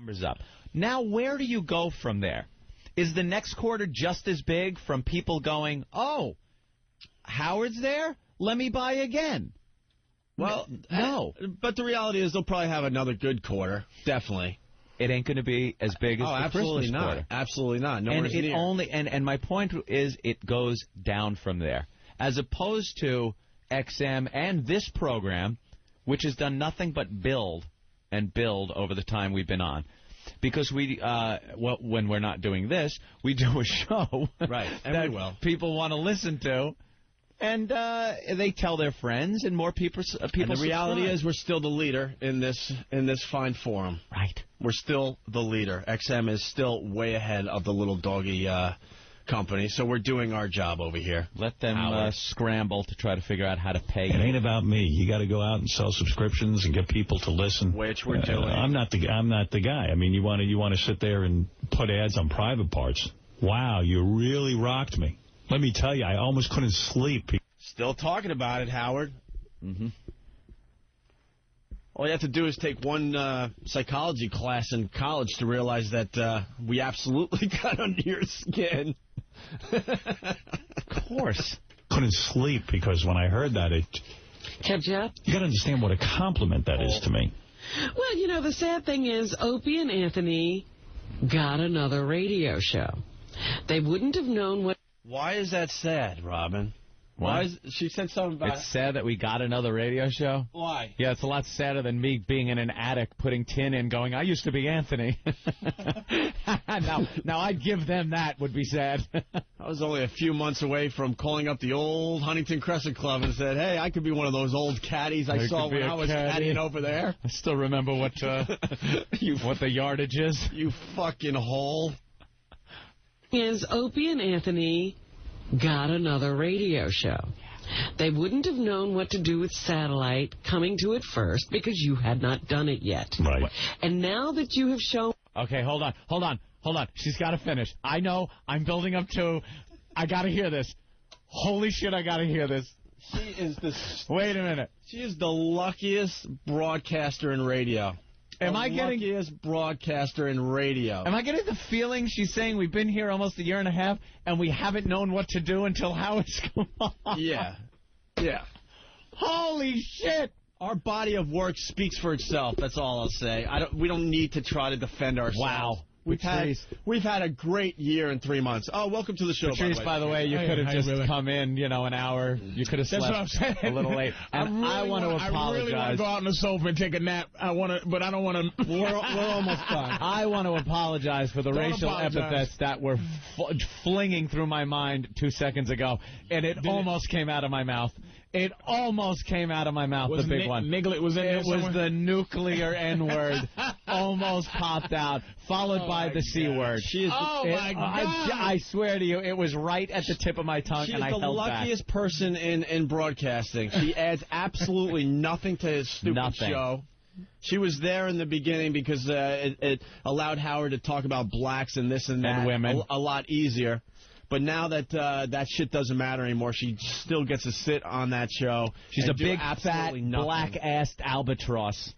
numbers up. Now, where do you go from there? Is the next quarter just as big from people going, oh, Howard's there? Let me buy again. Well, no. But the reality is they'll probably have another good quarter. Definitely. It ain't going to be as big as the Christmas quarter. Absolutely not. Nowhere's and it near. and my point is it goes down from there. As opposed to XM and this program, which has done nothing but build and build over the time we've been on. Because when we're not doing this, we do a show that people want to listen to, and they tell their friends, and more people. And the reality is, we're still the leader in this fine forum. Right. We're still the leader. XM is still way ahead of the little doggy company, so we're doing our job over here. Let them scramble to try to figure out how to pay. It ain't about me. You got to go out and sell subscriptions and get people to listen. Which we're doing. I'm not the guy. I mean, you want to sit there and put ads on private parts. Wow, you really rocked me. Let me tell you, I almost couldn't sleep. Still talking about it, Howard. Mm-hmm. All you have to do is take one psychology class in college to realize that we absolutely got under your skin. Of course. Couldn't sleep because when I heard that, it kept you up. You got to understand what a compliment that is to me. Well, you know, the sad thing is Opie and Anthony got another radio show. They wouldn't have known what... Why is that sad, Robin? Why she said something about... It's sad that we got another radio show? Why? Yeah, it's a lot sadder than me being in an attic, putting tin in, going, I used to be Anthony. now, I'd give them that, would be sad. I was only a few months away from calling up the old Huntington Crescent Club and said, hey, I could be one of those old caddies I saw when I was caddying over there. I still remember what what the yardage is. You fucking hole. Is Opie and Anthony... got another radio show. They wouldn't have known what to do with satellite coming to it first because you had not done it yet. Right. And now that you have shown... Okay, hold on. She's got to finish. I know. I'm building up to... I got to hear this. Holy shit, I got to hear this. She is the... Wait a minute. She is the luckiest broadcaster in radio. Am I getting... luckiest broadcaster in radio. Am I getting the feeling she's saying we've been here almost a year and a half and we haven't known what to do until Howard's come on? Yeah. Holy shit! Our body of work speaks for itself. That's all I'll say. We don't need to try to defend ourselves. Wow. We've had a great year in 3 months. Oh, welcome to the show, Patrice, by the way. You could have just come in, an hour. You could have slept a little late. And I want to apologize. I really want to go out on the sofa and take a nap. But I don't want to. We're almost done. I want to apologize for the racial epithets that were flinging through my mind 2 seconds ago, and it almost came out of my mouth. It almost came out of my mouth, the big one. Niglet was in there somewhere? It was the nuclear N-word. Almost popped out, followed by the C-word. My God. I swear to you, it was right at the tip of my tongue, and I held back. She's the luckiest person in broadcasting. She adds absolutely nothing to his stupid show. She was there in the beginning because it allowed Howard to talk about blacks and this and that. And women. A lot easier. But now that that shit doesn't matter anymore, she still gets to sit on that show. She's a big, fat, black-assed albatross.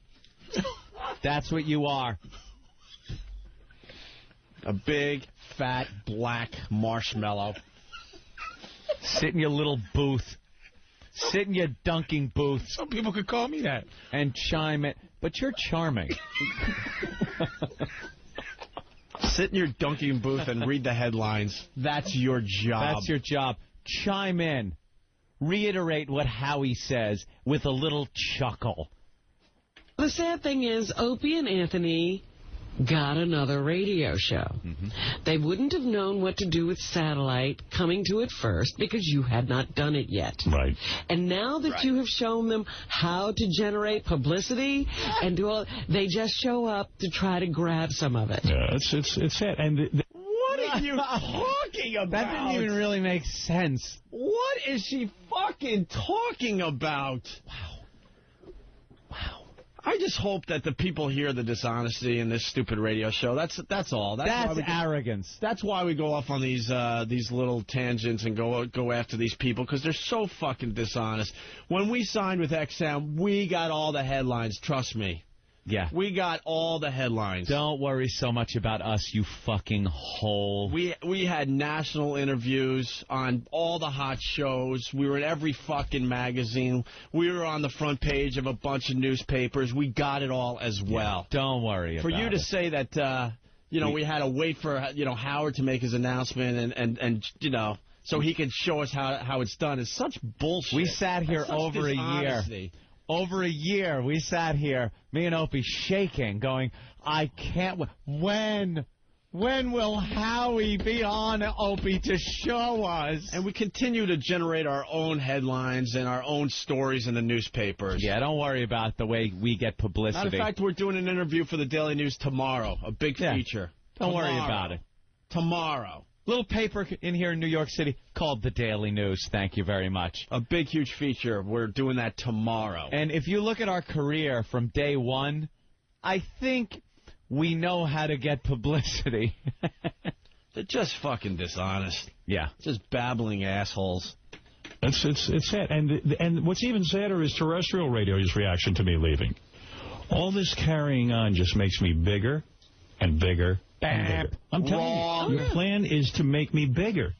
That's what you are. A big, fat, black marshmallow. Sit in your little booth. Sit in your dunking booth. Some people could call me that. And chime it. But you're charming. Sit in your dunking booth and read the headlines. That's your job. That's your job. Chime in. Reiterate what Howie says with a little chuckle. The sad thing is Opie and Anthony got another radio show. They wouldn't have known what to do with satellite coming to it first because you had not done it yet. Right. And now that you have shown them how to generate publicity and do all, they just show up to try to grab some of it. Yeah, it's sad. And what are you talking about? That didn't even really make sense. What is she fucking talking about? Wow. I just hope that the people hear the dishonesty in this stupid radio show. That's all. That's arrogance. That's why we go off on these little tangents and go after these people, because they're so fucking dishonest. When we signed with XM, we got all the headlines. Trust me. Yeah. We got all the headlines. Don't worry so much about us, you fucking hole. We had national interviews on all the hot shows. We were in every fucking magazine. We were on the front page of a bunch of newspapers. We got it all as well. Don't worry about it. For you to say that, we had to wait for, Howard to make his announcement and so he could show us how it's done is such bullshit. We sat here over a year. Over a year, we sat here, me and Opie shaking, going, I can't. When will Howie be on, Opie, to show us? And we continue to generate our own headlines and our own stories in the newspapers. Yeah, don't worry about the way we get publicity. Matter of fact, we're doing an interview for the Daily News tomorrow, a big feature. Don't worry about it. Tomorrow. Little paper in here in New York City called the Daily News. Thank you very much. A big, huge feature. We're doing that tomorrow. And if you look at our career from day one, I think we know how to get publicity. They're just fucking dishonest. Yeah. Just babbling assholes. It's sad. And what's even sadder is terrestrial radio's reaction to me leaving. All this carrying on just makes me bigger and bigger. I'm telling you, your plan is to make me bigger.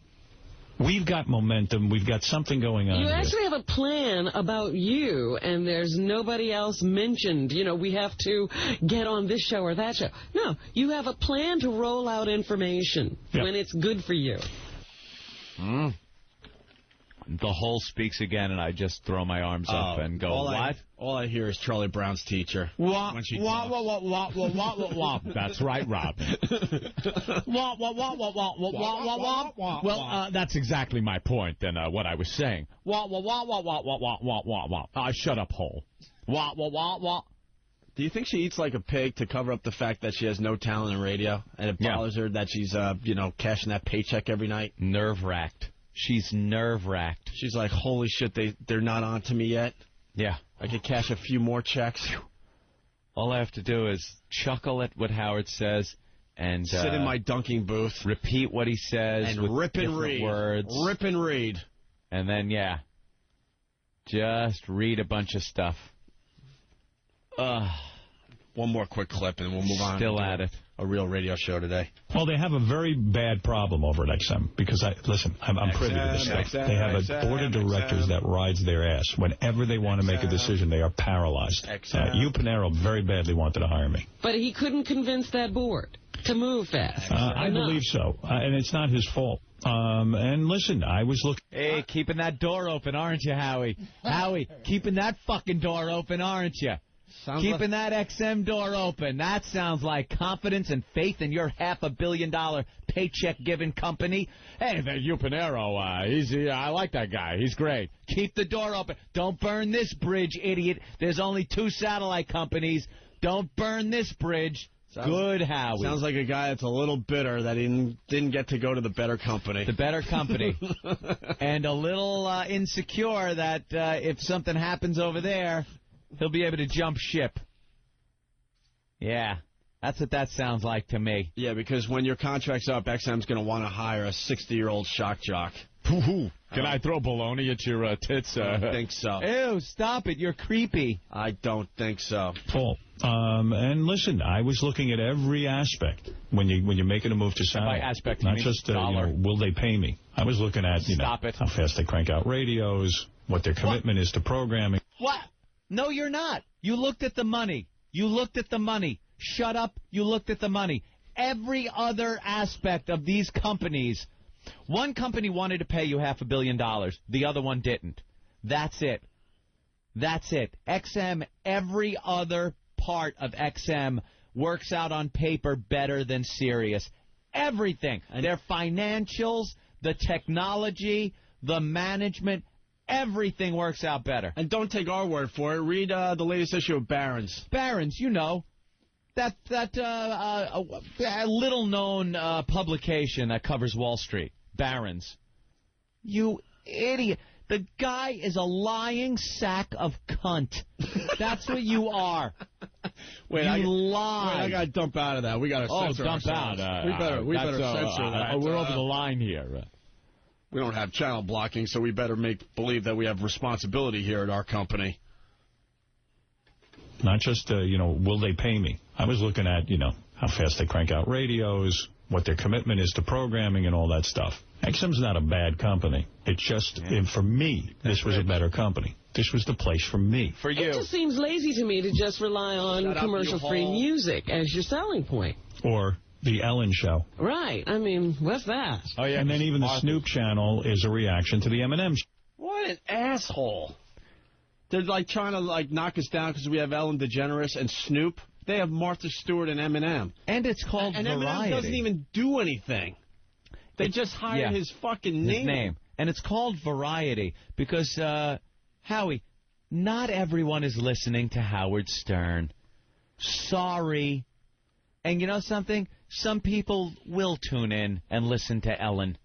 We've got momentum. We've got something going on. You actually have a plan about you, and there's nobody else mentioned. We have to get on this show or that show. No, you have a plan to roll out information when it's good for you. The hole speaks again, and I just throw my arms up and go, what? All I hear is Charlie Brown's teacher. When she talks. That's right, Rob. Well, that's exactly my point and what I was saying. Shut up, hole. Do you think she eats like a pig to cover up the fact that she has no talent in radio, and it bothers her that she's, cashing that paycheck every night? Nerve-wracked. She's nerve-wracked. She's like, holy shit, they're not on to me yet? Yeah. I could cash a few more checks. All I have to do is chuckle at what Howard says and sit in my dunking booth. Repeat what he says and with rip and read. Words. Rip and read. And then, just read a bunch of stuff. One more quick clip and we'll move on. Still at it. A real radio show today. Well, they have a very bad problem over at XM because, I'm privy to this stuff. They have a board of directors that rides their ass. Whenever they want to make a decision, they are paralyzed. You, Panero, very badly wanted to hire me. But he couldn't convince that board to move fast. I believe so. And it's not his fault. And listen, I was looking... Hey, keeping that door open, aren't you, Howie? Howie, keeping that fucking door open, aren't you? Keeping that XM door open. That sounds like confidence and faith in your $500 million paycheck-giving company. Hey, you Panero, I like that guy. He's great. Keep the door open. Don't burn this bridge, idiot. There's only 2 satellite companies. Don't burn this bridge. Good, Howie. Sounds like a guy that's a little bitter that he didn't get to go to the better company. The better company. And a little insecure that if something happens over there... he'll be able to jump ship. Yeah, that's what that sounds like to me. Yeah, because when your contract's up, XM's going to want to hire a 60-year-old shock jock. Can I throw baloney at your tits? I don't think so. Ew, stop it. You're creepy. I don't think so. Paul, and listen, I was looking at every aspect when you're making a move to satellite. By aspect, not just will they pay me? I was looking at how fast they crank out radios, what their commitment is to programming. What? No, you're not. You looked at the money. You looked at the money. Shut up. You looked at the money. Every other aspect of these companies, one company wanted to pay you $500 million. The other one didn't. That's it. That's it. XM, every other part of XM works out on paper better than Sirius. Everything. Their financials, the technology, the management, everything works out better. And don't take our word for it. Read the latest issue of Barron's. Barron's, that little-known publication that covers Wall Street. Barron's. You idiot. The guy is a lying sack of cunt. That's what you are. Wait, you lie. Wait, I got to dump out of that. We got to censor dump ourselves. out. We better censor that. We're over the line here. We don't have channel blocking, so we better make believe that we have responsibility here at our company. Not just, will they pay me? I was looking at, how fast they crank out radios, what their commitment is to programming and all that stuff. XM's not a bad company. It's just, for me, this was a better company. This was the place for me. For you. It just seems lazy to me to just rely on commercial-free music as your selling point. Or the Ellen Show. Right. I mean, what's that? Oh, yeah. And then even the Snoop channel is a reaction to the Eminem show. What an asshole. They're trying to knock us down because we have Ellen DeGeneres and Snoop. They have Martha Stewart and Eminem. And it's called and Variety. Eminem doesn't even do anything. They just hired his fucking name. His name. And it's called Variety because, Howie, not everyone is listening to Howard Stern. Sorry. And you know something? Some people will tune in and listen to Ellen.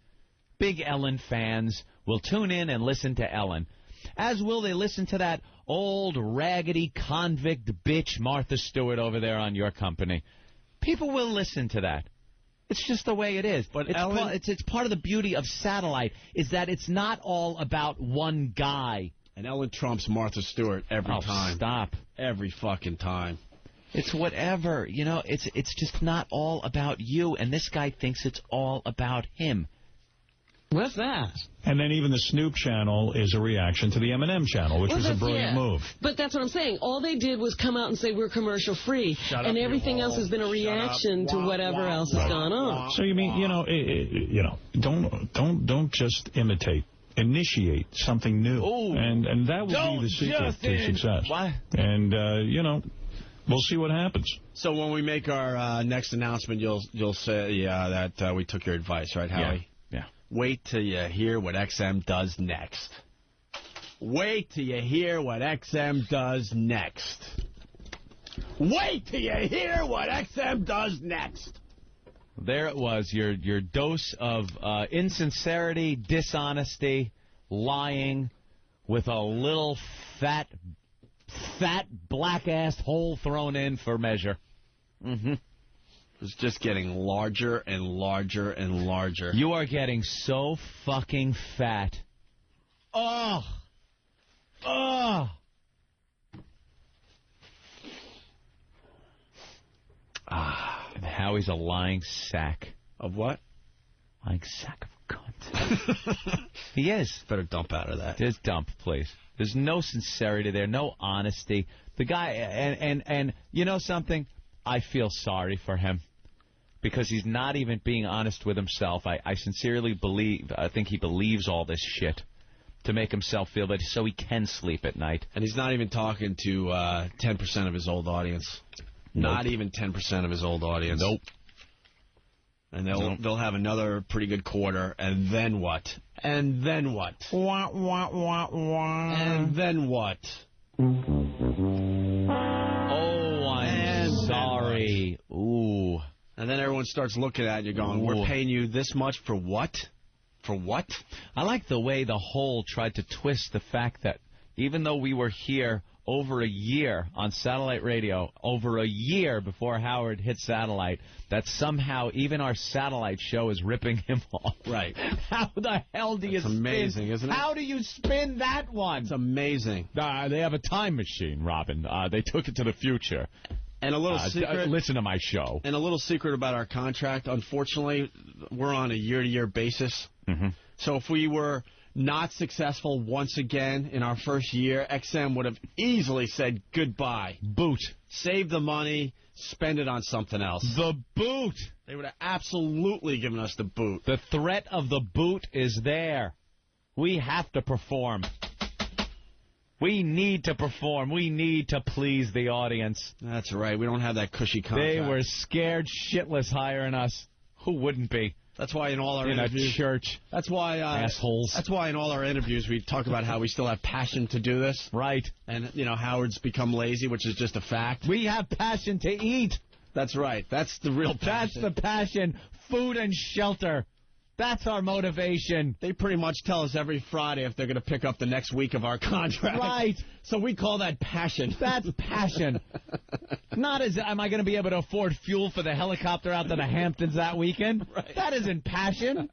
Big Ellen fans will tune in and listen to Ellen. As will they listen to that old, raggedy, convict bitch Martha Stewart over there on your company. People will listen to that. It's just the way it is. But Ellen, it's part of the beauty of satellite is that it's not all about one guy. And Ellen trumps Martha Stewart every time. Stop. Every fucking time. It's whatever. It's just not all about you. And this guy thinks it's all about him. What's that? And then even the Snoop channel is a reaction to the Eminem channel, which was a brilliant move. But that's what I'm saying. All they did was come out and say we're commercial-free, and everything else has been a reaction to whatever else has gone on. So you mean, don't just imitate. Initiate something new. Ooh. And that would be the secret to success. What? And, we'll see what happens. So when we make our next announcement, you'll say that we took your advice, right, Howie? Yeah. Wait till you hear what XM does next. Wait till you hear what XM does next. Wait till you hear what XM does next. There it was, your dose of insincerity, dishonesty, lying, with a little fat black-ass hole thrown in for measure. Mm-hmm. It's just getting larger and larger and larger. You are getting so fucking fat. Oh! Oh! And Howie's a lying sack. Of what? Lying sack of cunt. He is. Better dump out of that. Just dump, please. There's no sincerity there, no honesty. The guy, and you know something? I feel sorry for him because he's not even being honest with himself. I sincerely I think he believes all this shit to make himself feel better so he can sleep at night. And he's not even talking to 10% of his old audience. Nope. Not even 10% of his old audience. Nope. And they'll have another pretty good quarter, and then what? And then what? Wah, wah, wah, wah. And then what? Oh, I'm sorry. Ooh. And then everyone starts looking at you going, we're paying you this much for what? For what? I like the way the whole tried to twist the fact that even though we were here over a year on satellite radio, over a year before Howard hit satellite, that somehow even our satellite show is ripping him off. Right. How the hell do you spin? It's amazing, isn't it? How do you spin that one? It's amazing. They have a time machine, Robin. They took it to the future. And a little secret. Listen to my show. And a little secret about our contract. Unfortunately, we're on a year-to-year basis. Mm-hmm. So if we were not successful once again in our first year, XM would have easily said goodbye. Boot. Save the money, spend it on something else. The boot. They would have absolutely given us the boot. The threat of the boot is there. We have to perform. We need to perform. We need to please the audience. That's right. We don't have that cushy contract. They were scared shitless hiring us. Who wouldn't be? That's why in all our in interviews, a church. That's why assholes. That's why in all our interviews we talk about how we still have passion to do this. Right. And Howard's become lazy, which is just a fact. We have passion to eat. That's right. That's the real passion. That's the passion. Food and shelter. That's our motivation. They pretty much tell us every Friday if they're going to pick up the next week of our contract. Right. So we call that passion. That's passion. Not as am I going to be able to afford fuel for the helicopter out to the Hamptons that weekend. Right. That isn't passion.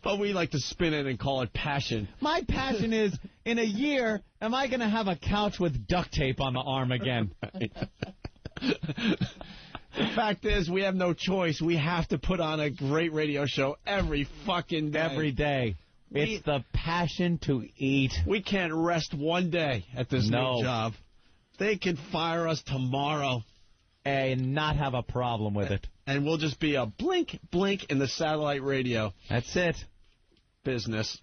But we like to spin it and call it passion. My passion is in a year am I going to have a couch with duct tape on the arm again? The fact is, we have no choice. We have to put on a great radio show every fucking day. Every day. It's the passion to eat. We can't rest one day at this new job. They can fire us tomorrow. And not have a problem with it. And we'll just be a blink, blink in the satellite radio. That's it. Business.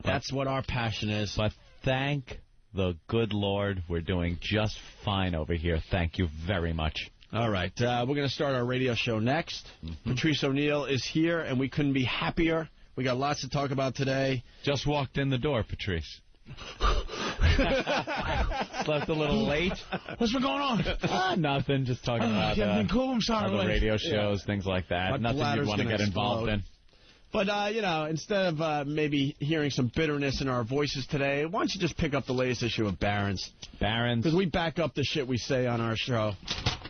That's what our passion is. But thank the good Lord, we're doing just fine over here. Thank you very much. All right. We're going to start our radio show next. Patrice O'Neill is here, and we couldn't be happier. We got lots to talk about today. Just walked in the door, Patrice. Slept a little late. What's been going on? Nothing. Just talking about cool. I'm sorry, other radio shows, things like that. Nothing you'd want to get involved in. But, you know, instead of maybe hearing some bitterness in our voices today, why don't you just pick up the latest issue of Barron's? Barron's. Because we back up the shit we say on our show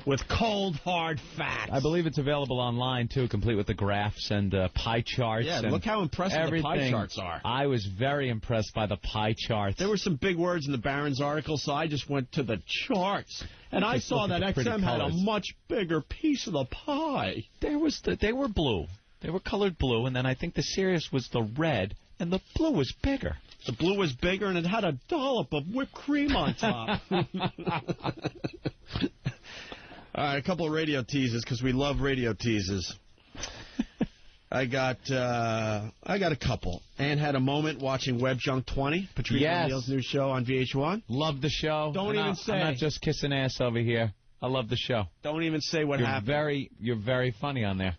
with cold, hard facts. I believe it's available online, too, complete with the graphs and pie charts. Yeah, and look how impressive the pie charts are. I was very impressed by the pie charts. There were some big words in the Barron's article, so I just went to the charts. And I saw that XM had a much bigger piece of the pie. They were blue. They were colored blue, and then I think the Sirius was the red, and the blue was bigger. The blue was bigger, and it had a dollop of whipped cream on top. All right, a couple of radio teases, because we love radio teases. I got a couple. Ann had a moment watching Web Junk 20, Patrice O'Neill's new show on VH1. Love the show. Don't even say. I'm not just kissing ass over here. I love the show. Don't even say what happened. You're very funny on there.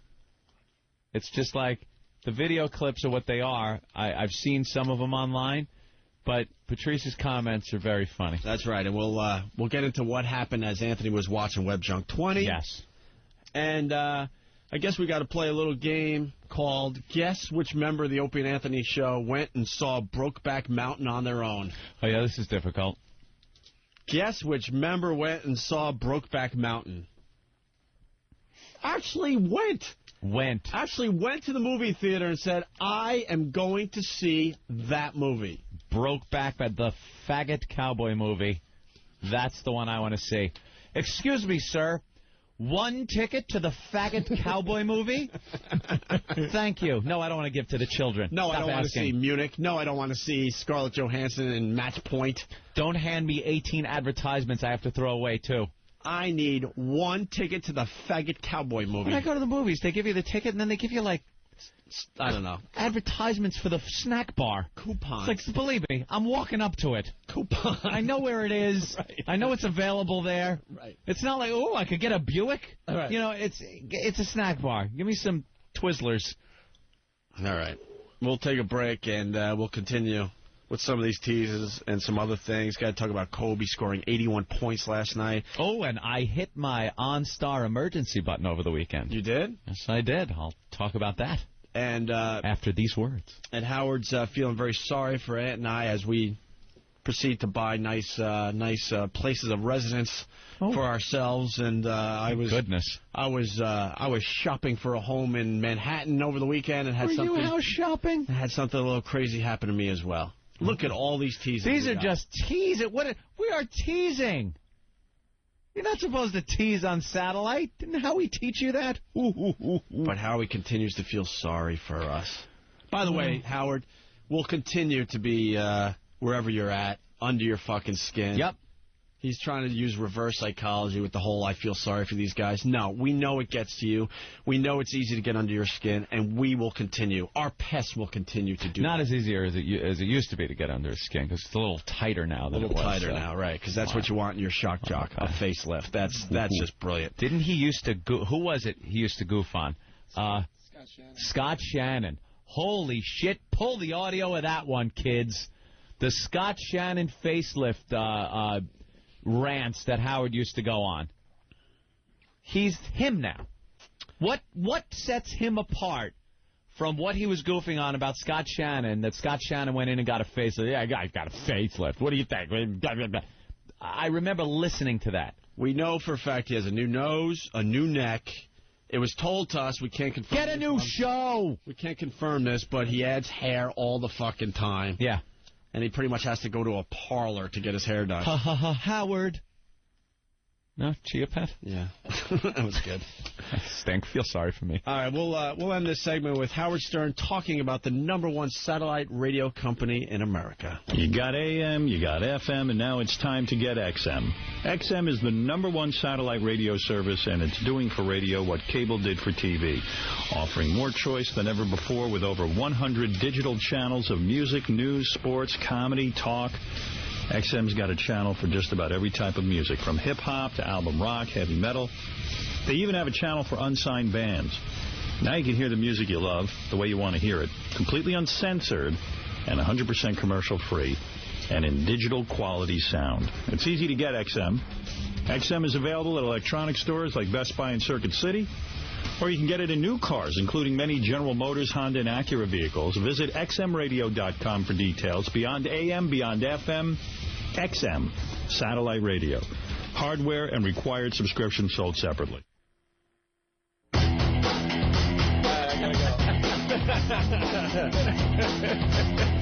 It's just like the video clips are what they are. I've seen some of them online, but Patrice's comments are very funny. That's right, and we'll get into what happened as Anthony was watching Web Junk 20. Yes. And I guess we got to play a little game called Guess Which Member of the Opie and Anthony Show went and saw Brokeback Mountain on their own. Oh, yeah, this is difficult. Guess which member went and saw Brokeback Mountain. Actually went to the movie theater and said, I am going to see that movie. Brokeback, the faggot cowboy movie. That's the one I want to see. Excuse me, sir. 1 ticket to the faggot cowboy movie? Thank you. No, I don't want to give to the children. No, Stop I don't want to asking. see Munich. No, I don't want to see Scarlett Johansson and Match Point. Don't hand me 18 advertisements I have to throw away, too. I need 1 ticket to the faggot cowboy movie. When I go to the movies, they give you the ticket, and then they give you, like, I don't know, advertisements for the snack bar. Coupons. It's like, believe me, I'm walking up to it. Coupon. I know where it is. Right. I know it's available there. Right. It's not like, oh, I could get a Buick. Right. You know, it's a snack bar. Give me some Twizzlers. All right. We'll take a break, and we'll continue with some of these teases and some other things. Got to talk about Kobe scoring 81 points last night. Oh, and I hit my OnStar emergency button over the weekend. You did? Yes, I did. I'll talk about that. And after these words. And Howard's feeling very sorry for Aunt and I as we proceed to buy nice places of residence for ourselves. And I was shopping for a home in Manhattan over the weekend and had Were you house shopping? I had something a little crazy happen to me as well. Look at all these teases. These are just teasing. We are teasing. You're not supposed to tease on satellite. Didn't Howie teach you that? But Howie continues to feel sorry for us. By the way, Howard, we'll continue to be wherever you're at, under your fucking skin. Yep. He's trying to use reverse psychology with the whole I feel sorry for these guys. No, we know it gets to you. We know it's easy to get under your skin, and we will continue. Our pests will continue to do Not that. as easier as it used to be to get under his skin, because it's a little tighter now than it was. A little tighter now, right, because that's what you want in your shock jock, a facelift. That's just brilliant. Didn't he used to who was it he used to goof on? Scott Shannon. Holy shit, pull the audio of that one, kids. The Scott Shannon facelift rants that Howard used to go on. He's him now. What sets him apart from what he was goofing on about Scott Shannon, that Scott Shannon went in and got a facelift? Yeah, I got a facelift. What do you think? I remember listening to that. We know for a fact he has a new nose, a new neck. It was told to us. We can't confirm. Get a new show. We can't confirm this, but he adds hair all the fucking time. Yeah. and he pretty much has to go to a parlor to get his hair done. Ha ha ha, Howard. No, Chia Pet? Yeah, that was good. Stink. Feel sorry for me. All right, we'll end this segment with Howard Stern talking about the #1 satellite radio company in America. You got AM, you got FM, and now it's time to get XM. XM is the #1 satellite radio service, and it's doing for radio what cable did for TV, offering more choice than ever before with over 100 digital channels of music, news, sports, comedy, talk. XM's got a channel for just about every type of music, from hip-hop to album rock, heavy metal. They even have a channel for unsigned bands. Now you can hear the music you love the way you want to hear it, completely uncensored and 100% commercial-free, and in digital quality sound. It's easy to get XM. XM is available at electronic stores like Best Buy and Circuit City, or you can get it in new cars, including many General Motors, Honda, and Acura vehicles. Visit xmradio.com for details. Beyond AM, beyond FM, XM, satellite radio. Hardware and required subscription sold separately.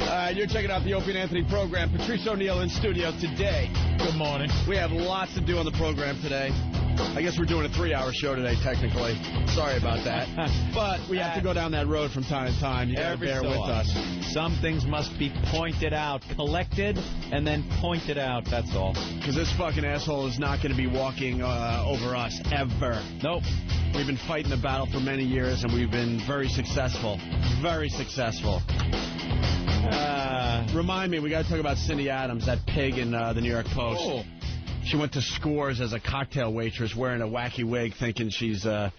All right, you're checking out the Opie and Anthony program. Patrice O'Neill in studio today. Good morning. We have lots to do on the program today. I guess we're doing a 3-hour show today, technically. Sorry about that. But we have to go down that road from time to time. You got to bear with us. Some things must be pointed out, collected, and then pointed out, that's all. Because this fucking asshole is not going to be walking over us, ever. Nope. We've been fighting the battle for many years, and we've been very successful. Very successful. Remind me, we got to talk about Cindy Adams, that pig in the New York Post. Oh. She went to Scores as a cocktail waitress wearing a wacky wig thinking she's, I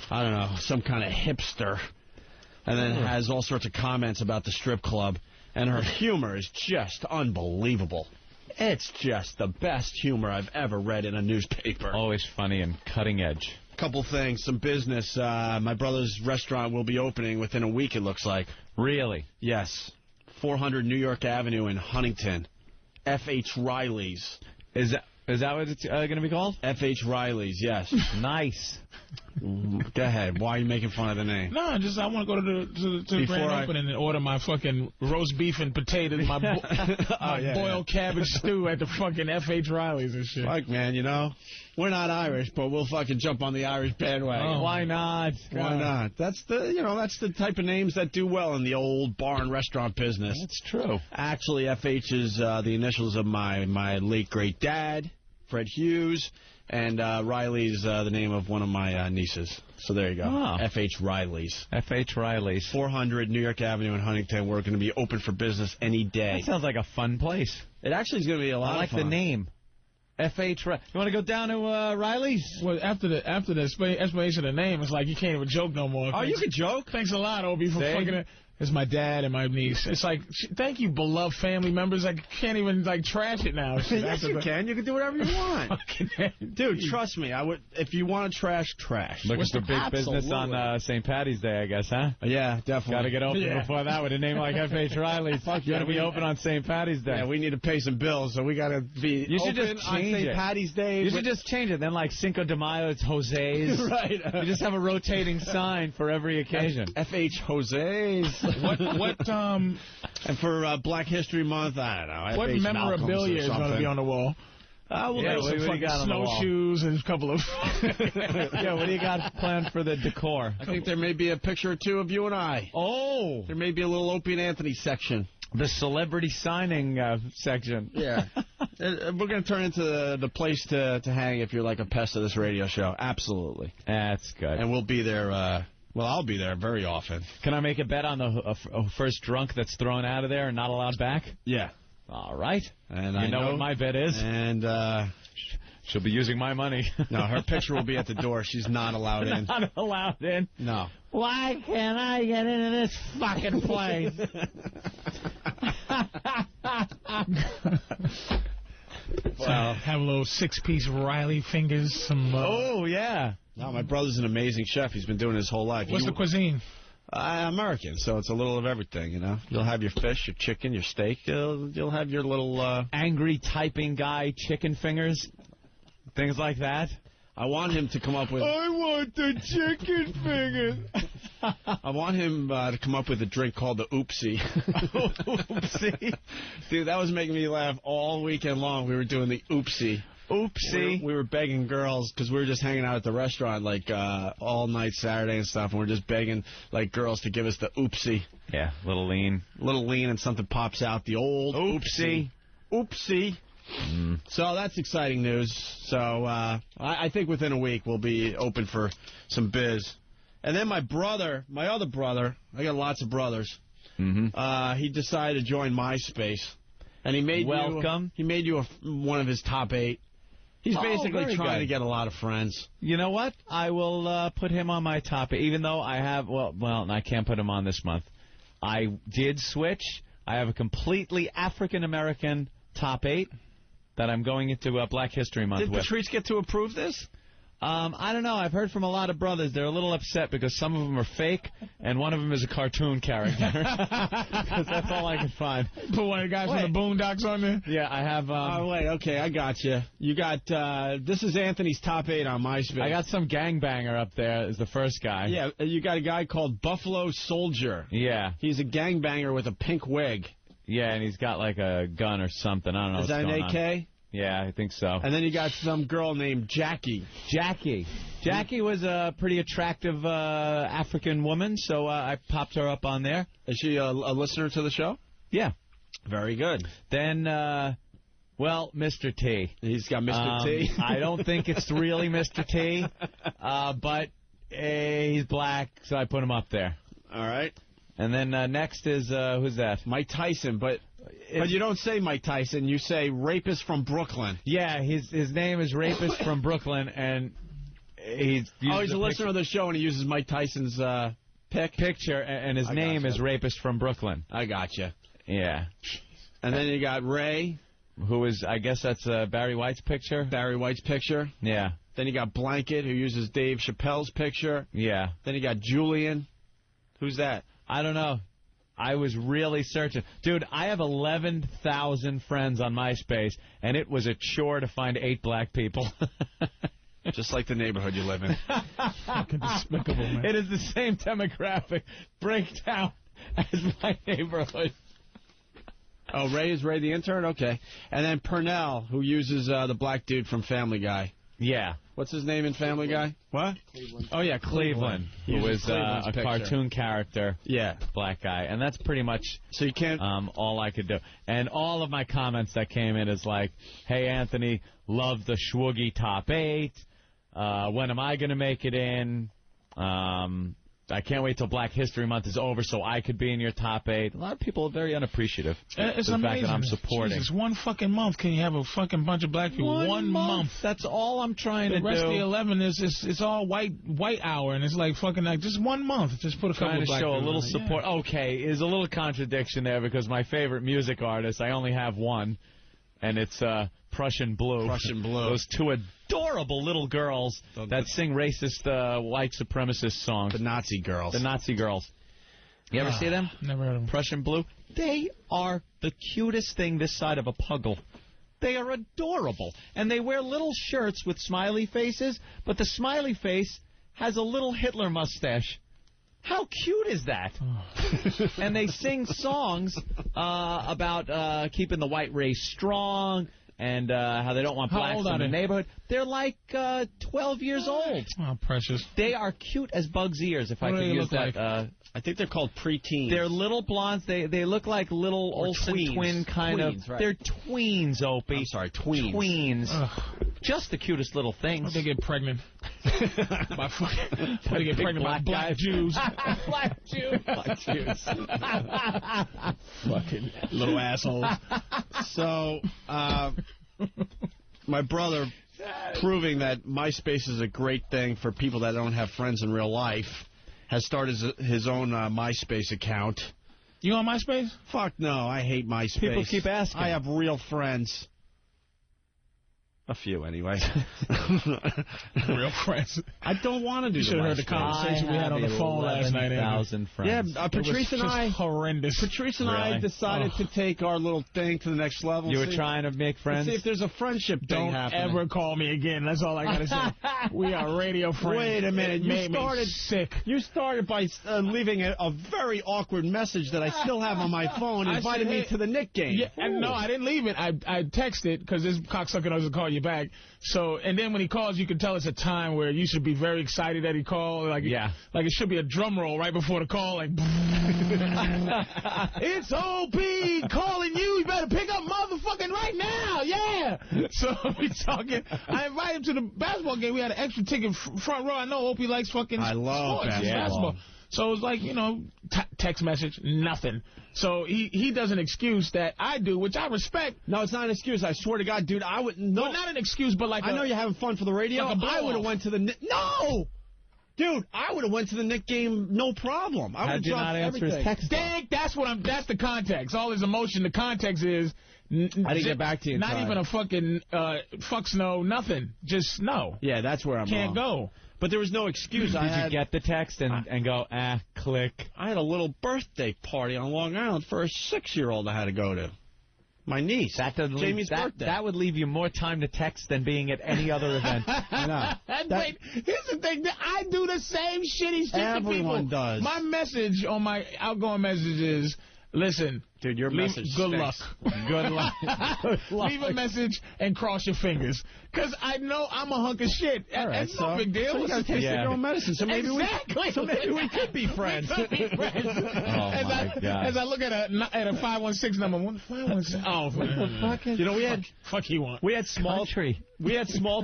don't know, some kind of hipster. And then has all sorts of comments about the strip club. And her humor is just unbelievable. It's just the best humor I've ever read in a newspaper. Always funny and cutting edge. Couple things, some business. My brother's restaurant will be opening within a week, it looks like. Really? Yes. 400 New York Avenue in Huntington. F.H. Riley's. Is that what it's going to be called? F.H. Riley's, yes. Nice. Go ahead. Why are you making fun of the name? No, I want to go to the grand opening and order my fucking roast beef and potatoes, my boiled cabbage stew at the fucking F.H. Riley's and shit. Fuck, man, you know, we're not Irish, but we'll fucking jump on the Irish bandwagon. Oh, why not? Why not? That's the type of names that do well in the old bar and restaurant business. That's true. Actually, F.H. is the initials of my late great dad, Fred Hughes. And Riley's the name of one of my nieces. So there you go. Oh. F.H. Riley's. F.H. Riley's. 400 New York Avenue in Huntington. We're going to be open for business any day. That sounds like a fun place. It actually is going to be a lot of fun. I like the name. F.H. You want to go down to Riley's? Well, after the explanation of the name, it's like you can't even joke no more. Oh, you can joke? Thanks a lot, Opie, for fucking it. It's my dad and my niece. It's like, thank you, beloved family members. I can't even, trash it now. Yes, you can. You can do whatever you want. Dude, trust me. I would. If you want to trash. Looking for big business on St. Patty's Day, I guess, huh? Yeah, definitely. Got to get open before that with a name like F.H. Riley's. Fuck, you got to be open on St. Patty's Day. Yeah, we need to pay some bills, so we got to be open on St. Patty's Day. You should just change it. Then, like Cinco de Mayo, it's Jose's. Right. You just have a rotating sign for every occasion. F.H. Jose's. And for Black History Month, I don't know. What memorabilia is going to be on the wall? We'll get some fucking snowshoes and a couple of... Yeah, what do you got planned for the decor? I think there may be a picture or two of you and I. Oh! There may be a little Opie and Anthony section. The celebrity signing section. Yeah. We're going to turn into the place to hang if you're like a pest of this radio show. Absolutely. That's good. And we'll be there... Well, I'll be there very often. Can I make a bet on the first drunk that's thrown out of there and not allowed back? Yeah. All right. And I know what my bet is. And she'll be using my money. No, her picture will be at the door. She's not allowed in. Not allowed in? No. Why can't I get into this fucking place? Well, have a little 6-piece Riley fingers. Some. Oh, yeah. No, my brother's an amazing chef. He's been doing it his whole life. What's the cuisine? American, so it's a little of everything, you know. You'll have your fish, your chicken, your steak. You'll have your little... angry typing guy chicken fingers, things like that. I want him to come up with... I want the chicken fingers. I want him to come up with a drink called the Oopsie. Oopsie? Dude, that was making me laugh all weekend long. We were doing the Oopsie. Oopsie. We were begging girls, because we were just hanging out at the restaurant, like, all night Saturday and stuff, and we're just begging, like, girls to give us the Oopsie. Yeah, little lean. And something pops out. The old Oopsie. Oopsie. So that's exciting news. So I think within a week we'll be open for some biz. And then my other brother, I got lots of brothers, he decided to join MySpace. And he made you one of his top 8. He's basically trying to get a lot of friends. You know what? I will put him on my top 8, even though I have, well, I can't put him on this month. I did switch. I have a completely African-American top 8 that I'm going into Black History Month with. Did Patrice get to approve this? I don't know. I've heard from a lot of brothers. They're a little upset because some of them are fake, and one of them is a cartoon character. Because that's all I can find. Put one of the guys from the Boondocks on there? Yeah, I have... okay, I got you. You got... this is Anthony's top 8 on MySpace. I got some gangbanger up there as the first guy. Yeah, you got a guy called Buffalo Soldier. Yeah. He's a gangbanger with a pink wig. Yeah, and he's got like a gun or something. I don't know what's going on. Is that an AK? Yeah, I think so. And then you got some girl named Jackie. Jackie was a pretty attractive African woman, so I popped her up on there. Is she a listener to the show? Yeah. Very good. Then, Mr. T. He's got Mr. T. I don't think it's really Mr. T, but he's black, so I put him up there. All right. And then next is, who's that? Mike Tyson, but you don't say Mike Tyson. You say Rapist from Brooklyn. Yeah, his name is Rapist from Brooklyn, and he's a listener of the show, and he uses Mike Tyson's picture, and his name is Rapist from Brooklyn. I gotcha. Yeah. And then you got Ray. Who is, I guess that's Barry White's picture. Barry White's picture. Yeah. Then you got Blanket, who uses Dave Chappelle's picture. Yeah. Then you got Julian. Who's that? I don't know. I was really searching. Dude, I have 11,000 friends on MySpace, and it was a chore to find 8 black people. Just like the neighborhood you live in. Fucking despicable, man. It is the same demographic breakdown as my neighborhood. Oh, Ray is Ray the intern? Okay. And then Purnell, who uses the black dude from Family Guy. Yeah. What's his name in Family Guy? What? Cleveland. Oh, yeah, Cleveland. Who was a cartoon character. Yeah. Black guy. And that's pretty much so you can't all I could do. And all of my comments that came in is like, hey, Anthony, love the Schwoogie top 8. When am I going to make it in? I can't wait till Black History Month is over so I could be in your top 8. A lot of people are very unappreciative. It's the amazing. Fact that I'm supporting. Jesus, one fucking month can you have a fucking bunch of black people? One month. That's all I'm trying to do. The rest of the 11 is it's all white hour, and it's like fucking like just 1 month. Just put a couple of black people. Trying to show a little support. Yeah. Okay, is a little contradiction there because my favorite music artist, I only have one, and it's Prussian Blue. Prussian Blue. Those 2 adorable little girls that sing racist white supremacist songs. The Nazi girls. The Nazi girls. You ever see them? Never heard of them. Prussian Blue. They are the cutest thing this side of a puggle. They are adorable. And they wear little shirts with smiley faces, but the smiley face has a little Hitler mustache. How cute is that? And they sing songs about keeping the white race strong and how they don't want blacks in the neighborhood. They're like 12 years old. Oh, precious. They are cute as bug's ears, if I can use that. Like? I think they're called preteens. They're little blondes. They look like little Olsen twin kind of. Right. They're tweens, Opie. I'm sorry, tweens. Tweens. Just the cutest little things. How'd they get pregnant? How'd they get pregnant by black Jews? Black Jews. Black Jews. Fucking little assholes. So, my brother, proving that MySpace is a great thing for people that don't have friends in real life, has started his own MySpace account. You on MySpace? Fuck no, I hate MySpace. People keep asking. I have real friends. A few, anyway. Real friends. I don't want to do. You should have heard the conversation we had on the phone last night. 11,000 friends. Yeah, Patrice and I. Horrendous. Patrice and I decided to take our little thing to the next level. You were trying to make friends? See if there's a friendship thing happening. Don't ever call me again. That's all I got to say. We are radio friends. Wait a minute. You started sick. You started by leaving a very awkward message that I still have on my phone, inviting me to the Knick game. Yeah, no, I didn't leave it. I texted because this cocksucker doesn't call you back. So, and then when he calls, you can tell it's a time where you should be very excited that he called. Like it should be a drum roll right before the call. Like, it's Opie calling you. You better pick up motherfucking right now. Yeah. So we talking. I invited him to the basketball game. We had an extra ticket front row. I know Opie likes fucking sports. Basketball. So it was like, you know, text message, nothing. So he does an excuse that I do, which I respect. No, it's not an excuse. I swear to God, dude, I would... No, well, not an excuse, but like I know you're having fun for the radio. Like I would have went to the... No! Dude, I would have went to the Knick game, no problem. I would have dropped everything. His text? That's the context. All his emotion, the context is... I didn't get back to you in time. Not even a fucking fucks no, nothing. Just no. Yeah, that's where I'm Can't go. But there was no excuse. Did you get the text and go, click? I had a little birthday party on Long Island for a 6-year-old I had to go to. My niece. Jamie's birthday. That would leave you more time to text than being at any other event. I know. Wait, here's the thing. I do the same shitty shit to people. Everyone does. My message on my outgoing message is, listen, dude, your message good luck. Good luck. Leave a message and cross your fingers. Because I know I'm a hunk of shit. That's no big deal. So you got to taste your own medicine. So maybe we could be friends. We could be friends. As I look at a 516 number, 516. Oh, what the fuck? You know, fuck you want. We had small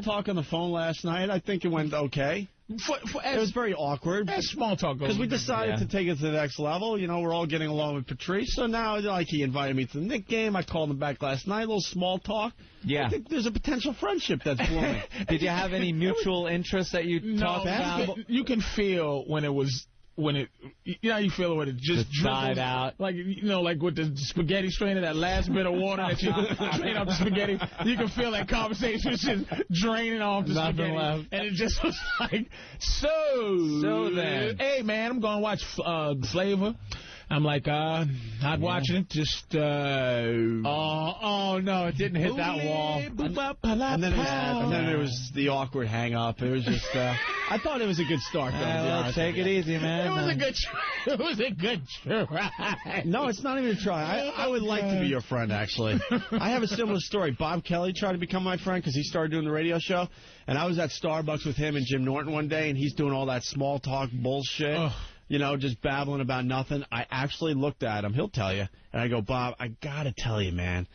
talk on the phone last night. I think it went okay. It was very awkward. Small talk. Because we decided to take it to the next level. You know, we're all getting along with Patrice. So now, like, he invited me to the Knick game. I called him back last night. A little small talk. Yeah. I think there's a potential friendship that's blooming. Did you have any mutual interests that you talked about? You can feel when you know how you feel when it just died out. Like, you know, like with the spaghetti strainer, that last bit of water that you drain off the spaghetti. You can feel that conversation just draining off the spaghetti. Left. And it just was like, so then. Hey, man, I'm going to watch Flavor. I'm like, not watching it, just, oh, no, it didn't hit that wall. And then it was the awkward hang-up. It was just, I thought it was a good start, though. Well, take it easy, man. It was a good try. No, it's not even a try. I would like to be your friend, actually. I have a similar story. Bob Kelly tried to become my friend because he started doing the radio show, and I was at Starbucks with him and Jim Norton one day, and he's doing all that small talk bullshit. Oh. You know, just babbling about nothing. I actually looked at him. He'll tell you. And I go, Bob, I got to tell you, man,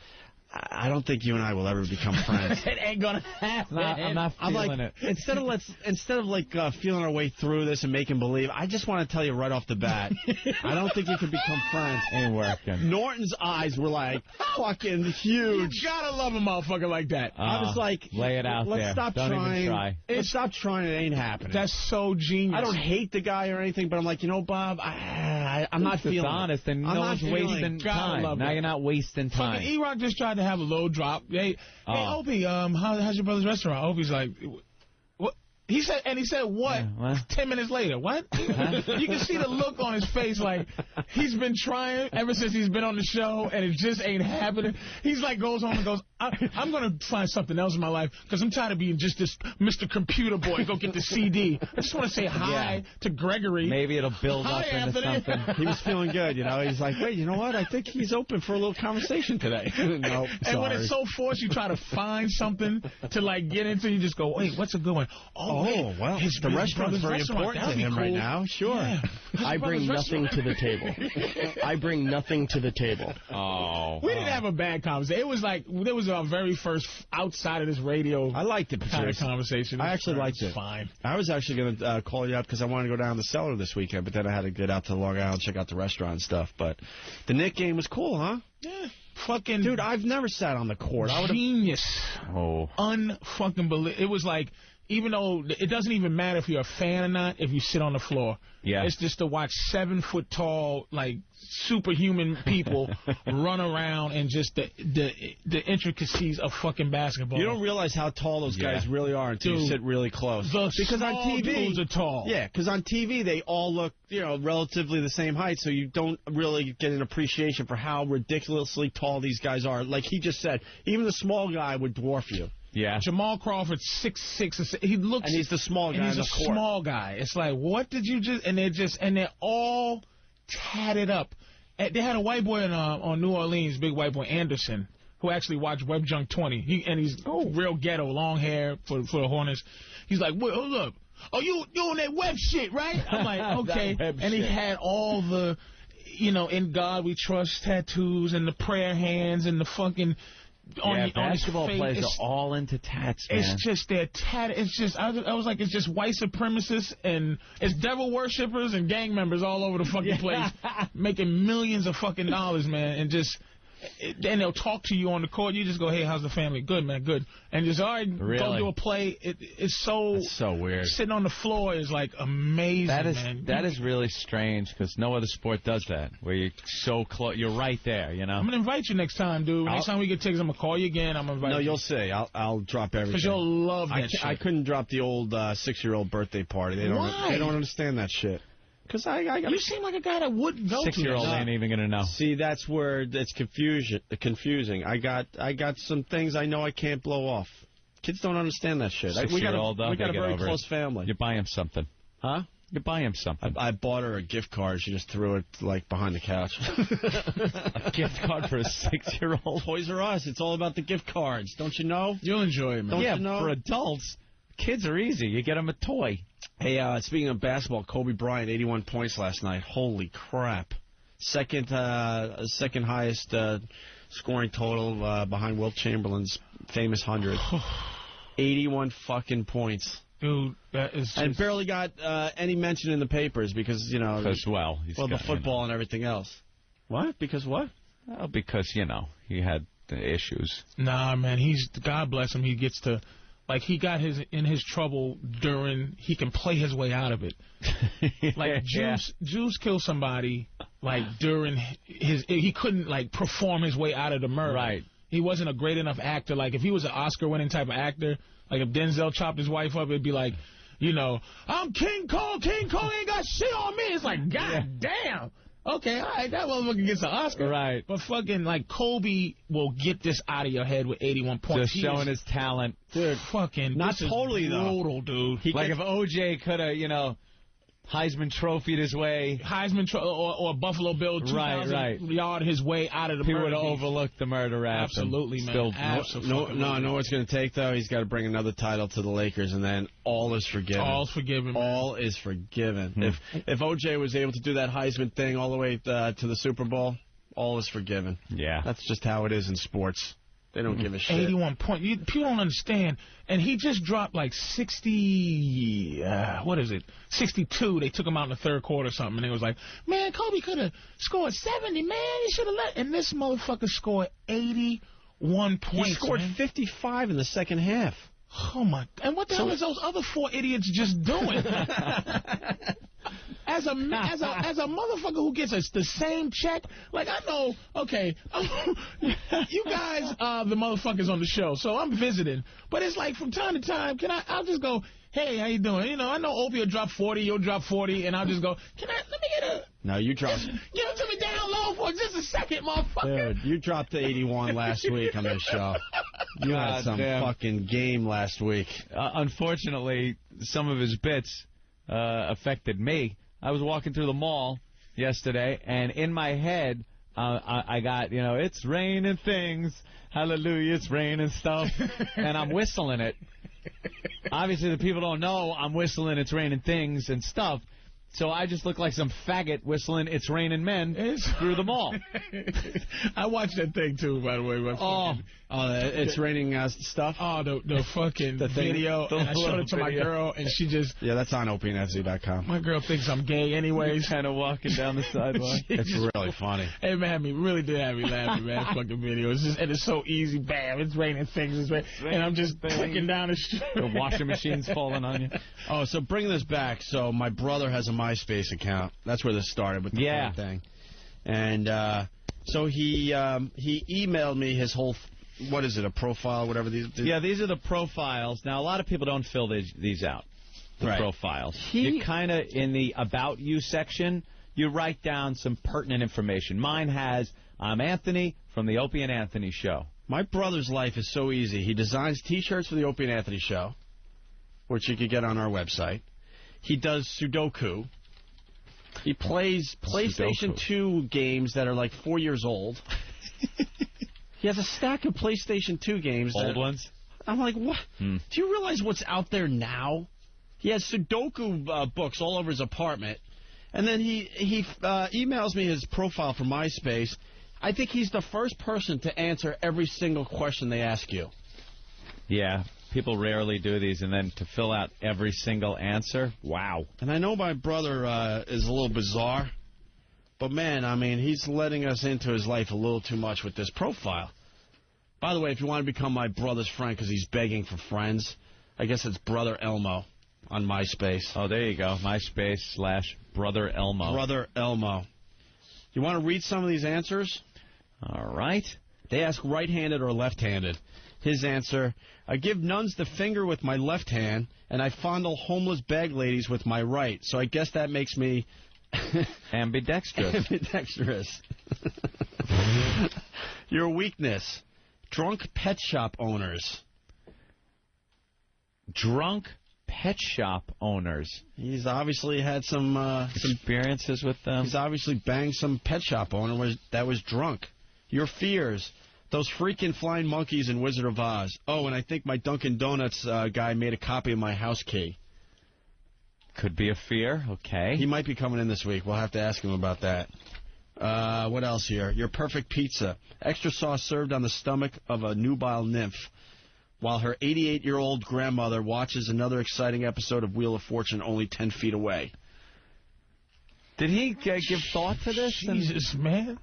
I don't think you and I will ever become friends. It ain't going to happen. I'm not feeling it. Instead of feeling our way through this and making believe, I just want to tell you right off the bat, I don't think you can become friends. Ain't working. Norton's eyes were like fucking huge. You gotta love a motherfucker like that. I was like, lay it out let's there. Stop don't trying. Even try. Let's stop trying. It ain't happening. That's so genius. I don't hate the guy or anything, but I'm like, you know, Bob, I'm not feeling honest, and no one's wasting time. Now you're not wasting time. Fucking E-Rock just tried to have a low drop. Hey, Opie, how's your brother's restaurant? Opie's like, what? He said what? Yeah, 10 minutes later, what? You can see the look on his face, like he's been trying ever since he's been on the show, and it just ain't happening. He's like, goes home and goes, I'm going to find something else in my life because I'm tired of being just this Mr. Computer Boy. Go get the CD. I just want to say hi to Gregory. Maybe it'll build up into something. He was feeling good, you know. He's like, wait, you know what? I think he's open for a little conversation today. No, and when it's so forced, you try to find something to like get into. You just go, wait, what's a good one? Oh, well, the restaurant's very important to him right now. Sure. Yeah. I bring nothing to the table. I bring nothing to the table. We didn't have a bad conversation. It was like, there was our very first outside of this radio. I liked it, kind of conversation. I actually liked it. Fine. I was actually going to call you up because I wanted to go down to the cellar this weekend, but then I had to get out to Long Island, check out the restaurant and stuff. But the Knick game was cool, huh? Yeah. Fucking dude, I've never sat on the court. Genius. Oh. Unfucking believe. It was like, even though it doesn't even matter if you're a fan or not, if you sit on the floor. Yeah. It's just to watch 7-foot-tall, like, superhuman people run around and just the intricacies of fucking basketball. You don't realize how tall those guys really are until you sit really close. Because on TV, dudes are tall. Yeah, because on TV they all look, relatively the same height, so you don't really get an appreciation for how ridiculously tall these guys are. Like he just said, even the small guy would dwarf you. Yeah. Jamal Crawford's 6'6". He looks, and he's the small guy. And he's a small guy. It's like, what did you just? And they're all tatted up. They had a white boy on New Orleans, big white boy Anderson, who actually watched Web Junk 20. He's real ghetto, long hair for the Hornets. He's like, wait, hold up. Oh, you on that web shit, right? I'm like, okay. And he had all the, in God we trust tattoos and the prayer hands and the fucking. Basketball players are all into tats, man. It's just they're tatted. It's just I was like, it's just white supremacists and it's devil worshippers and gang members all over the fucking place, making millions of fucking dollars, man, and just. Then they'll talk to you on the court. You just go, hey, how's the family? Good, man, good. And just, all right, go do a play. It's so weird. Sitting on the floor is, like, amazing, man. That is really strange because no other sport does that, where you're so close. You're right there, I'm going to invite you next time, dude. Next time we get tickets, I'm going to call you again. I'm going to invite you. No, you'll see. I'll drop everything. Because you'll love that shit. I couldn't drop the old 6-year-old birthday party. They don't understand that shit. Because you seem like a guy that wouldn't go to 6-year-old ain't even going to know. See, that's where it's confusing. I got some things I know I can't blow off. Kids don't understand that shit. We got a very close family. You buy him something. Huh? You buy him something. I bought her a gift card. She just threw it, like, behind the couch. A gift card for a 6-year-old? Toys R Us. It's all about the gift cards. Don't you know? You'll enjoy it, man. Don't you know? For adults, kids are easy. You get them a toy. Hey, speaking of basketball, Kobe Bryant, 81 points last night. Holy crap. Second highest scoring total behind Wilt Chamberlain's famous 100. 81 fucking points. Dude, that is just... And barely got any mention in the papers because, the football and everything else. What? Because what? Well, because, he had the issues. Nah, man, God bless him, he gets to... Like, he got in his trouble he can play his way out of it. Like, Juice killed somebody, like, during he couldn't, like, perform his way out of the murder. Right. He wasn't a great enough actor. Like, if he was an Oscar-winning type of actor, like, if Denzel chopped his wife up, it'd be like, I'm King Kong ain't got shit on me. It's like, God damn. Okay, all right, that motherfucker gets an Oscar. Right. But fucking, like, Kobe will get this out of your head with 81 points. Just showing his talent. Dude, fucking, not totally, brutal, though. Dude. Like, if OJ could have, Heisman trophied his way. Or Buffalo Bill 2,000 yard his way out of the murder. He would have overlooked the murder rap. Absolutely, man. Absolutely. No, I know what it's going to take, though. He's got to bring another title to the Lakers, and then all is forgiven. All's forgiven, man. All is forgiven. If OJ was able to do that Heisman thing all the way to the Super Bowl, all is forgiven. Yeah. That's just how it is in sports. They don't give a shit. 81 points. People don't understand. And he just dropped like 62. They took him out in the third quarter or something. And it was like, man, Kobe could have scored 70, man. He should have let. And this motherfucker scored 81 points. He scored 55 in the second half. Oh, my. And what the hell is those other 4 idiots just doing? As a motherfucker who gets the same check, like, I know, okay, you guys are the motherfuckers on the show, so I'm visiting. But it's like, from time to time, I'll just go, hey, how you doing? I know Opie will drop 40, you'll drop 40, and I'll just go, let me get a... No, you dropped... Give it to me down low for just a second, motherfucker. Dude, you dropped the 81 last week on this show. You had some fucking game last week. Unfortunately, some of his bits affected me. I was walking through the mall yesterday, and in my head, I got, it's raining things, hallelujah, it's raining stuff, and I'm whistling it. Obviously, the people don't know I'm whistling it's raining things and stuff, So I just look like some faggot whistling "It's Raining Men" through the mall. I watched that thing, too, by the way. It's Raining stuff? Oh, the fucking video. And I showed it to my girl, and she just... Yeah, that's on OpieandFZ.com. My girl thinks I'm gay anyways. Kind of walking down the sidewalk. It's really funny. It really did have me laughing, man. Fucking video. And it's so easy. Bam, it's raining things. And I'm just clicking down the street. The washing machine's falling on you. Oh, so bring this back. So my brother has a MySpace account. That's where this started with the whole thing. And so he emailed me his whole, what is it, a profile, whatever these... Yeah, these are the profiles. Now, a lot of people don't fill these out, the profiles. You kind of, in the About You section, you write down some pertinent information. Mine has, I'm Anthony from the Opie and Anthony Show. My brother's life is so easy. He designs T-shirts for the Opie and Anthony Show, which you could get on our website. He does Sudoku. He plays PlayStation 2 games that are like 4 years old. He has a stack of PlayStation 2 games. Old ones? I'm like, what? Do you realize what's out there now? He has Sudoku books all over his apartment. And then he emails me his profile for MySpace. I think he's the first person to answer every single question they ask you. Yeah. People rarely do these, and then to fill out every single answer, wow. And I know my brother is a little bizarre, but, man, I mean, he's letting us into his life a little too much with this profile. By the way, if you want to become my brother's friend because he's begging for friends, I guess it's Brother Elmo on MySpace. Oh, there you go, MySpace/Brother Elmo. Brother Elmo. You want to read some of these answers? All right. They ask right-handed or left-handed. His answer, I give nuns the finger with my left hand, and I fondle homeless bag ladies with my right. So I guess that makes me... ambidextrous. Ambidextrous. Your weakness, drunk pet shop owners. Drunk pet shop owners. He's obviously had some experiences with them. He's obviously banged some pet shop owner that was drunk. Your fears. Those freaking flying monkeys in Wizard of Oz. Oh, and I think my Dunkin' Donuts guy made a copy of my house key. Could be a fear. Okay. He might be coming in this week. We'll have to ask him about that. What else here? Your perfect pizza. Extra sauce served on the stomach of a nubile nymph while her 88-year-old grandmother watches another exciting episode of Wheel of Fortune only 10 feet away. Did he give thought to this? Jesus, man.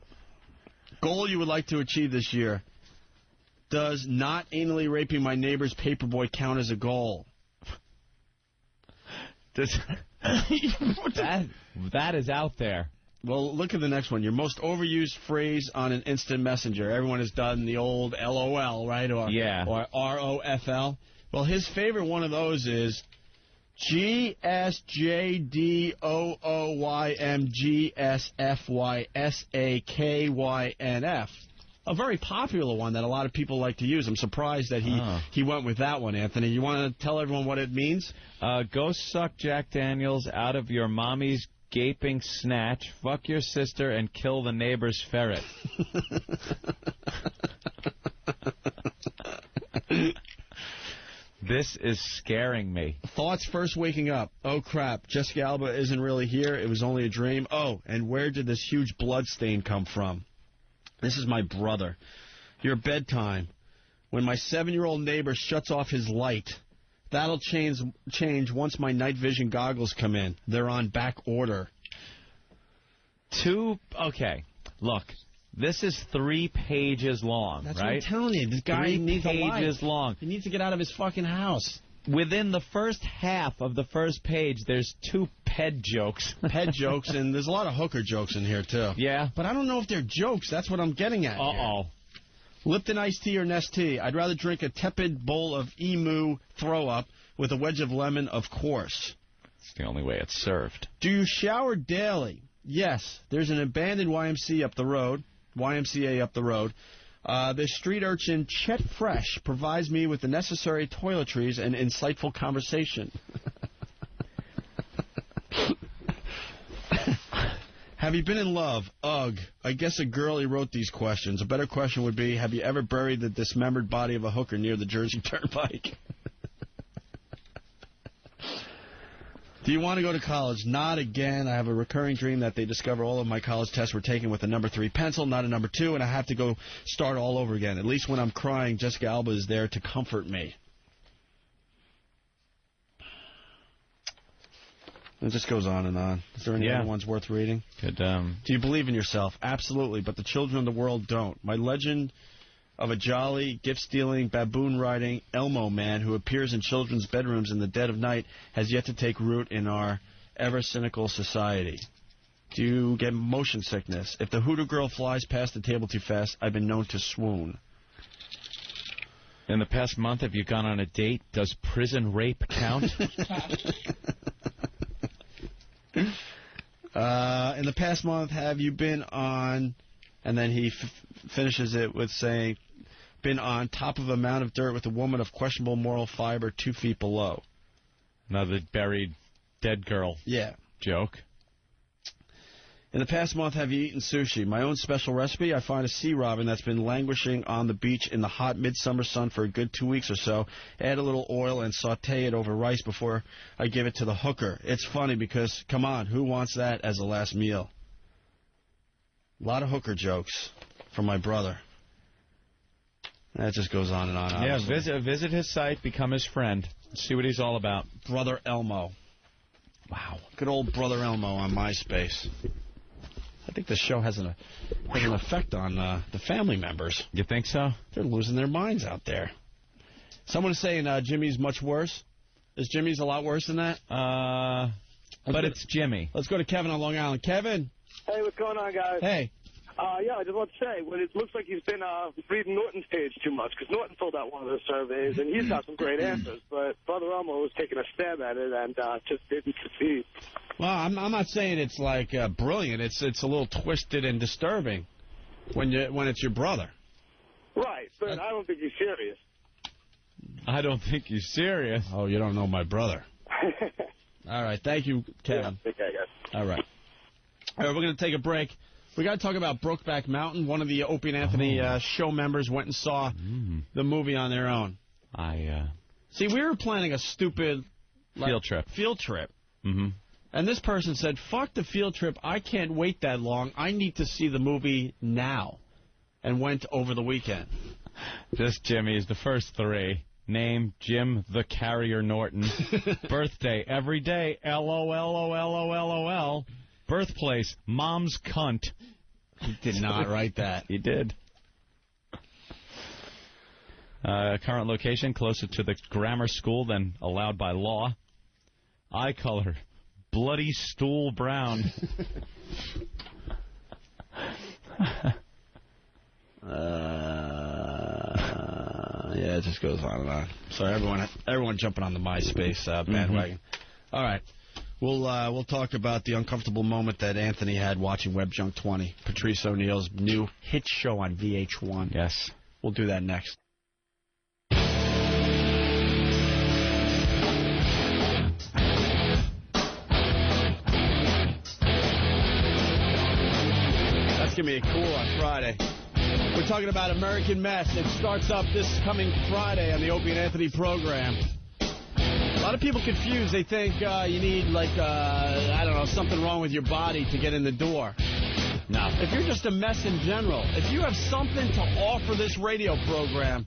Goal you would like to achieve this year. Does not anally raping my neighbor's paperboy count as a goal? That is out there. Well, look at the next one. Your most overused phrase on an instant messenger. Everyone has done the old LOL, right? Or ROFL. Well, his favorite one of those is GSJDOOYMGSFYSAKYNF. A very popular one that a lot of people like to use. I'm surprised that he went with that one, Anthony. You want to tell everyone what it means? Go suck Jack Daniels out of your mommy's gaping snatch, fuck your sister, and kill the neighbor's ferret. This is scaring me. Thoughts first waking up. Oh, crap. Jessica Alba isn't really here. It was only a dream. Oh, and where did this huge blood stain come from? This is my brother. Your bedtime. When my 7-year-old neighbor shuts off his light. That'll change once my night vision goggles come in. They're on back order. Okay. Look. This is 3 pages long, That's right? what I'm telling you. This guy needs a life. 3 pages long. He needs to get out of his fucking house. Within the first half of the first page, there's 2 ped jokes. Ped jokes, and there's a lot of hooker jokes in here, too. Yeah? But I don't know if they're jokes. That's what I'm getting at. Uh-oh. Lipton iced tea or Nest tea? I'd rather drink a tepid bowl of emu throw-up with a wedge of lemon, of course. It's the only way it's served. Do you shower daily? Yes. There's an abandoned YMCA up the road. The street urchin Chet Fresh provides me with the necessary toiletries and insightful conversation. Have you been in love? Ugh. I guess a girlie wrote these questions. A better question would be, have you ever buried the dismembered body of a hooker near the Jersey Turnpike? Do you want to go to college? Not again. I have a recurring dream that they discover all of my college tests were taken with a number 3 pencil, not a number 2, and I have to go start all over again. At least when I'm crying, Jessica Alba is there to comfort me. It just goes on and on. Is there any other ones worth reading? Good. Do you believe in yourself? Absolutely, but the children of the world don't. My legend of a jolly, gift-stealing, baboon-riding Elmo man who appears in children's bedrooms in the dead of night has yet to take root in our ever-cynical society. Do you get motion sickness? If the Hoodoo girl flies past the table too fast, I've been known to swoon. In the past month, have you gone on a date? Does prison rape count? In the past month, have you been on, and then he finishes it with saying, been on top of a mound of dirt with a woman of questionable moral fiber 2 feet below. Another buried dead girl joke. In the past month, have you eaten sushi? My own special recipe, I find a sea robin that's been languishing on the beach in the hot midsummer sun for a good 2 weeks or so. Add a little oil and saute it over rice before I give it to the hooker. It's funny because, come on, who wants that as a last meal? A lot of hooker jokes from my brother. That just goes on and on. Obviously. Yeah, visit his site, become his friend, see what he's all about. Brother Elmo. Wow. Good old Brother Elmo on MySpace. I think this show has an effect on the family members. You think so? They're losing their minds out there. Someone is saying Jimmy's much worse. Is Jimmy's a lot worse than that? But it's Jimmy. Let's go to Kevin on Long Island. Kevin. Hey, what's going on, guys? Hey. Yeah, I just want to say, well, it looks like he's been reading Norton's page too much, because Norton filled out one of the surveys, and he's got some great answers, but Brother Elmo was taking a stab at it and just didn't succeed. Well, I'm not saying it's like brilliant. It's a little twisted and disturbing when it's your brother. Right, but I don't think he's serious. I don't think he's serious. Oh, you don't know my brother. All right, thank you, Kevin. Yeah, okay, guys. All right, we're going to take a break. We got to talk about Brokeback Mountain. One of the Opie and Anthony show members went and saw the movie on their own. See, we were planning a stupid field trip. Mm-hmm. And this person said, fuck the field trip. I can't wait that long. I need to see the movie now. And went over the weekend. This Jimmy is the first 3. Name, Jim the Carrier Norton. Birthday, every day, LOLOLOLOL. Birthplace, mom's cunt. He did not write that. He did. Current location, closer to the grammar school than allowed by law. Eye color, bloody stool brown. Yeah, it just goes on and on. Sorry, everyone jumping on the MySpace bandwagon. All right. We'll talk about the uncomfortable moment that Anthony had watching Web Junk 20, Patrice O'Neill's new hit show on VH1. Yes. We'll do that next. That's going to be a cool on Friday. We're talking about American Mess. It starts up this coming Friday on the Opie and Anthony program. A lot of people confused. They think you need, like, I don't know, something wrong with your body to get in the door. No. If you're just a mess in general, if you have something to offer this radio program,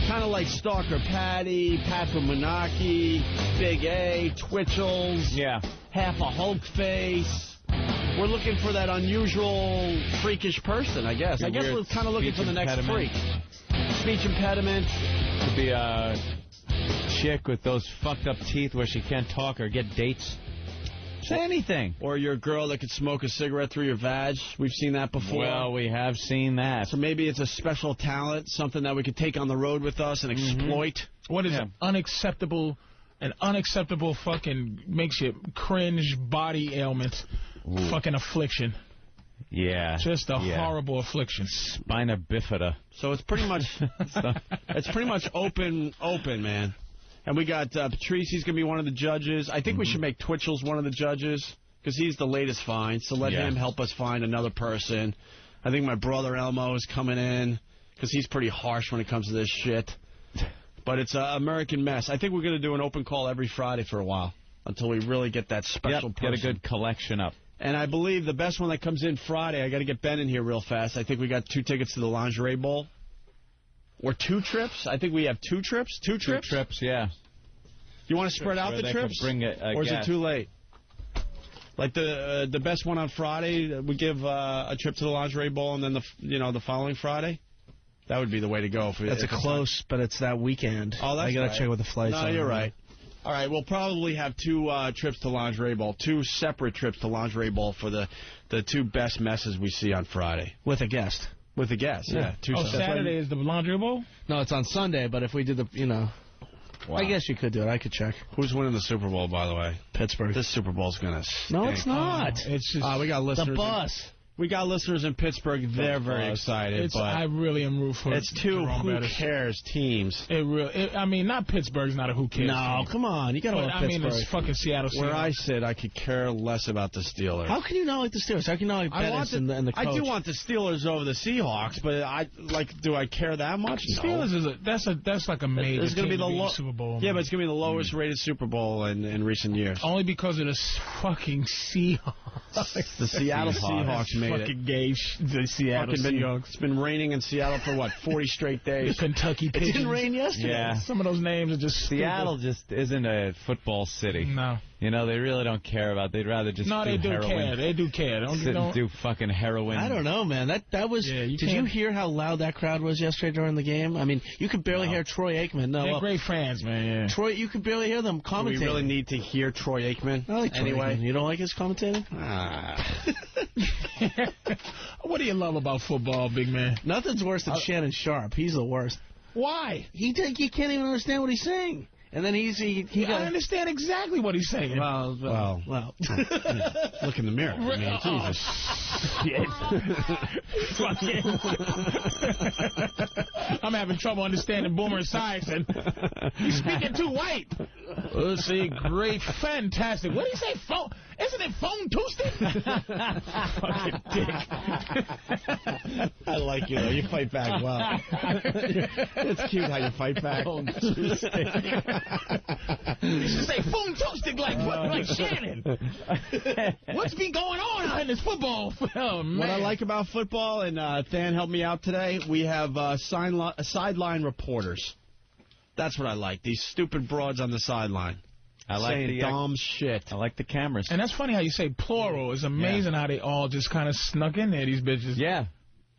kind of like Stalker Patty, Pat from Menaki, Big A, Twitchell's, half a Hulk face, we're looking for that unusual, freakish person, I guess. I guess we're kind of looking for the next freak. Speech impediment. Could be a chick with those fucked up teeth where she can't talk or get dates. Say anything. Or you're a girl that could smoke a cigarette through your vag. We've seen that before. Well, we have seen that. So maybe it's a special talent, something that we could take on the road with us and exploit. What is unacceptable? An unacceptable fucking makes you cringe body ailment. Ooh. Fucking affliction. Yeah. Just a horrible affliction. Spina bifida. So it's pretty much open, man. And we got Patrice. He's going to be one of the judges. I think we should make Twitchell's one of the judges because he's the latest find. So let him help us find another person. I think my brother Elmo is coming in because he's pretty harsh when it comes to this shit. But it's an American Mess. I think we're going to do an open call every Friday for a while. until we really get that special person. Get a good collection up. And I believe the best one that comes in Friday, I got to get Ben in here real fast. I think we got 2 tickets to the Lingerie Bowl. Or 2 trips? I think we have 2 trips. 2 trips? 2 trips, yeah. You want to spread out the trips? Bring or is it too late? Like the best one on Friday, we give a trip to the Lingerie Bowl, and then the following Friday. That would be the way to go. That's close, but it's that weekend. Oh, that's I got to check with the flights. No, you're right. All right, we'll probably have 2 trips to Lingerie Bowl, 2 separate trips to Lingerie Bowl for the 2 best messes we see on Friday. With a guest. With a guest, yeah. Saturday is the Lingerie Bowl? No, it's on Sunday, but if we did Wow. I guess you could do it. I could check. Who's winning the Super Bowl, by the way? Pittsburgh. This Super Bowl's going to stink. No, it's not. It's just we got listeners. The bus. We got listeners in Pittsburgh. They're very excited. But I really am rooting for it's 2 who cares teams. I mean, not Pittsburgh's not a who cares. No, team. come on. You got to love Pittsburgh. I mean, it's fucking Seattle. Where I sit, I could care less about the Steelers. How can you not like the Steelers? How can you not like Pettis and the coach? I do want the Steelers over the Seahawks, but do I care that much? Steelers is that's like a major. It's going to be the Super Bowl. Yeah, but it's going to be the lowest rated Super Bowl in recent years. Only because of the fucking Seahawks. The Seattle Seahawks made fucking it. Gay the Seattle Seahawks. It's been raining in Seattle for 40 straight days. The Kentucky Pigeons. It didn't rain yesterday. Yeah. Some of those names are just Seattle stupid. just isn't a football city. No. They really don't care about. They'd rather just they do heroin. care. They do care. Sit and do fucking heroin. I don't know, man. That was. Yeah, did you hear how loud that crowd was yesterday during the game? I mean, you could barely hear Troy Aikman. No, they're great fans, man. Yeah. Troy, you could barely hear them commentating. Do we really need to hear Troy Aikman? I like Troy Aikman. You don't like his commentating? What do you love about football, big man? Nothing's worse than Shannon Sharp. He's the worst. Why? You can't even understand what he's saying. And then I understand exactly what he's saying. Well. Look in the mirror. I mean, Jesus. I'm having trouble understanding Boomer Esiason. He's speaking too white. Let's see. Great. Fantastic. What did he say? Phone? Isn't it Phone Tuesday? Fucking dick. I like you, though. You fight back well. It's cute how you fight back. Phone Tuesday. You should say Phone Tuesday like Shannon. What's been going on out in this football? Oh, man. What I like about football, and Than helped me out today, we have sideline reporters. That's what I like. These stupid broads on the sideline. I like saying dumb shit. I like the cameras. And that's funny how you say plural. It's amazing how they all just kind of snuck in there, these bitches. Yeah.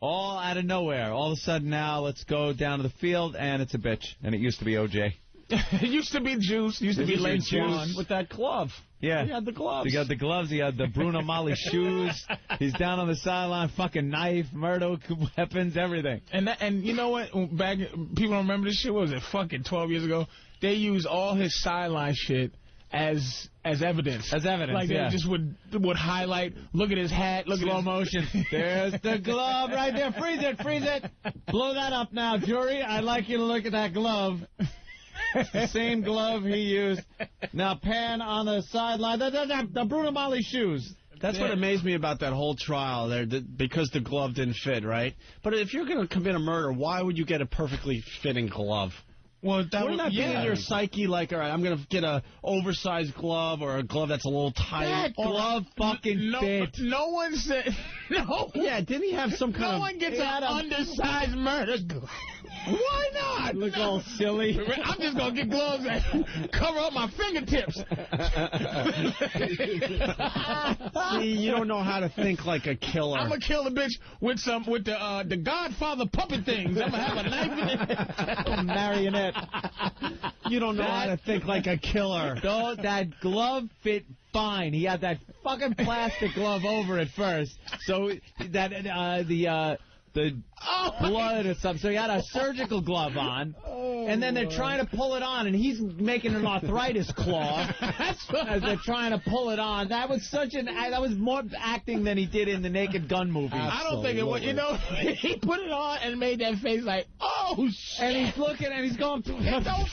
All out of nowhere. All of a sudden now, let's go down to the field, and it's a bitch. And it used to be OJ. It used to be Juice. Used to be Lane Juice. With that glove. Yeah. He had the gloves. He got the gloves. He had the Bruno Mali shoes. He's down on the sideline, fucking knife, murder weapons, everything. And you know what? Back, people don't remember this shit. What was it? Fucking 12 years ago. They used all his sideline shit as evidence. As evidence, like they just would highlight, look at his hat, look slow at motion. There's the glove right there. Freeze it. Blow that up now, jury. I'd like you to look at that glove. The same glove he used. Now pan on the sideline. The Bruno Mali shoes. That's what amazed me about that whole trial there, because the glove didn't fit, right? But if you're going to commit a murder, why would you get a perfectly fitting glove? Well, Wouldn't that be in your psyche, like, all right, I'm going to get a oversized glove or a glove that's a little tight? That glove fucking fit. No one said... No. Yeah, didn't he have some kind of... No one gets an undersized murder glove. Why not? Look all silly. I'm just going to get gloves that cover up my fingertips. See, you don't know how to think like a killer. I'm going to kill the bitch with the Godfather puppet things. I'm going to have a knife in it. A marionette. You don't know how to think like a killer. No, that glove fit fine. He had that fucking plastic glove over it first. So that the blood or something. So he had a surgical glove on. And then they're trying to pull it on, and he's making an arthritis claw as they're trying to pull it on. That was that was more acting than he did in the Naked Gun movie. I don't think it was. You know, he put it on and made that face like, oh, shit. And he's looking, and he's going, it don't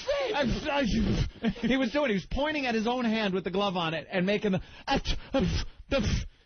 fit. He was pointing at his own hand with the glove on it and making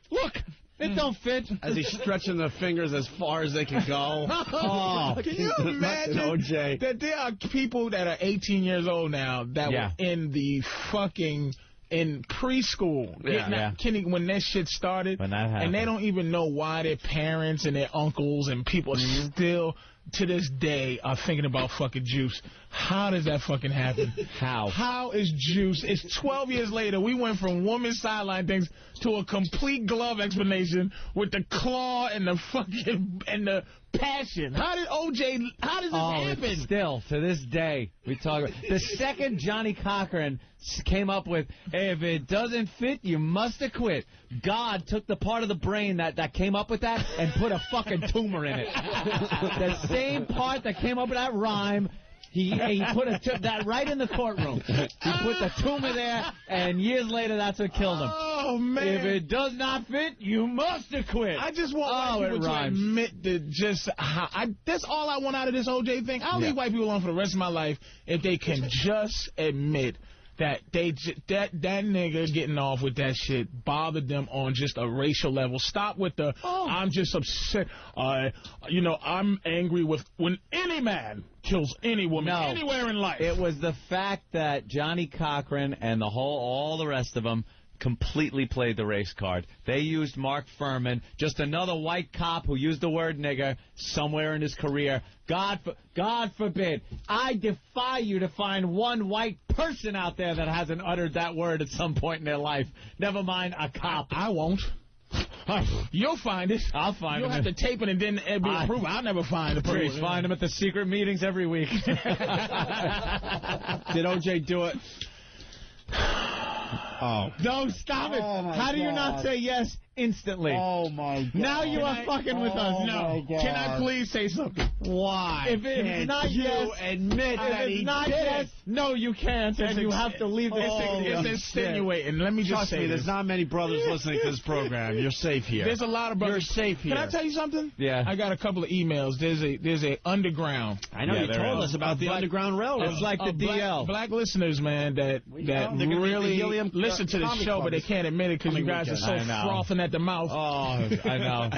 look. It don't fit. As he's stretching the fingers as far as they can go. Oh, can you imagine OJ. that there are people that are 18 years old now that were in the fucking in preschool, when that shit started, when that happened. And they don't even know why their parents and their uncles and people still, to this day, are thinking about fucking Juice. How does that fucking happen? How is Juice? It's 12 years later. We went from woman sideline things to a complete glove explanation with the claw and the fucking and the passion. How did OJ? How does this happen? Still to this day, we talk about the second Johnny Cochran came up with, hey, if it doesn't fit, you must have quit. God took the part of the brain that came up with that and put a fucking tumor in it. The same part that came up with that rhyme. He put that right in the courtroom. He put the tumor there, and years later, that's what killed him. Oh, man. If it does not fit, you must have quit. I just want white people to admit that that's all I want out of this OJ thing. I'll leave white people alone for the rest of my life if they can just admit that that nigga getting off with that shit bothered them on just a racial level. Stop with the, I'm just upset. I'm angry with when any man kills any woman anywhere in life. It was the fact that Johnny Cochran and all the rest of them completely played the race card. They used Mark Furman, just another white cop who used the word nigger somewhere in his career. God forbid. I defy you to find one white person out there that hasn't uttered that word at some point in their life. Never mind a cop. I won't. You'll find it. I'll find You'll him. have to tape it and then be approved. I'll never find the person. Find him at the secret meetings every week. Did OJ do it? Oh. No, stop it. How do you not say yes instantly? Oh, my God. Now you are fucking with us. No. Can I please say something? Why? If it's not yes, admit that he not yes, no, you can't, and you have to leave this. It's insinuating. Let me just say there's not many brothers listening to this program. You're safe here. There's a lot of brothers. You're safe here. Can I tell you something? Yeah. I got a couple of emails. There's a underground. I know you told us about the Underground Railroad. It's like the DL. Black listeners, man, that really listen to the show, but they can't admit it because you guys are so frothing at the mouth. Oh, I know.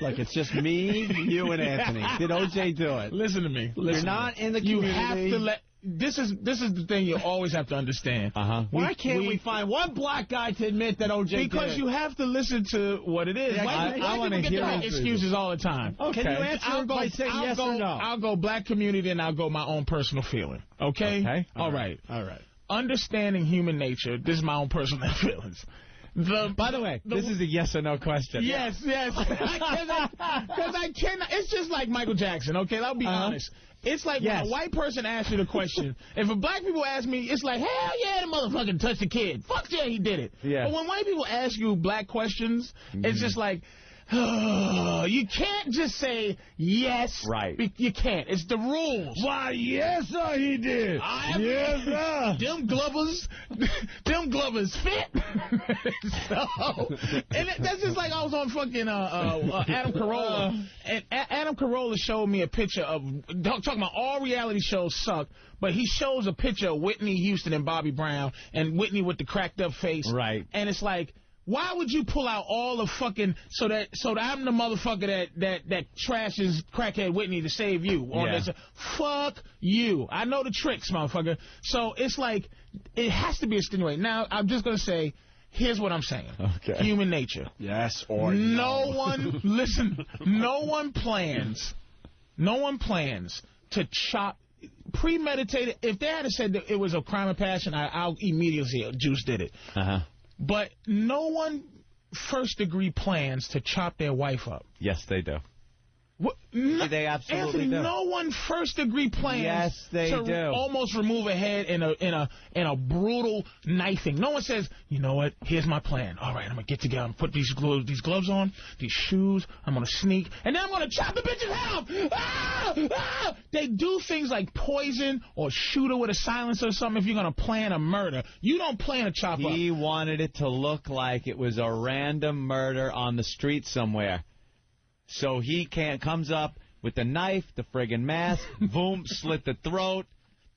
Look, it's just me, you, and Anthony. Did OJ do it? Listen to me. You're not in the community. You have to let. This is the thing you always have to understand. Why can't we find one black guy to admit that OJ did it? Because you have to listen to what it is. I want to hear excuses all the time. Okay. Can you answer by saying yes or no? I'll go black community, and I'll go my own personal feeling. Okay? All right. Understanding human nature. This is my own personal feelings. By the way, this is a yes or no question. Yes. Because I cannot. It's just like Michael Jackson, okay? I'll be honest. It's like when a white person asks you the question. If a black people ask me, it's like, hell yeah, the motherfucker touched the kid. Fuck yeah, he did it. Yeah. But when white people ask you black questions, it's just like, you can't just say yes. Right. You can't. It's the rules. Why, yes, sir, he did. Yes, sir. Them Glovers fit. And that's just like I was on fucking Adam Carolla. And Adam Carolla showed me a picture of, talking about all reality shows suck, but he shows a picture of Whitney Houston and Bobby Brown, and Whitney with the cracked up face. Right. And it's like, why would you pull out all the fucking so that I'm the motherfucker that trashes crackhead Whitney to save you? Fuck you. I know the tricks, motherfucker. So it's like it has to be extenuating. Now I'm just gonna say, here's what I'm saying. Okay. Human nature. Yes or no. No one listen. No one plans to chop. Premeditated. If they had said that it was a crime of passion, I'll immediately say Juice did it. But no one first-degree plans to chop their wife up. Yes, they do. They absolutely Anthony, do. no one first-degree plans to almost remove a head in a brutal knifing. No one says, you know what, here's my plan. All right, I'm going to get together and put these gloves on, these shoes, I'm going to sneak, and then I'm going to chop the bitch's head off. They do things like poison or shoot her with a silencer or something if you're going to plan a murder. You don't plan a chop up. He wanted it to look like it was a random murder on the street somewhere. So he comes up with the knife, the friggin' mask, boom, slit the throat.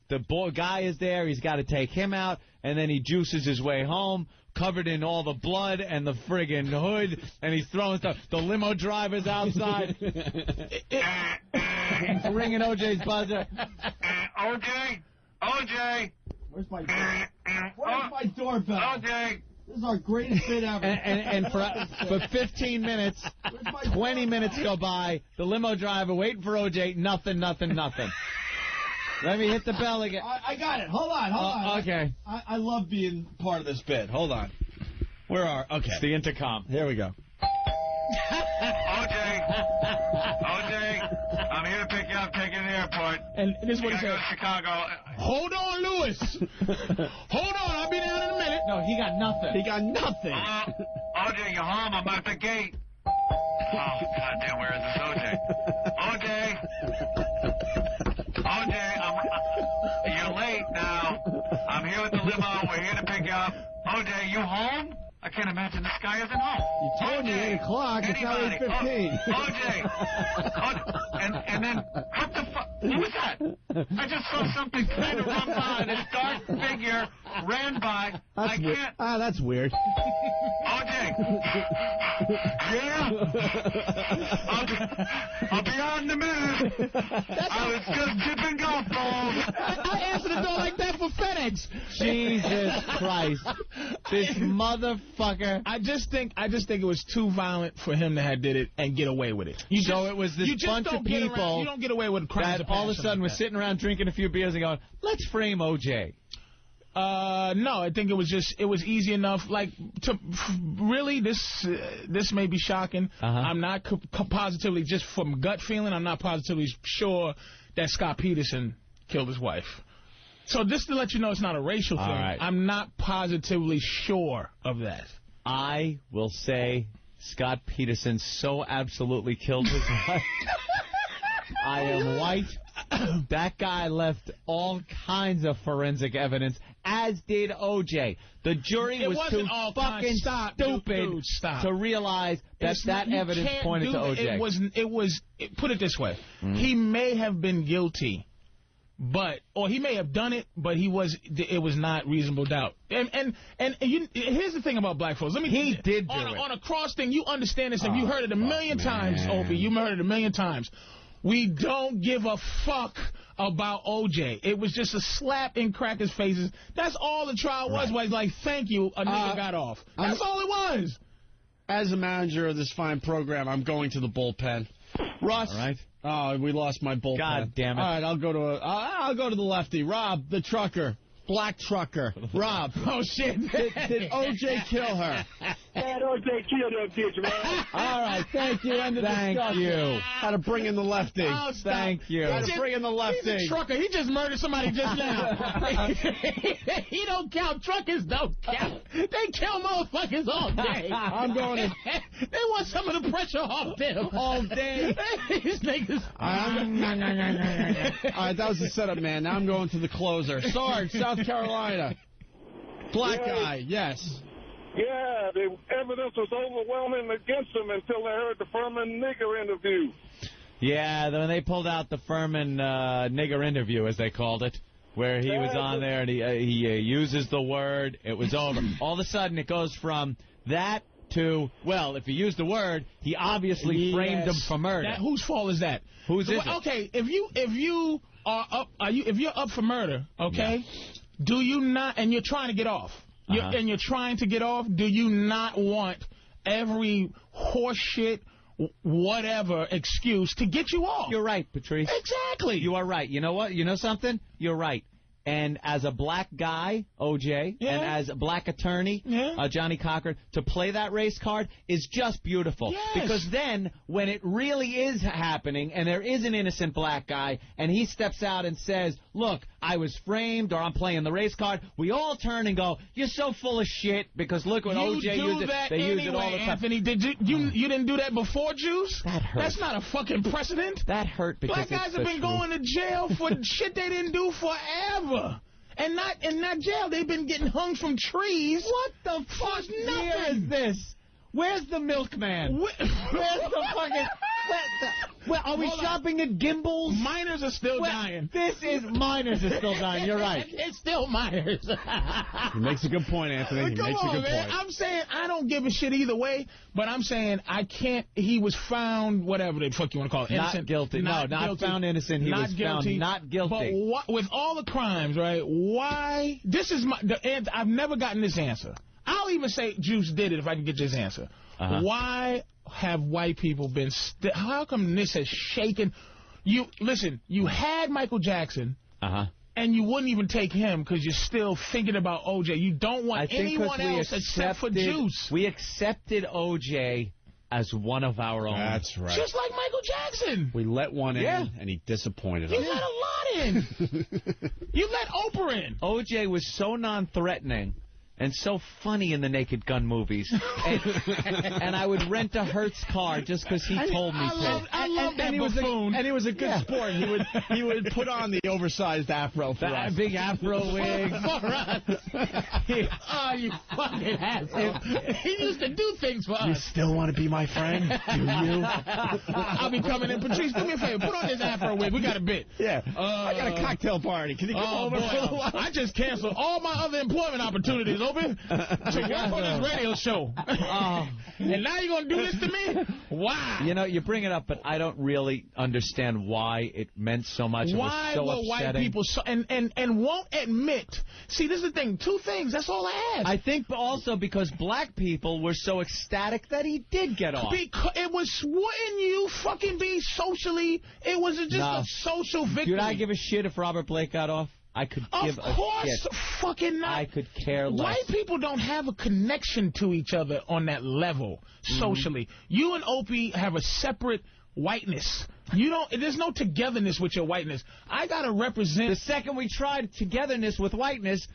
The guy is there. He's got to take him out, and then he juices his way home, covered in all the blood and the friggin' hood, and he's throwing stuff. The limo driver's outside. Ringing OJ's buzzer. OJ! Where's my Where's my doorbell? Okay. This is our greatest bit ever. And for 15 minutes, 20 minutes go by, the limo driver waiting for OJ, nothing. Let me hit the bell again. I got it. Hold on. Okay. I love being part of this bit. Hold on. Okay. It's the intercom. Here we go. OJ, I'm here to pick you up, take you to the airport. And this is what he Go said. to Chicago. Hold on, Lewis. Hold on, I'll be down in a minute. No, he got nothing. Hello? OJ, you're home. I'm at the gate. Oh, goddamn, where is this OJ? OJ, you're late now. I'm here with the limo. We're here to pick you up. OJ, you home? I can't imagine this guy isn't home. You told me 8 o'clock. It's now 8:15. OJ. And then, what the fuck? What was that? I just saw something kind of run by. This dark figure ran by. I can't. That's weird. OJ. Yeah. I'll be on in a minute. I was just tipping golf balls. I answered the door like that for FedEx. Jesus Christ. This motherfucker. I just think it was too violent for him to have did it and get away with it. It was this bunch of people you don't get away with crimes that all of a sudden were sitting around drinking a few beers and going, let's frame OJ. No, I think it was easy enough. Like, really, this may be shocking. I'm not positively, just from gut feeling, I'm not positively sure that Scott Peterson killed his wife. So just to let you know it's not a racial thing, right. I'm not positively sure of that. I will say Scott Peterson so absolutely killed his wife. I am white. That guy left all kinds of forensic evidence, as did OJ. The jury was too fucking stupid to realize that evidence pointed to OJ. Put it this way. He may have been guilty, or he may have done it, but it was not reasonable doubt. And here's the thing about black folks. He did do it. On a cross thing, you understand this. If you heard it a million times, Opie, you heard it a million times. We don't give a fuck about OJ. It was just a slap in crackers' faces. That's all the trial was. Was like, thank you, a nigga got off. That's all it was. As a manager of this fine program, I'm going to the bullpen. Russ. All right. Oh, we lost my bullpen. God damn it. All right, I'll go to the lefty. Rob, the trucker. Black trucker. Rob. Oh, shit. Did OJ kill her? Yeah, OJ killed her, bitch, man. All right, thank you. End of discussion. You. How to bring in the lefty. Oh, thank you. How to bring in the lefty. He's a trucker. He just murdered somebody just now. He don't count. Truckers don't count. They kill motherfuckers all day. I'm going to... They want some of the pressure off them all day. These niggas. All right, that was the setup, man. Now I'm going to the closer. Sarge, South Carolina. Black guy, yes. Yeah, the evidence was overwhelming against him until they heard the Furman nigger interview. Yeah, when they pulled out the Furman nigger interview, as they called it, where he was on there and he uses the word, it was over. All of a sudden, it goes from that to, well, if he used the word, he obviously framed him for murder. Whose fault is that? Whose is it? Okay, if you're up for murder, okay, do you not, and you're trying to get off, do you not want every horseshit, whatever excuse to get you off? You're right, Patrice. Exactly. You are right. You know what? You know something? You're right. And as a black guy, OJ, and as a black attorney, Johnny Cochran, to play that race card is just beautiful. Yes. Because then, when it really is happening, and there is an innocent black guy, and he steps out and says, look, I was framed, or I'm playing the race card, we all turn and go, you're so full of shit, because look what OJ used it. They use it all the time. Anthony, did you didn't do that before, Juice? That hurt. That's not a fucking precedent. That hurt because black guys have been going to jail for shit they didn't do forever. And not in that jail, they've been getting hung from trees. What the fuck year is this? Where's the milkman? Where's the fucking... Well, are we shopping at Gimbals? Minors are still dying. Minors are still dying. You're right. It's still minors. He makes a good point, Anthony. He makes a good point. I'm saying I don't give a shit either way, but I'm saying I can't. He was found, whatever the fuck you want to call it. Innocent. Not guilty. Not found innocent. He was found not guilty. But with all the crimes, right, why? This is I've never gotten this answer. I'll even say Juice did it if I can get this answer. Why have white people been... how come this has shaken... Listen, you had Michael Jackson, and you wouldn't even take him because you're still thinking about O.J. You don't want anyone else except for Juice. We accepted O.J. as one of our own. That's right. Just like Michael Jackson. We let one in, and he disappointed us. You let a lot in. You let Oprah in. O.J. was so non-threatening and so funny in the Naked Gun movies. And I would rent a Hertz car just because he told me to. I love that buffoon. And he was a good sport. He would put on the oversized afro for us. Big afro wig. For us. Oh, you fucking asshole. He used to do things for us. You still want to be my friend? Do you? I'll be coming in. Patrice, do me a favor. Put on this afro wig. We got a bit. Yeah. I got a cocktail party. Can you come over for a while? I just canceled all my other employment opportunities, Opie, to work on this radio show. And now you're going to do this to me? Wow. You know, you bring it up, but I don't really understand why it meant so much. Why it was so were upsetting. white people so, and won't admit? See, this is the thing. Two things. That's all I ask. I think also because black people were so ecstatic that he did get off. Because it was, wouldn't you fucking be socially? It was just a social victory. Dude, I give a shit if Robert Blake got off. I could give a shit. Of course, fucking not. I could care less. White people don't have a connection to each other on that level socially. You and Opie have a separate whiteness. You don't. There's no togetherness with your whiteness. I gotta represent. The second we tried togetherness with whiteness,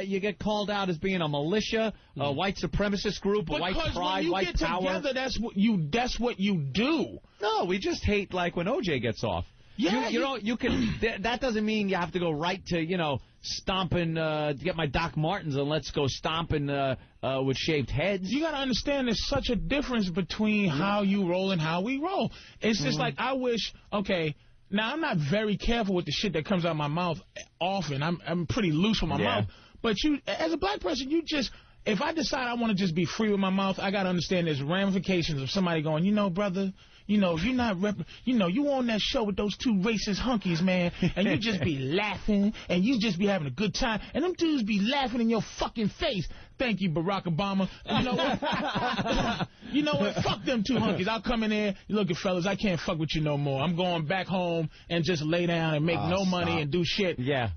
you get called out as being a militia, a white supremacist group, a white pride, white power. Because when you get together, that's what you do. No, we just hate like when OJ gets off. Yeah, you can. That doesn't mean you have to go right to stomping. Get my Doc Martens and let's go stomping with shaved heads. You got to understand, there's such a difference between how you roll and how we roll. It's just like I wish. Okay, now I'm not very careful with the shit that comes out of my mouth often. I'm pretty loose with my mouth. But you, as a black person, you just. If I decide I want to just be free with my mouth, I got to understand there's ramifications of somebody going, brother, you're not you on that show with those two racist hunkies, man, and you just be laughing, and you just be having a good time, and them dudes be laughing in your fucking face. Thank you, Barack Obama. You know what? You know what? Fuck them two hunkies. I'll come in there. Look, fellas, I can't fuck with you no more. I'm going back home and just lay down and make no money and do shit. Yeah.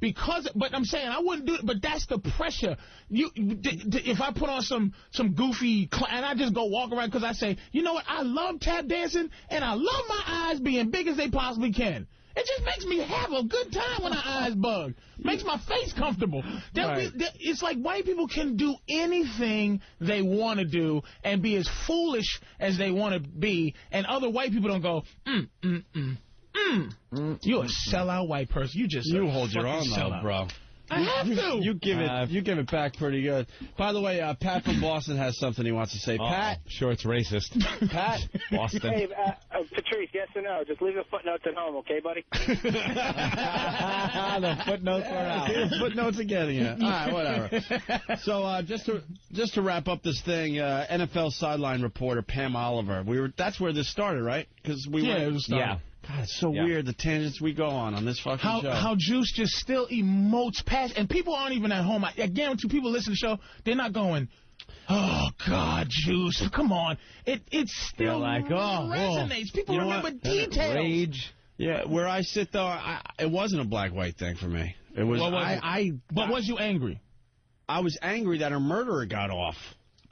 But I'm saying I wouldn't do it. But that's the pressure. If I put on some goofy and I just go walk around because I say, you know what? I love tap dancing and I love my eyes being big as they possibly can. It just makes me have a good time when my eyes bug. Makes my face comfortable. It's like white people can do anything they want to do and be as foolish as they want to be, and other white people don't go, You're a sellout white person. You hold your own though, bro. I have to. You give it back pretty good. By the way, Pat from Boston has something he wants to say. Pat, sure, it's racist. Pat, Boston. Hey, Patrice, yes or no? Just leave the footnotes at home, okay, buddy? The footnotes are out. Footnotes are getting it. All right, whatever. So just to wrap up this thing, NFL sideline reporter Pam Oliver. That's where this started, right? Because it was started. Yeah. God, it's so weird, the tangents we go on this fucking show. How Juice just still emotes past, and people aren't even at home. I guarantee people listen to the show, they're not going, oh, God, Juice, come on. It still resonates. People remember details. Rage. Yeah, where I sit, though, it wasn't a black-white thing for me. It was. But was you angry? I was angry that her murderer got off.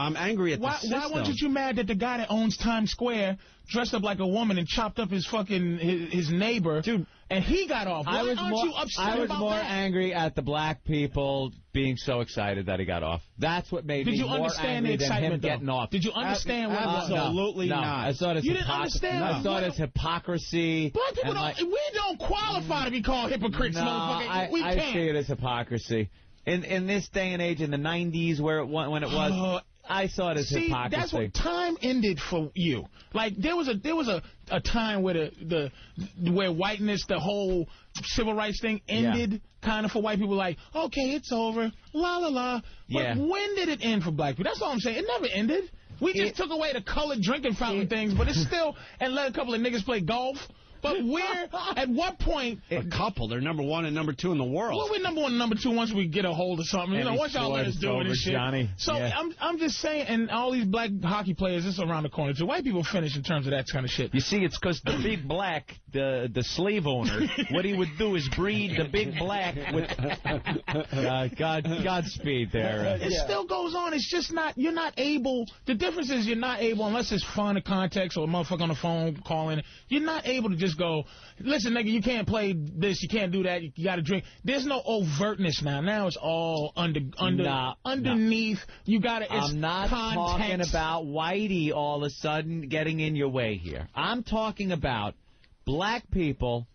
I'm angry at the system. Why weren't you mad that the guy that owns Times Square dressed up like a woman and chopped up his fucking his neighbor, dude, and he got off? Why aren't you upset about that? I was more angry at the black people being so excited that he got off. That's what made me more angry than him getting off. Did you understand what Absolutely not. I thought it's I thought it's hypocrisy. Black people we don't qualify to be called hypocrites, motherfucker. We can't. I see it as hypocrisy. In this day and age, in the 90s, when it was... I saw it as hypocrisy. That's what time ended for you. Like there was a time where where whiteness, the whole civil rights thing ended kind of for white people. Like, okay, it's over, la la la. But when did it end for black people? That's all I'm saying. It never ended. We just took away the colored drinking fountain things, but it's still, and let a couple of niggas play golf. But where, at what point... A couple, they're number 1 and number 2 in the world. Well, we're number 1 and number 2 once we get a hold of something. You know, once y'all let us do this shit. Johnny. So I'm just saying, and all these black hockey players, this is around the corner too. White people finish in terms of that kind of shit. You see, it's because the big black, the slave owner, what he would do is breed the big black with... Godspeed there. It still goes on. It's just not, you're not able, the difference is you're not able, unless it's fun or context or a motherfucker on the phone calling, you're not able to just go, listen, nigga, you can't play this, you can't do that, you got to drink. There's no overtness now. Now it's all underneath. You got to, I'm not talking about Whitey all of a sudden getting in your way here. I'm talking about black people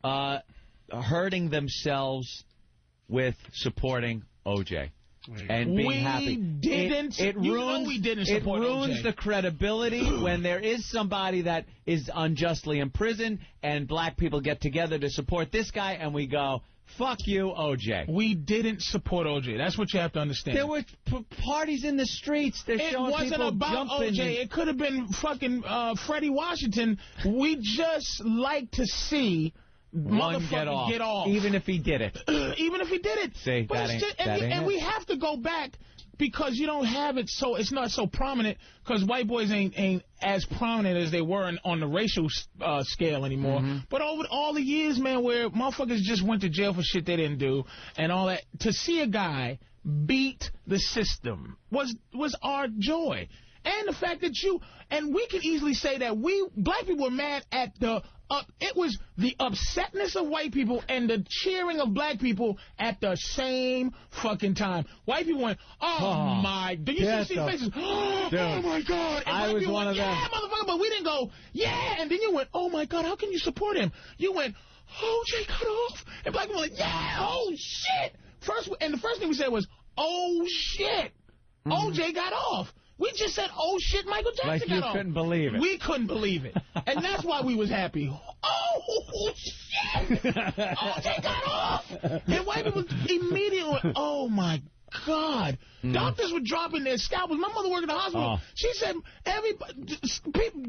hurting themselves with supporting O.J. and being happy. It ruins the credibility when there is somebody that is unjustly imprisoned and black people get together to support this guy and we go, fuck you, O.J. We didn't support O.J. That's what you have to understand. There were parties in the streets. They're showing people jumping. It wasn't about O.J. It could have been fucking Freddie Washington. We just like to see... One get off, even if he did it. Even if he did it. See, that ain't we have to go back because you don't have it, so it's not so prominent because white boys ain't as prominent as they were on the racial scale anymore. But over all the years, man, where motherfuckers just went to jail for shit they didn't do and all that, to see a guy beat the system was our joy. And the fact that and we can easily say that black people were mad at it was the upsetness of white people and the cheering of black people at the same fucking time. White people went, oh my, do you see faces? Oh my God. And I was one of them. Yeah, motherfucker, but we didn't go, yeah. And then you went, oh my God, how can you support him? You went, O.J. got off. And black people went, yeah, oh shit. And the first thing we said was, oh shit, O.J. got off. We just said, oh, shit, Michael Jackson got off. Like you couldn't believe it. We couldn't believe it. And that's why we was happy. Oh, shit. O.J. got off. And white people immediately went, oh, my God. Doctors were dropping their scalpels. My mother worked in the hospital. She said,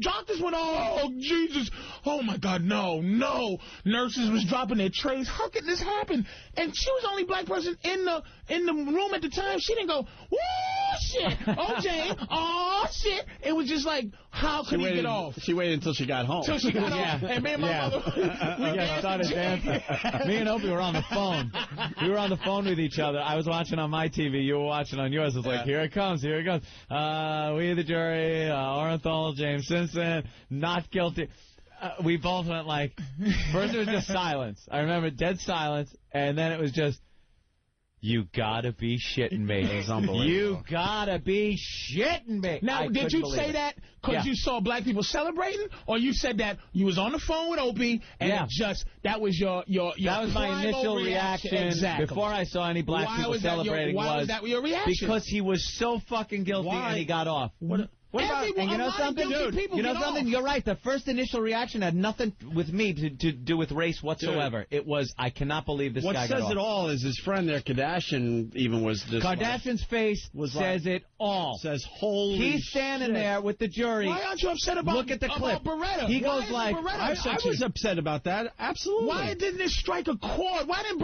doctors went, oh, Jesus. Oh, my God, no. Nurses was dropping their trays. How could this happen? And she was the only black person in the room at the time. She didn't go, whoa, shit. O.J., oh, shit. It was just like, how could he get off? She waited until she got home. Until she got off. And me and my mother, we started dancing. Me and Opie were on the phone. We were on the phone with each other. I was watching on my TV. You were watching on yours. It's like, here it comes, here it goes. We, the jury, Orenthal, James Simpson, not guilty. We both went like, first it was just silence. I remember dead silence, and then it was just, you gotta be shitting me. It was unbelievable. You gotta be shitting me. Now, did you say that because you saw black people celebrating, or you said that you was on the phone with Opie and that was your that was my initial reaction before I saw any black people celebrating. Why was that your reaction? Because he was so fucking guilty and he got off. What about, and you know something, dude? You know something? You're right. The first initial reaction had nothing with me to do with race whatsoever. Dude. It was, I cannot believe this guy got off. What says it all is his friend there, Kardashian, even was just Kardashian's face says it all. Says, holy He's standing there with the jury. Why aren't you upset about Look at the clip. Beretta? He goes like, I was upset about that. Absolutely. Why didn't it strike a chord? Why didn't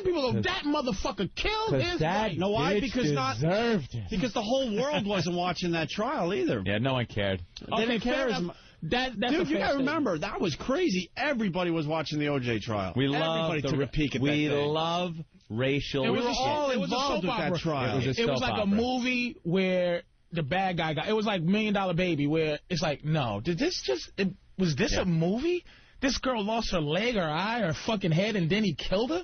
people go, that motherfucker killed his wife? No, why? Because the whole world wasn't watching that trial either. Yeah, no one cared. They didn't care as much. Dude, you gotta remember, that was crazy. Everybody was watching the O.J. trial. Everybody took a peek at that thing. We love racial. We were all involved with that trial. It was like a movie where the bad guy got. It was like $1 Million Baby, where it's like, no, was this a movie? This girl lost her leg, her eye, her fucking head, and then he killed her?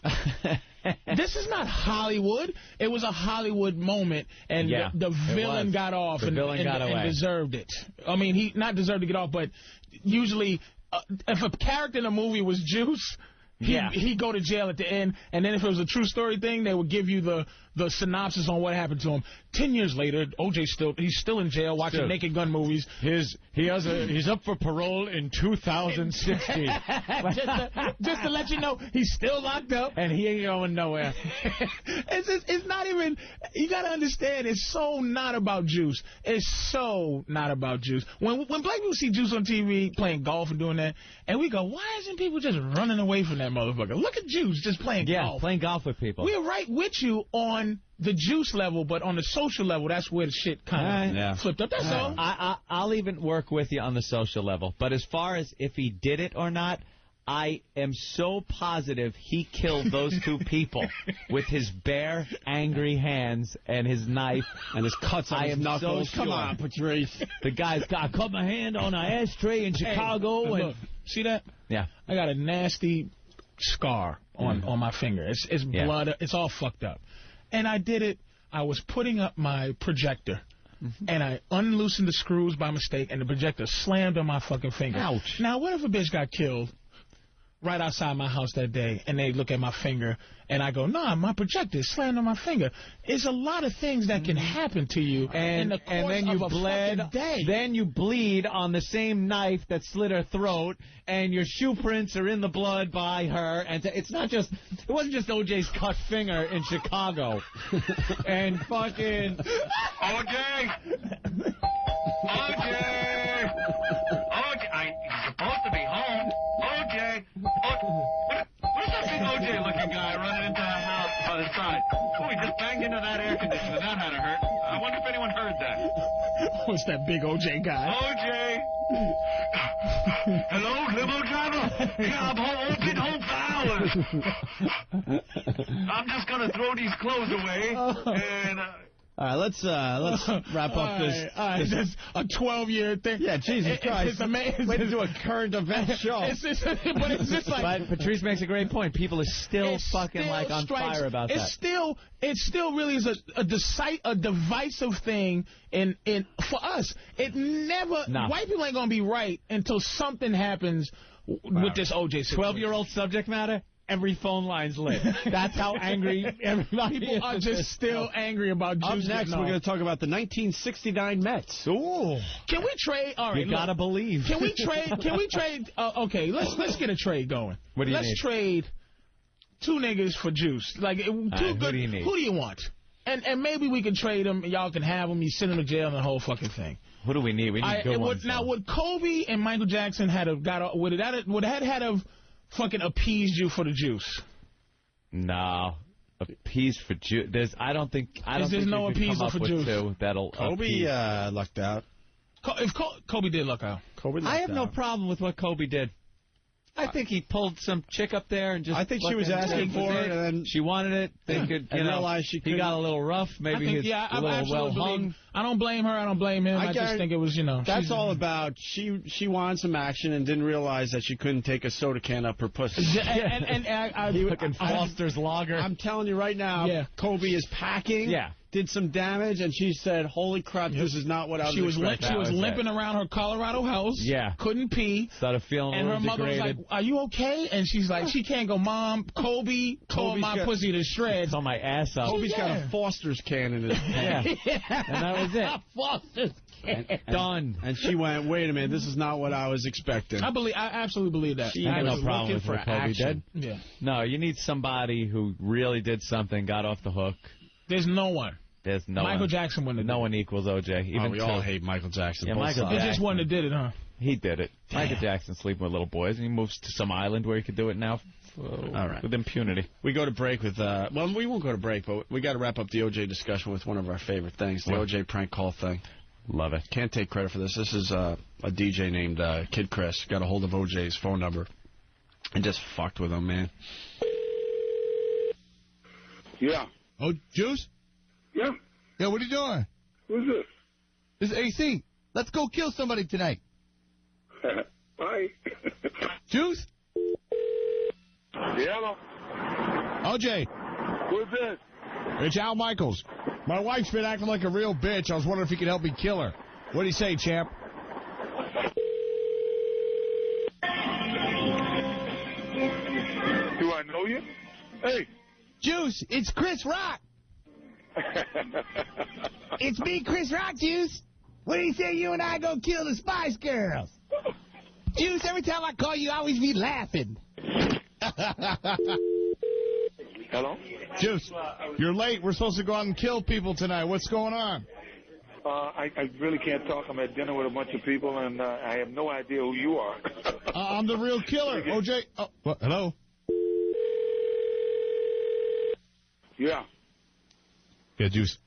This is not Hollywood. It was a Hollywood moment, and the villain got off and deserved it. I mean, he not deserved to get off, but usually if a character in a movie was Juice, he'd go to jail at the end, and then if it was a true story thing, they would give you the synopsis on what happened to him. 10 years later, OJ's he's still in jail watching Naked Gun movies. He's up for parole in 2060. just to let you know, he's still locked up. And he ain't going nowhere. It's not even, you got to understand, it's so not about Juice. It's so not about Juice. When black people see Juice on TV playing golf and doing that, and we go, why isn't people just running away from that motherfucker? Look at Juice just playing golf. Yeah, playing golf with people. We're right with you on the Juice level, but on the social level, that's where the shit kind of flipped up. That's all. I'll even work with you on the social level. But as far as if he did it or not, I am so positive he killed those two people with his bare, angry hands and his knife. And his cuts on his knuckles. So sure. Come on, Patrice. The guy's got, I cut my hand on an ashtray in Chicago. Hey, look, see that? Yeah. I got a nasty scar on my finger. It's blood. It's all fucked up. And I did it. I was putting up my projector. And I unloosened the screws by mistake, and the projector slammed on my fucking finger. Ouch. Now, what if a bitch got killed right outside my house that day, and they look at my finger, and I go, nah, my projector is slammed on my finger. It's a lot of things that can happen to you in the course then you of a fucking day. Then you bleed on the same knife that slit her throat, and your shoe prints are in the blood by her. And it's not just, it wasn't just OJ's cut finger in Chicago. And fucking... OJ! He's supposed to be home. OJ! What is that big OJ-looking guy running into the house by the side? Oh, he just banged into that air conditioner. That had to hurt. I wonder if anyone heard that. What's that big OJ guy? OJ! Hello, limo driver? Yeah, I'm home, open home for hours. I'm just going to throw these clothes away and... All right, let's wrap up this. All right, that's a 12-year thing. Yeah, Jesus Christ. It's amazing. Way to do a current event show. But it's just like... But Patrice makes a great point. People are still fucking like on fire about that. It still really is a divisive thing for us. It never... No. White people ain't going to be right until something happens with this OJ situation. 12-year-old subject matter? Every phone line's lit. That's how angry everybody People are just still angry about Juice. Up next, we're going to talk about the 1969 Mets. Ooh. Can we trade? All right, you gotta believe. Can we trade? Okay, let's get a trade going. What do you need? Let's trade two niggas for Juice. Like two good. Who do you need? Who do you want? And maybe we can trade them. Y'all can have them. You send them to jail and the whole fucking thing. Who do we need? We need good ones. Now, would Kobe and Michael Jackson would have fucking appeased you for the Juice? No, appeased for Juice. I don't think. There's no appeasal for Juice. That'll Kobe lucked out. If Kobe did luck out. I have no problem with what Kobe did. I think he pulled some chick up there and just. I think she was asking for it, and then she wanted it. They could, realize she couldn't. He got a little rough. Maybe he's a little well hung. I don't blame her. I don't blame him. I just think it was, That's all about. She wanted some action and didn't realize that she couldn't take a soda can up her pussy. And he fucking Foster's Lager. I'm telling you right now, Kobe is packing. Yeah. Did some damage, and she said, holy crap, this is not what I was expecting. She was limping around her Colorado house. Yeah. Couldn't pee. Started feeling and a her little mother was like, are you okay? And she's like, she can't go, Mom. Kobe tore my pussy to shreds. On my ass up. Kobe's got a Foster's can in his hand. And that was it. Foster's can. Done. And she went, wait a minute, this is not what I was expecting. I absolutely believe that. I had no problem with what Kobe did. Yeah. No, you need somebody who really did something, got off the hook. There's no one. There's no Michael Jackson wouldn't have No one equals OJ. Even we all hate Michael Jackson. Yeah, Michael Jackson. He just one that did it, huh? He did it. Damn. Michael Jackson sleeping with little boys, and he moves to some island where he could do it now with impunity. We go to break with, well, we won't go to break, but we got to wrap up the OJ discussion with one of our favorite things, the OJ prank call thing. Love it. Can't take credit for this. This is a DJ named Kid Chris. Got a hold of OJ's phone number and just fucked with him, man. Yeah. Oh, Juice? Yeah. Yeah, what are you doing? Who's this? This is AC. Let's go kill somebody tonight. Bye. Juice? Yeah. OJ. Who's this? It's Al Michaels. My wife's been acting like a real bitch. I was wondering if you could help me kill her. What do you say, champ? Do I know you? Hey. Juice, it's Chris Rock. It's me, Chris Rock Juice. What do you say you and I go kill the Spice Girls? Juice, every time I call you, I always be laughing. Hello? Juice, you're late. We're supposed to go out and kill people tonight. What's going on? I really can't talk. I'm at dinner with a bunch of people, and I have no idea who you are. I'm the real killer. OJ. Oh, what? Hello? Yeah. Yeah, Juice.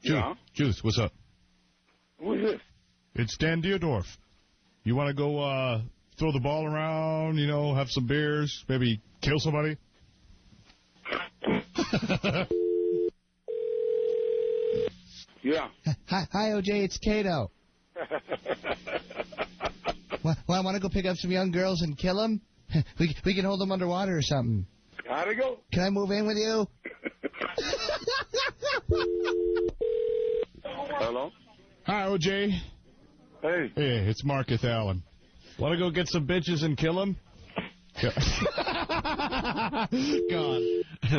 Yeah? Juice, what's up? Who is this? It's Dan Dierdorf. You want to go throw the ball around, you know, have some beers, maybe kill somebody? Yeah. Hi, OJ, it's Kato. Well, I want to go pick up some young girls and kill them. We can hold them underwater or something. How'd it go? Can I move in with you? Hello? Hi, OJ. Hey. Hey, it's Marcus Allen. Want to go get some bitches and kill them? God.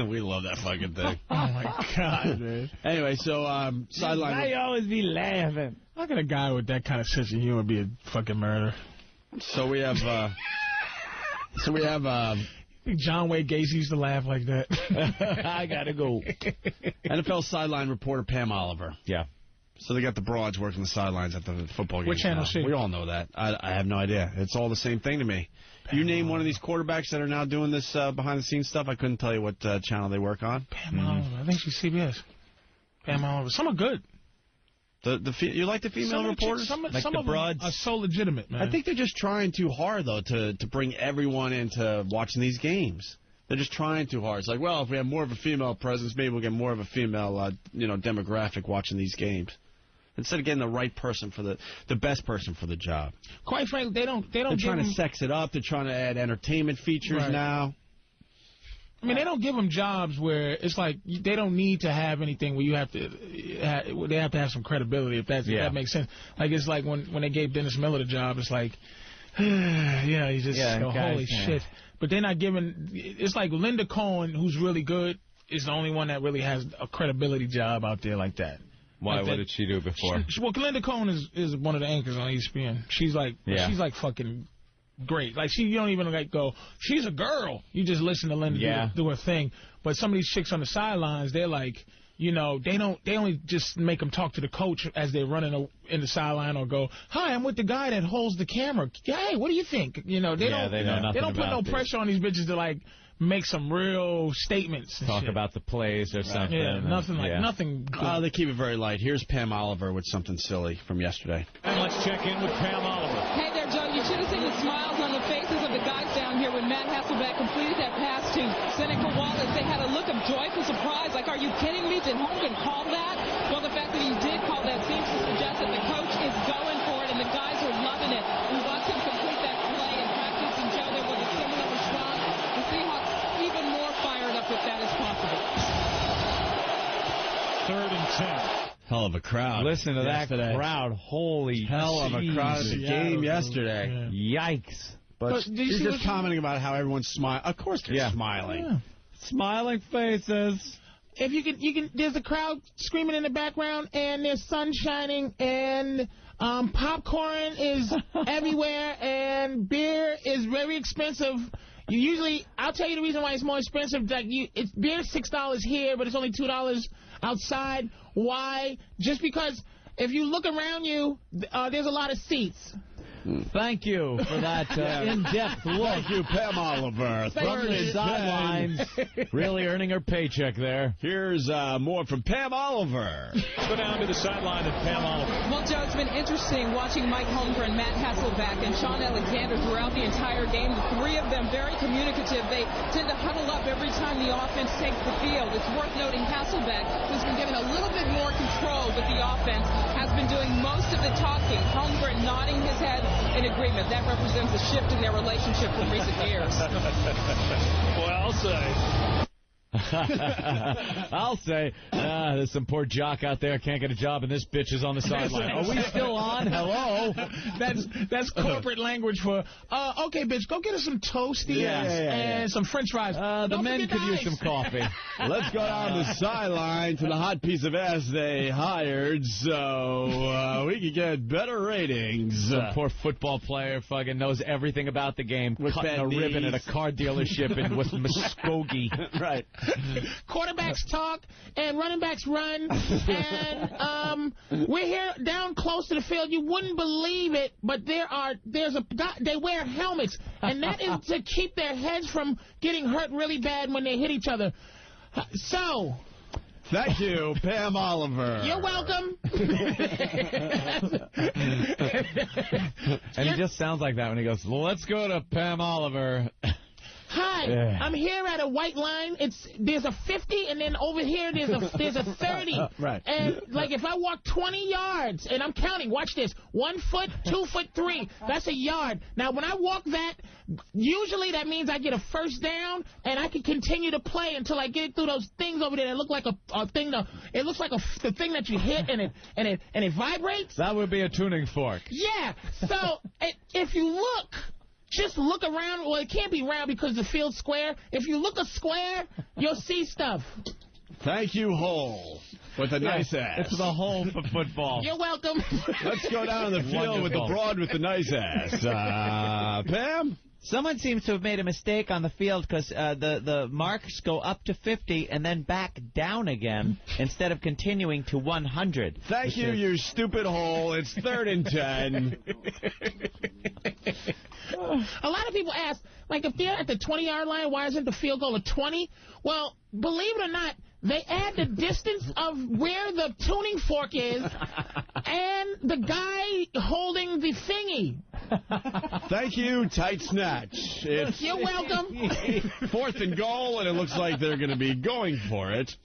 We love that fucking thing. Oh, my God, man. Anyway, so, sideline. I always be laughing. How can a guy with that kind of sense of humor be a fucking murderer? So we have, John Wayne Gacy used to laugh like that. I gotta go. NFL sideline reporter Pam Oliver. Yeah. So they got the broads working the sidelines at the football game. What channel is she? We all know that. I have no idea. It's all the same thing to me. You name one of these quarterbacks that are now doing this behind-the-scenes stuff, I couldn't tell you what channel they work on. Pam Oliver. I think she's CBS. Pam Oliver. Some are good. You like the female reporters? Some like the the broads are so legitimate, man. I think they're just trying too hard, though, to bring everyone into watching these games. They're just trying too hard. It's like, well, if we have more of a female presence, maybe we'll get more of a female, demographic watching these games. Instead of getting the right person for the best person for the job. Quite frankly, they don't. They're trying to sex it up. They're trying to add entertainment features now. I mean, they don't give them jobs where it's like they don't need to have anything where you have to. They have to have some credibility if that makes sense. Like it's like when they gave Dennis Miller the job, it's like, you just go, holy shit. But they're not giving. It's like Linda Cohen, who's really good, is the only one that really has a credibility job out there like that. Why? What did she do before? Well, Linda Cohen is one of the anchors on ESPN. She's like fucking great. Like you don't even like go, she's a girl. You just listen to Linda do her thing. But some of these chicks on the sidelines, they're like, they only just make them talk to the coach as they're running in the sideline or go, hi, I'm with the guy that holds the camera. Hey, what do you think? They don't put no pressure on these bitches to like make some real statements. Talk about the plays or something. Yeah, nothing. They keep it very light. Here's Pam Oliver with something silly from yesterday. And let's check in with Pam Oliver. Hey there, Joe. You should have seen the smiles on the faces of the guys down here when Matt Hasselbeck completed that pass to Seneca Wallace. They had a look of joyful surprise, like, are you kidding me? Did Holmgren call that? Well, the fact that he did call that seems to suggest that the coach is going for it, and the guys are loving it. We watched him complete that play in practice, and Joe, there was a similar response. The Seahawks even more fired up if that is possible. 3rd and 10. Hell of a crowd. Listen to that crowd. Holy hell of a crowd at the game yesterday. Yeah. Yikes. But she's just commenting about how everyone's smiling. Of course they're smiling. Yeah. Smiling faces. If you can, there's a crowd screaming in the background, and there's sun shining, and popcorn is everywhere, and beer is very expensive. I'll tell you the reason why it's more expensive. Like beer is $6 here, but it's only $2 outside. Why? Just because if you look around you, there's a lot of seats. Thank you for that in-depth look. Thank you, Pam Oliver. From the sidelines, really earning her paycheck there. Here's more from Pam Oliver. Let's go down to the sideline of Pam Oliver. Well, Joe, it's been interesting watching Mike Holmgren, Matt Hasselbeck, and Sean Alexander throughout the entire game. The three of them very communicative. They tend to huddle up every time the offense takes the field. It's worth noting Hasselbeck, who's been given a little bit more control with the offense, has been doing most of the talking. Holmgren nodding his head in agreement. That represents a shift in their relationship from recent years. Well, I'll say. I'll say, there's some poor jock out there can't get a job, and this bitch is on the sideline. Are we still on? Hello? That's corporate language for, okay, bitch, go get us some Toasties and some French fries. The men could use some coffee. Let's go down the sideline to the hot piece of ass they hired so we can get better ratings. Some poor football player fucking knows everything about the game, cutting a ribbon at a car dealership in West Muskogee. Right. Quarterbacks talk and running backs run, and we're here down close to the field. You wouldn't believe it, but there's a guy, they wear helmets, and that is to keep their heads from getting hurt really bad when they hit each other. So, thank you, Pam Oliver. You're welcome. And he just sounds like that when he goes, let's go to Pam Oliver. Hi, I'm here at a white line. There's a 50, and then over here there's a 30. Right. And like if I walk 20 yards, and I'm counting, watch this, 1 foot, 2 foot, 3. That's a yard. Now when I walk that, usually that means I get a first down, and I can continue to play until I get through those things over there that look like a thing. It looks like the thing that you hit, and it vibrates. That would be a tuning fork. Yeah. So if you look. Just look around. Well, it can't be round because the field's square. If you look a square, you'll see stuff. Thank you, Hole, with a nice ass. It's the hole for football. You're welcome. Let's go down the field with the broad with the nice ass. Pam? Someone seems to have made a mistake on the field because the marks go up to 50 and then back down again instead of continuing to 100. Thank you, you stupid hole. It's 3rd and 10. A lot of people ask, like, if they're at the 20-yard line, why isn't the field goal a 20? Well, believe it or not, they add the distance of where the tuning fork is and the guy holding the thingy. Thank you, Tight Snatch. You're welcome. 4th and goal, and it looks like they're going to be going for it.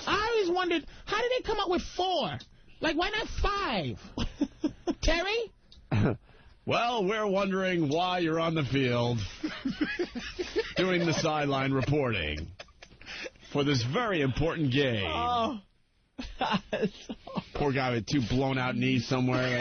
I always wondered, how did they come up with 4? Like, why not 5? Terry? Well, we're wondering why you're on the field doing the sideline reporting for this very important game. Oh. Poor guy with 2 blown-out knees somewhere.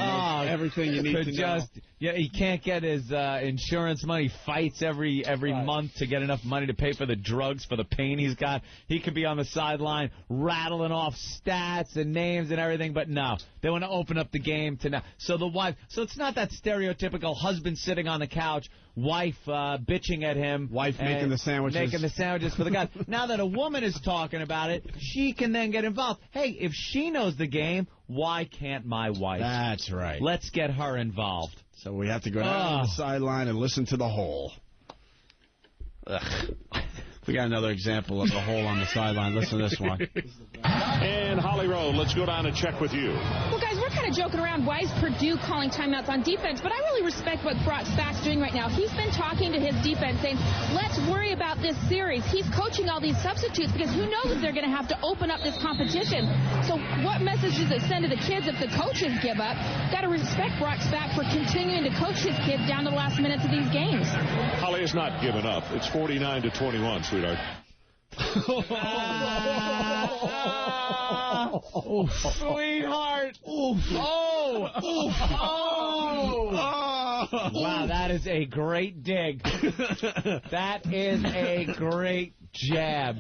Everything you need to know. Yeah, he can't get his insurance money. He fights every month to get enough money to pay for the drugs for the pain he's got. He could be on the sideline rattling off stats and names and everything, but no. They want to open up the game to now. So the wife. So it's not that stereotypical husband sitting on the couch, wife bitching at him. Wife making the sandwiches. Making the sandwiches for the guy. Now that a woman is talking about it, she can then get involved. Hey, if she knows the game, why can't my wife? That's right. Let's get her involved. So we have to go down to the sideline and listen to the hole. We got another example of the hole on the sideline. Listen to this one. And Holly Rowe, let's go down and check with you. Well, guys, we're kind of joking around. Why is Purdue calling timeouts on defense? But I really respect what Brock Spack's doing right now. He's been talking to his defense saying, let's worry about this series. He's coaching all these substitutes because who knows if they're going to have to open up this competition. So what message does it send to the kids if the coaches give up? Got to respect Brock Spack for continuing to coach his kids down to the last minutes of these games. Holly has not given up. It's 49-21, sweetheart. Sweetheart. Wow, that is a great dig. That is a great jab.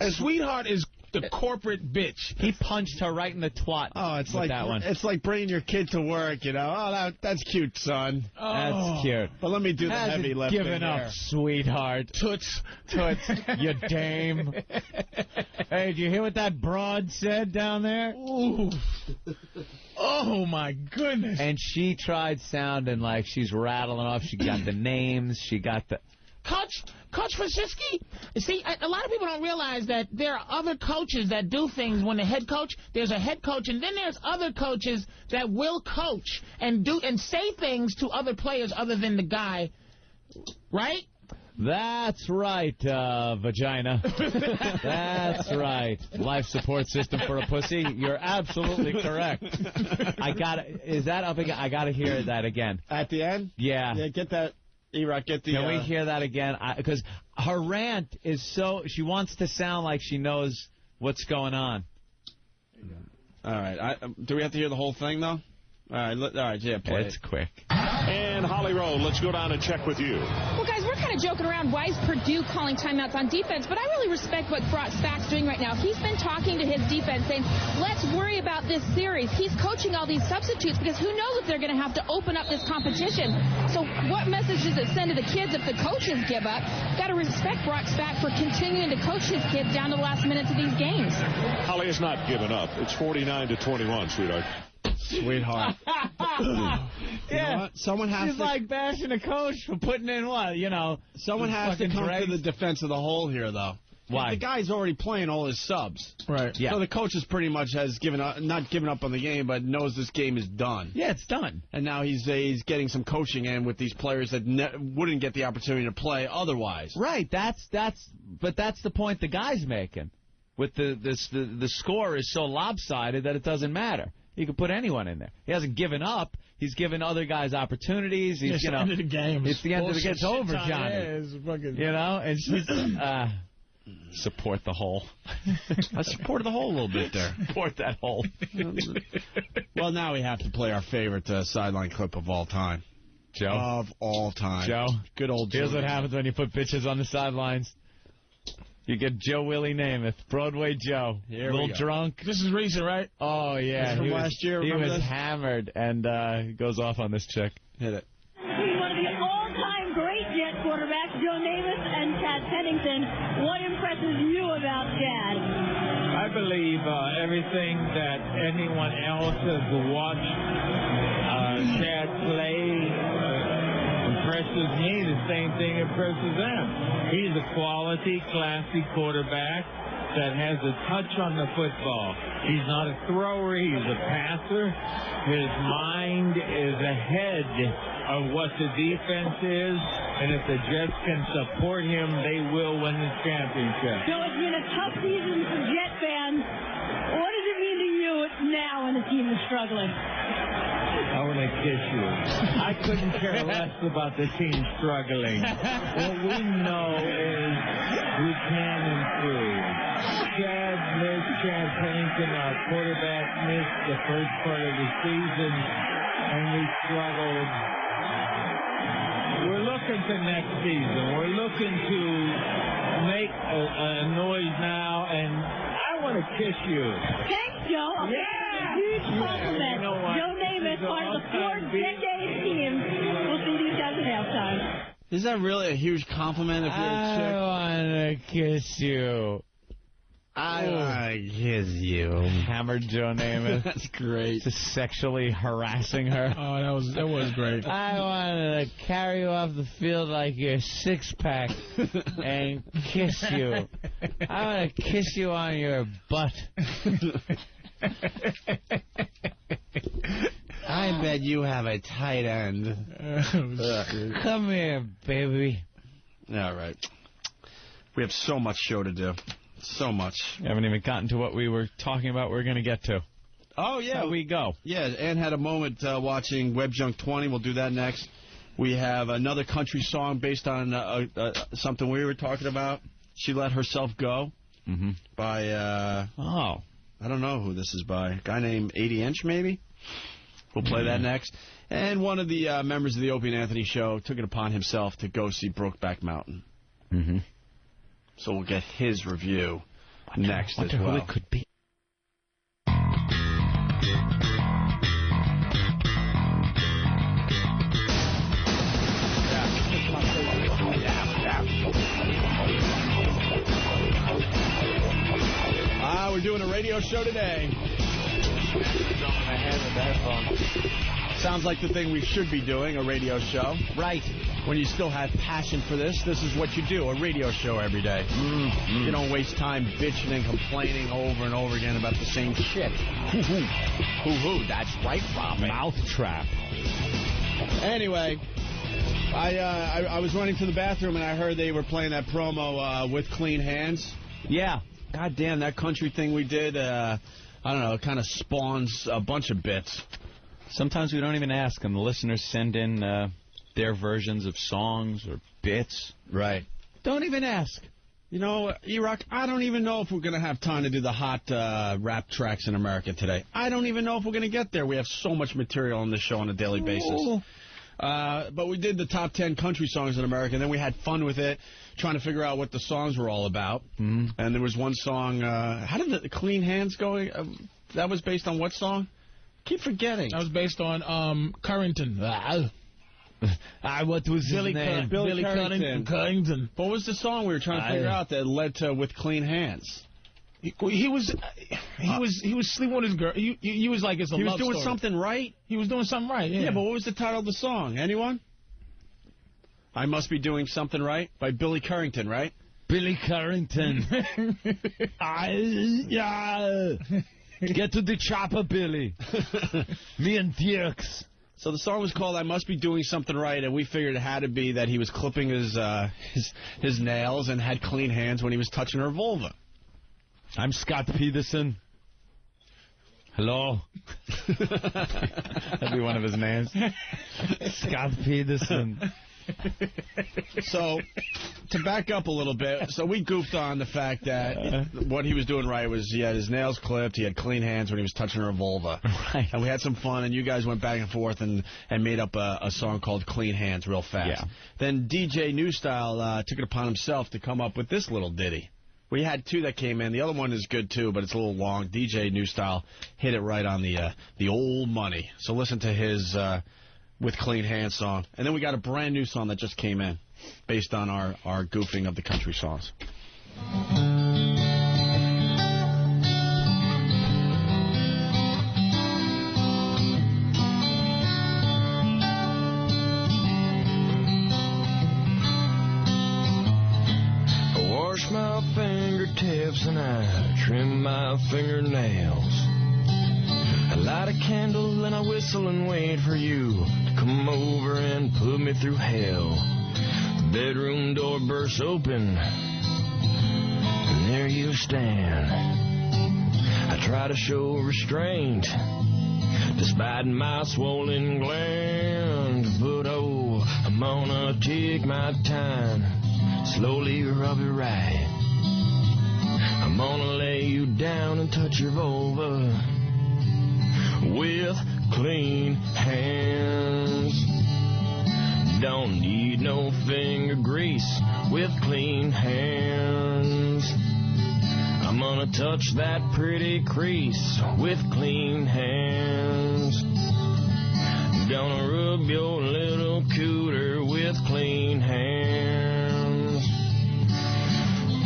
Sweetheart is the corporate bitch. He punched her right in the twat. Oh, it's with like that one. It's like bringing your kid to work, you know. Oh, that's cute, son. That's cute. But let me do the heavy lifting. Giving up, sweetheart. Toots, you dame. Hey, did you hear what that broad said down there? Ooh. Oh my goodness. And she tried sounding like she's rattling off. She got the names. She got the. Coach Franciski, see, a lot of people don't realize that there are other coaches that do things when the head coach, there's a head coach, and then there's other coaches that will coach and do and say things to other players other than the guy, right? That's right, vagina. That's right. Life support system for a pussy. You're absolutely correct. Is that up again? I gotta hear that again. At the end? Yeah. Yeah, get that. E-Rock, get the... Can we hear that again? Because her rant is so... She wants to sound like she knows what's going on. All right. Do we have to hear the whole thing, though? All right, yeah, play It's quick. And Holly Rowe, let's go down and check with you. Well, guys, we're kind of joking around. Why is Purdue calling timeouts on defense? But I really respect what Brock Spack's doing right now. He's been talking to his defense saying, let's worry about this series. He's coaching all these substitutes because who knows if they're going to have to open up this competition. So what message does it send to the kids if the coaches give up? Got to respect Brock Spack for continuing to coach his kids down to the last minutes of these games. Holly has not given up. It's 49-21, sweetheart. Sweetheart. Yeah. Someone has She's to... like bashing a coach for putting in what, Someone has to come to the defense of the whole here, though. Why? The guy's already playing all his subs. Right. Yeah. So the coach is pretty much has not given up on the game, but knows this game is done. Yeah, it's done. And now he's getting some coaching in with these players that wouldn't get the opportunity to play otherwise. Right. That's the point the guy's making. With the score is so lopsided that it doesn't matter. You can put anyone in there. He hasn't given up. He's given other guys opportunities. He's, it's the end of the game. It's the end of the game. It's over, Johnny. And she's support the hole. I supported the hole a little bit there. Support that hole. Well, now we have to play our favorite sideline clip of all time. Joe. Of all time. Joe. Good old Joe. Here's what happens when you put bitches on the sidelines. You get Joe Willie Namath, Broadway Joe, a little drunk. This is recent, right? Oh, yeah. From last year, he was this? hammered, and he goes off on this chick. Hit it. He's one of the all-time great Jet quarterbacks, Joe Namath and Chad Pennington. What impresses you about Chad? I believe everything that anyone else has watched Chad play impresses me. The same thing impresses them. He's a quality, classy quarterback that has a touch on the football. He's not a thrower. He's a passer. His mind is ahead of what the defense is, and if the Jets can support him, they will win the championship. So it's been a tough season for Jet fans. What does it mean to you now when the team is struggling? I want to kiss you. I couldn't care less about the team struggling. What we know is we can improve. Chad Pennington, our quarterback, missed the first part of the season, and we struggled. We're looking to next season. We're looking to make a noise now, and I want to kiss you. Thanks, Joe. Yeah. Huge compliment. You know what? Joe Namath, part of the 4-decade team. We'll see these guys at halftime. Is that really a huge compliment if you're a chick? I want to kiss you. I want to kiss you. Hammered Joe Namath. That's great. Just sexually harassing her. Oh, that was great. I want to carry you off the field like your six-pack and kiss you. I want to kiss you on your butt. I bet you have a tight end. Come here, baby. All right. We have so much show to do. So much. We haven't even gotten to what we were talking about we're going to get to. Oh, yeah. How we go. Yeah, Ann had a moment watching Web Junk 20. We'll do that next. We have another country song based on something we were talking about. She Let Herself Go by, I don't know who this is by. A guy named 80 Inch, maybe? We'll play that next. And one of the members of the Opie and Anthony show took it upon himself to go see Brokeback Mountain. So we'll get his review next as well. Who it could be. We're doing a radio show today. Sounds like the thing we should be doing, a radio show. Right. When you still have passion for this is what you do, a radio show every day. You don't waste time bitching and complaining over and over again about the same shit. Hoo-hoo, that's right, Bob. Mouthtrap. Anyway, I was running to the bathroom and I heard they were playing that promo with Clean Hands. Yeah. God damn, that country thing we did, I don't know, it kind of spawns a bunch of bits. Sometimes we don't even ask them. The listeners send in their versions of songs or bits. Right. Don't even ask. You know, E-Rock, I don't even know if we're going to have time to do the hot rap tracks in America today. I don't even know if we're going to get there. We have so much material on this show on a daily basis. But we did the top 10 country songs in America, and then we had fun with it, trying to figure out what the songs were all about. And there was one song, how did the Clean Hands go? That was based on what song? I keep forgetting. That was based on Currington. What was his name? Billy Currington. What was the song we were trying to figure out that led to With Clean Hands? He was sleeping with his girl. He was like, it's a love story. He was doing something right? He was doing something right, Yeah, but what was the title of the song? Anyone? I Must Be Doing Something Right by Billy Currington, right? Billy Currington. Get to the chopper, Billy. Me and Dirks. So the song was called I Must Be Doing Something Right, and we figured it had to be that he was clipping his nails and had clean hands when he was touching her vulva. I'm Scott Peterson. Hello. That'd be one of his names. Scott Peterson. So, to back up a little bit, so we goofed on the fact that what he was doing right was he had his nails clipped, he had clean hands when he was touching her vulva. Right. And we had some fun, and you guys went back and forth and made up a song called Clean Hands real fast. Yeah. Then DJ New Style took it upon himself to come up with this little ditty. We had two that came in. The other one is good, too, but it's a little long. DJ New Style hit it right on the old money. So listen to his With Clean Hands song. And then we got a brand new song that just came in based on our goofing of the country songs. Wash my fingertips and I trim my fingernails. I light a candle and I whistle and wait for you to come over and put me through hell. The bedroom door bursts open and there you stand. I try to show restraint despite my swollen gland, but oh, I'm gonna take my time, slowly rub it right. I'm gonna lay you down and touch your vulva with clean hands. Don't need no finger grease with clean hands. I'm gonna touch that pretty crease with clean hands. Gonna rub your little cooter with clean hands.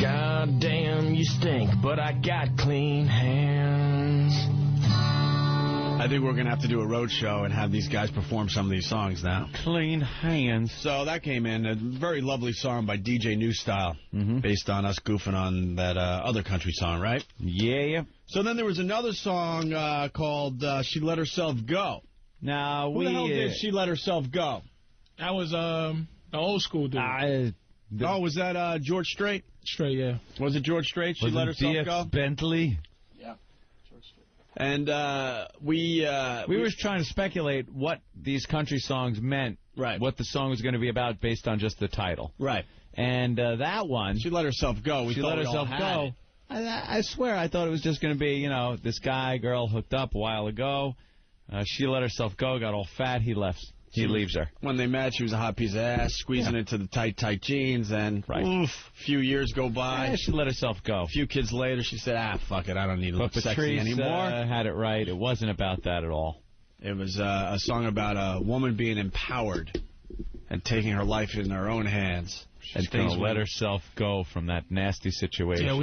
God damn, you stink, but I got clean hands. I think we're going to have to do a road show and have these guys perform some of these songs now. Clean hands. So that came in. A very lovely song by DJ New Style, based on us goofing on that other country song, right? Yeah. So then there was another song called She Let Herself Go. Now, Who the hell did She Let Herself Go? That was the old school dude. Oh, was that George Strait? Strait, yeah. Was it George Strait? She Let Herself Go? Bentley? And we were trying to speculate what these country songs meant, right? What the song was going to be about based on just the title, right? And that one, She Let Herself Go. She Let Herself Go. I swear, I thought it was just going to be, you know, this girl hooked up a while ago. She let herself go, got all fat. He left. He leaves her. When they met, she was a hot piece of ass, squeezing into the tight jeans, and oof, a few years go by. Yeah, she let herself go. A few kids later, she said, fuck it, I don't need to look sexy anymore. Had it right. It wasn't about that at all. It was a song about a woman being empowered and taking her life in her own hands. She's going to let herself go from that nasty situation. Yeah,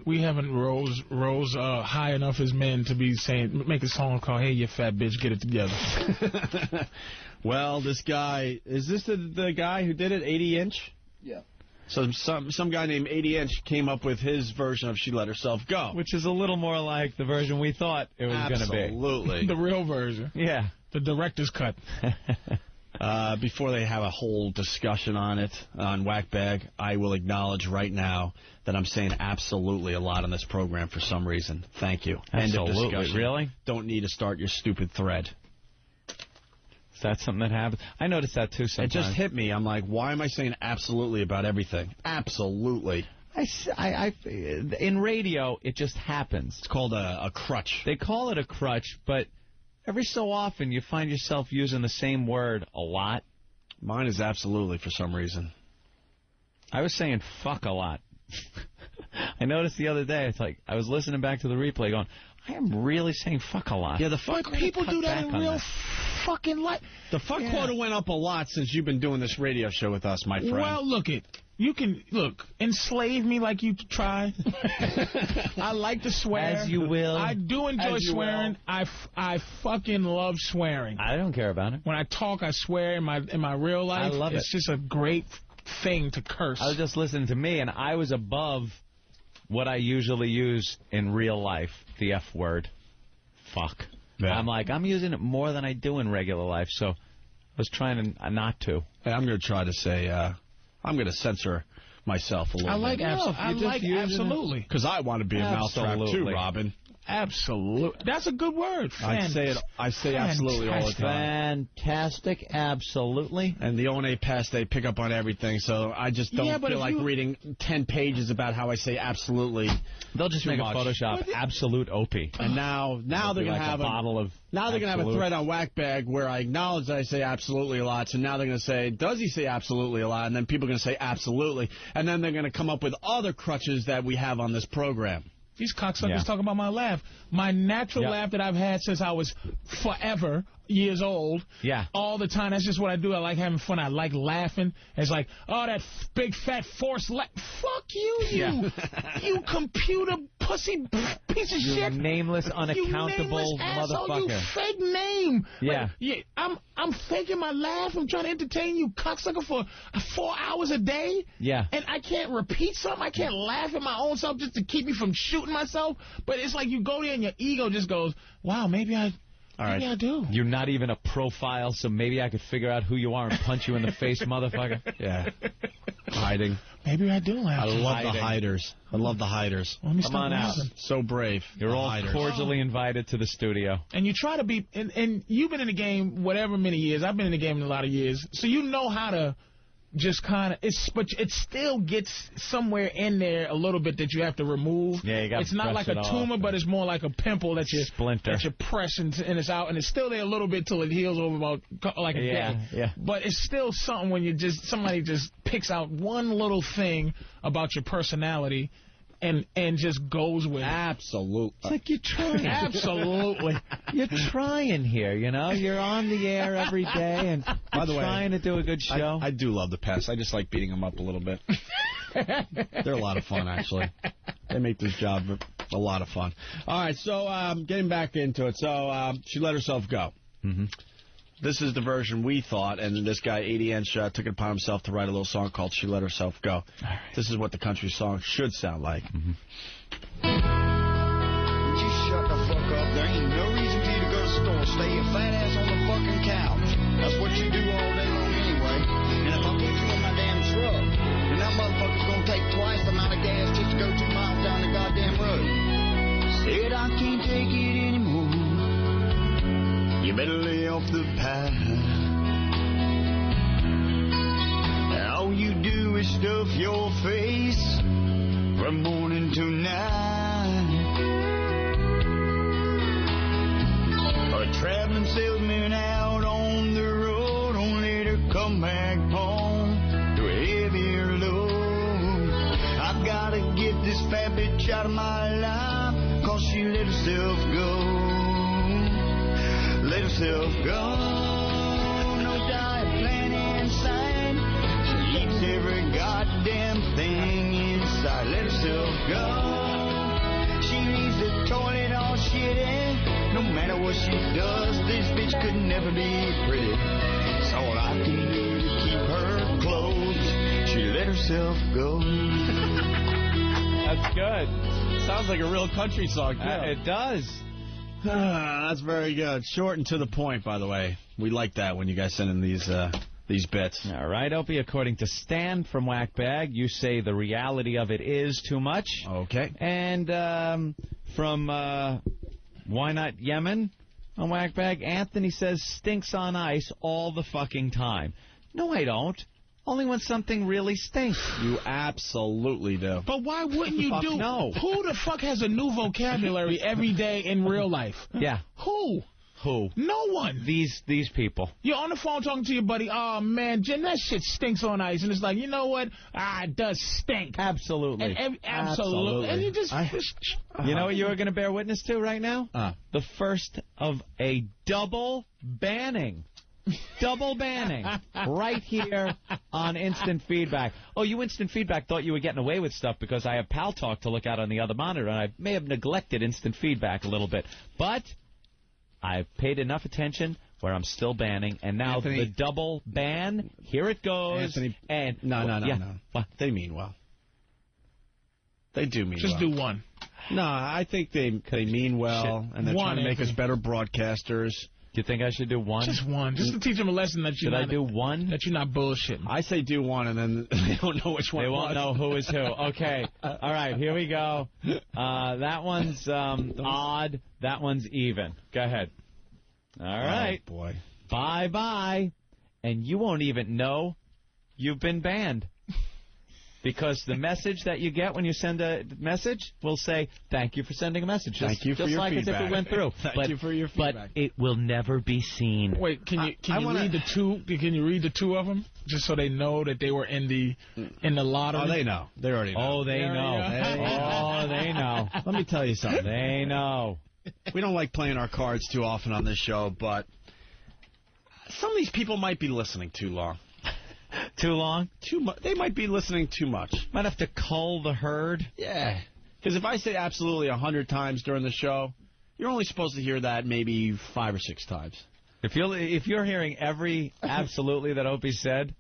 we haven't rose high enough as men to be saying, make a song called "Hey, you fat bitch, get it together." Well, this guy, is this the guy who did it, 80 Inch? Yeah. So some guy named 80 Inch came up with his version of She Let Herself Go. Which is a little more like the version we thought it was going to be. Absolutely. The real version. Yeah. The director's cut. Before they have a whole discussion on it, on Whackbag, I will acknowledge right now that I'm saying absolutely a lot on this program for some reason. Thank you. Absolutely. End of discussion. Really? Don't need to start your stupid thread. That's something that happens. I noticed that, too, sometimes. It just hit me. I'm like, why am I saying absolutely about everything? Absolutely. In radio, it just happens. It's called a crutch. They call it a crutch, but every so often you find yourself using the same word a lot. Mine is absolutely for some reason. I was saying fuck a lot. I noticed the other day, it's like, I was listening back to the replay going, I am really saying fuck a lot. Yeah, the fuck people do that in real fucking life. The fuck quota went up a lot since you've been doing this radio show with us, my friend. Well, you can enslave me like you try. I like to swear. As you will. I do enjoy swearing. I fucking love swearing. I don't care about it. When I talk, I swear in my real life. I love It's just a great thing to curse. I was just listening to me, and I was above what I usually use in real life, the F word. Fuck. Yeah. I'm using it more than I do in regular life, so I was trying not to. Hey, I'm going to try to say, I'm going to censor myself a little bit. I like absolutely. Because I want to be a mousetrap too, Robin. Absolutely. That's a good word. I say absolutely all the time. Fantastic. Absolutely. And the One Past they pick up on everything, so I just don't feel like reading 10 pages about how I say absolutely. They'll just make a Photoshop absolute Opie. And now they're going to have a bottle of. Now they're going to have a thread on Whackbag where I acknowledge that I say absolutely a lot. So now they're going to say, does he say absolutely a lot? And then people are going to say absolutely. And then they're going to come up with other crutches that we have on this program. These cocksuckers talking about my laugh. My natural laugh that I've had since I was forever years old. Yeah. All the time. That's just what I do. I like having fun. I like laughing. It's like, oh, that big fat forced laugh. Fuck you, you computer pussy piece of shit. Nameless, unaccountable motherfucker. You fake name. Yeah. I'm faking my laugh. I'm trying to entertain you cocksucker for 4 hours a day. Yeah. And I can't repeat something. I can't laugh at my own self just to keep me from shooting myself. But it's like you go there and your ego just goes, wow, maybe I do. You're not even a profile, so maybe I could figure out who you are and punch you in the face, motherfucker. Yeah. Hiding. Maybe I do laugh. I love the hiders. I love the hiders. Let me Come on out. So brave. You're all cordially invited to the studio. And you try to be, and you've been in the game whatever many years. I've been in the game a lot of years. So you know how to just kind of, but it still gets somewhere in there a little bit that you have to remove. Yeah, you got to It's not like a tumor, but it's more like a pimple that you press and it's out, and it's still there a little bit till it heals over about like a day. Yeah. But it's still something when you somebody just picks out one little thing about your personality and just goes with it. Absolutely. It's like you're trying. Absolutely. You're trying here, you know? You're on the air every day and by the way, trying to do a good show. I do love the Pests. I just like beating them up a little bit. They're a lot of fun, actually. They make this job a lot of fun. All right, so getting back into it. So she let herself go. Mm-hmm. This is the version we thought, and this guy, 80-inch, took it upon himself to write a little song called She Let Herself Go. Right. This is what the country song should sound like. Mm-hmm. Just shut the fuck up. There ain't no reason for you to go to the store. Stay your fat ass on the fucking couch. That's what you do all day long anyway. And if I put you in my damn truck, then that motherfucker's gonna take twice the amount of gas just to go 2 miles down the goddamn road. Said I can't take it anymore. You better lay off the pie. All you do is stuff your face from morning to night. A traveling salesman out on the road, don't let her come back home to a heavier load. I've gotta get this fat bitch out of my life, 'cause she let herself go. Let herself go. No diet plan inside. She eats every goddamn thing inside. Let herself go. She leaves the toilet all shitty. No matter what she does, this bitch could never be pretty. It's all I can do to keep her clothes. She let herself go. That's good. Sounds like a real country song. It does. That's very good. Short and to the point, by the way. We like that when you guys send in these bits. All right, Opie, according to Stan from Whackbag, you say the reality of it is too much. Okay. And from Why Not Yemen, on Whackbag. Anthony says stinks on ice all the fucking time. No, I don't. Only when something really stinks. You absolutely do. But why wouldn't you do? No. Who the fuck has a new vocabulary every day in real life? Yeah. Who? No one. These people. You're on the phone talking to your buddy. Oh, man, Jim, that shit stinks on ice. And it's like, you know what? It does stink. Absolutely. And absolutely. And you just... You know what you are going to bear witness to right now? The first of a double banning. Double banning right here on Instant Feedback. Oh, you Instant Feedback thought you were getting away with stuff because I have Pal Talk to look at on the other monitor, and I may have neglected Instant Feedback a little bit. But I've paid enough attention where I'm still banning, and now the double ban, here it goes. Anthony, and no. What? They mean well. They do mean well. Just do one. No, I think they mean well, and they're trying to make us better broadcasters. Do you think I should do one? Just one. Just to teach them a lesson that I do one? That you're not bullshitting. I say do one, and then they don't know which one. They won't know who is who. Okay. All right, here we go. That one's odd. That one's even. Go ahead. All right. Oh, boy. Bye-bye. And you won't even know you've been banned. Because the message that you get when you send a message will say, thank you for sending a message. Thank you for your feedback. Just like as if it went through. Thank you for your feedback. But it will never be seen. Wait, can you read the two? Can you read the two of them just so they know that they were in the lottery? Oh, they know. They already know. Oh, they know. They know. Let me tell you something. They know. We don't like playing our cards too often on this show, but some of these people might be listening too long. Too long? Too much. They might be listening too much. Might have to cull the herd. Yeah. Because if I say absolutely 100 times during the show, you're only supposed to hear that maybe 5 or 6 times. If you're hearing every absolutely that Opie said,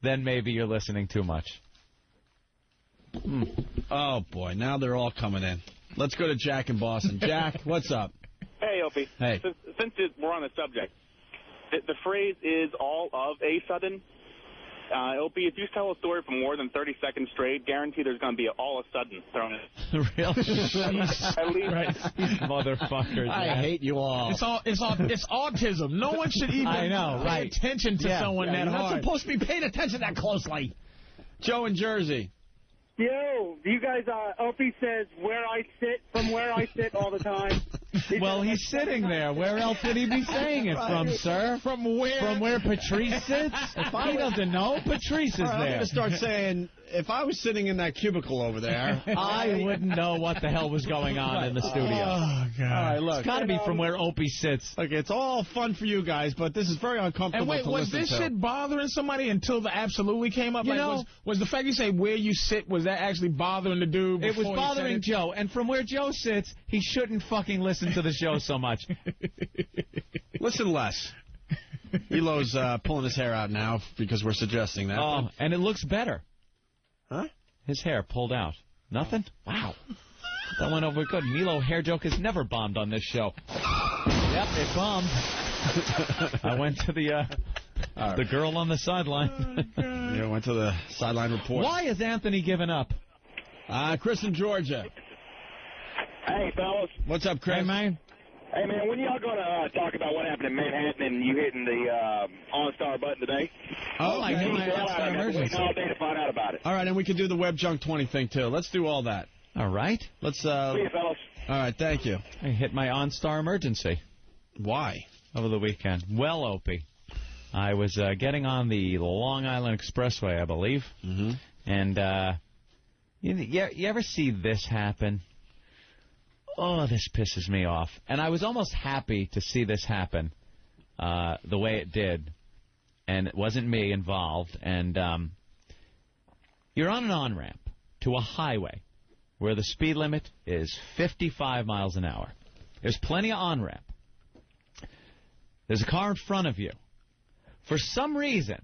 then maybe you're listening too much. Oh, boy. Now they're all coming in. Let's go to Jack in Boston. Jack, what's up? Hey, Opie. Hey. Since we're on the subject, the phrase is all of a sudden. Opie, if you tell a story for more than 30 seconds straight, guarantee there's going to be all of a sudden thrown in. Really? At least. Right. Motherfuckers. I hate you all. It's autism. No one should even pay attention to someone that hard. You're not supposed to be paying attention that closely. Joe in Jersey. Yo, you guys, Opie says where I sit from where I sit all the time. Well, he's sitting there. Where else would he be saying it from, sir? From where? From where Patrice sits? He doesn't know. Patrice is there. I'm going to start saying, if I was sitting in that cubicle over there, I wouldn't know what the hell was going on in the studio. Oh, God. All right, look. It's got to be from where Opie sits. Okay, it's all fun for you guys, but this is very uncomfortable and wait, to was listen this to. shit bothering somebody until the absolutely came up? Was the fact you say where you sit, was that actually bothering the dude? It was bothering Joe, and from where Joe sits, he shouldn't fucking listen to the show so much. Listen less. Elo's pulling his hair out now because we're suggesting that. Oh, and it looks better. Huh? His hair pulled out. Nothing? Wow. That went over good. Milo hair joke has never bombed on this show. Yep, it bombed. I went to the girl on the sideline. You went to the sideline report. Why has Anthony given up? Chris in Georgia. Hey, fellas. What's up, Chris? Hey, man. Hey, man, when y'all going to talk about what happened in Manhattan and you hitting the OnStar button today? Oh, I hit my OnStar emergency. All day to find out about it. All right, and we can do the Web Junk 20 thing, too. Let's do all that. All right. Let's, See you, fellas. All right, thank you. I hit my OnStar emergency. Why? Over the weekend. Well, Opie, I was getting on the Long Island Expressway, I believe. Mm-hmm. And you ever see this happen? Oh, this pisses me off. And I was almost happy to see this happen the way it did. And it wasn't me involved. And you're on an on-ramp to a highway where the speed limit is 55 miles an hour. There's plenty of on-ramp. There's a car in front of you. For some reason,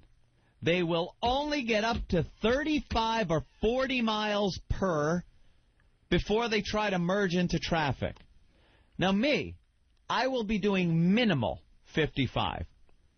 they will only get up to 35 or 40 miles per before they try to merge into traffic. Now, me, I will be doing minimal 55,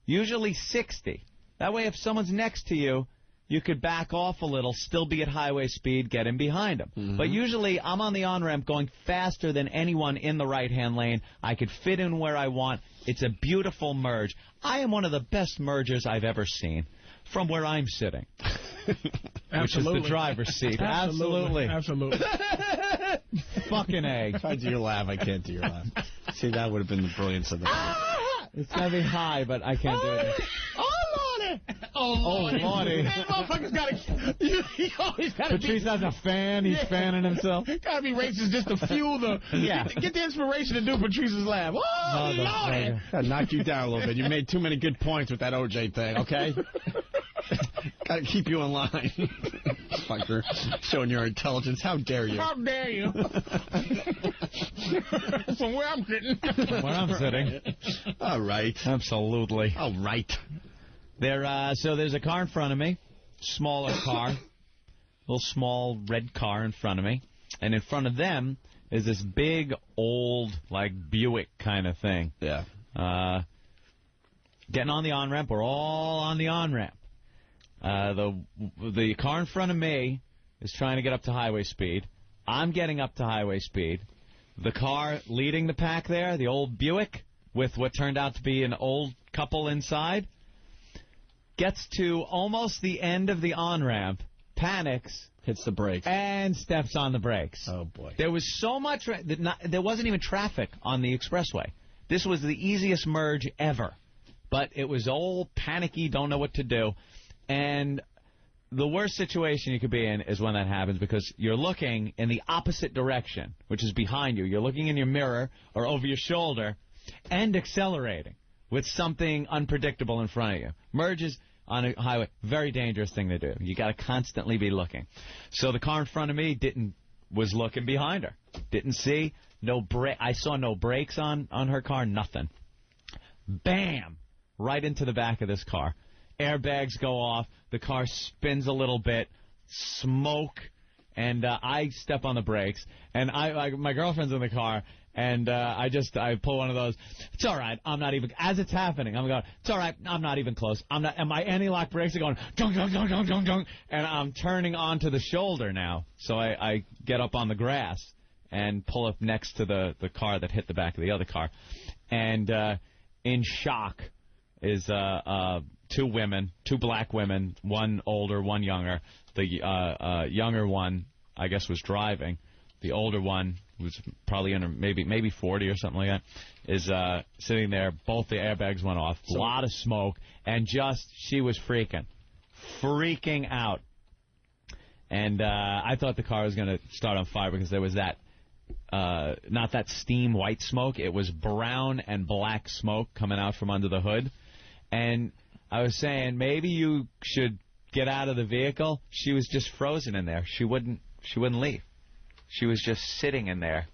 usually 60. That way, if someone's next to you, you could back off a little, still be at highway speed, get in behind them. But usually I'm on the on-ramp going faster than anyone in the right-hand lane. I could fit in where I want. It's a beautiful merge. I am one of the best mergers I've ever seen from where I'm sitting, which is the driver's seat. Absolutely. Fucking A. If I do your laugh, I can't do your laugh. See, that would have been the brilliance of it. It's going to be high, but I can't do it. Oh, Lordy. That motherfucker's got to... He always got to Patrice has a fan. He's fanning himself. Got to be racist just to fuel the... Get the inspiration to do Patrice's laugh. Oh, Lordy. Gotta knock you down a little bit. You made too many good points with that OJ thing, okay? Gotta keep you in line. Fucker. Showing your intelligence. How dare you? How dare you? From where I'm sitting. From where I'm sitting. All right. Absolutely. All right. So there's a car in front of me, smaller car, little small red car in front of me, and in front of them is this big old like Buick kind of thing. Yeah. Getting on the on-ramp. We're all on the on-ramp. The car in front of me is trying to get up to highway speed. I'm getting up to highway speed. The car leading the pack there, the old Buick, with what turned out to be an old couple inside, gets to almost the end of the on-ramp, panics, hits the brakes, and steps on the brakes. Oh, boy. There was so much... there wasn't even traffic on the expressway. This was the easiest merge ever. But it was all panicky, don't know what to do. And the worst situation you could be in is when that happens, because you're looking in the opposite direction, which is behind you. You're looking in your mirror or over your shoulder and accelerating with something unpredictable in front of you. Merges on a highway, very dangerous thing to do. You got to constantly be looking. So the car in front of me was looking behind her. Didn't see, I saw no brakes on her car, nothing. Bam! Right into the back of this car. Airbags go off. The car spins a little bit. Smoke. And I step on the brakes. And my girlfriend's in the car. And I pull one of those. It's all right. I'm not even. As it's happening, I'm going. It's all right. I'm not even close. I'm not. And my anti-lock brakes are going. Dunk, dunk, dunk, dunk, dunk, dunk. And I'm turning onto the shoulder now. So I get up on the grass and pull up next to the car that hit the back of the other car. And in shock is two women, two black women, one older, one younger. The younger one, I guess, was driving. The older one, was probably under maybe 40 or something like that, is sitting there. Both the airbags went off. A lot of smoke. And she was freaking out. And I thought the car was going to start on fire because there was that, not that steam white smoke. It was brown and black smoke coming out from under the hood. And I was saying, maybe you should get out of the vehicle. She was just frozen in there. She wouldn't leave. She was just sitting in there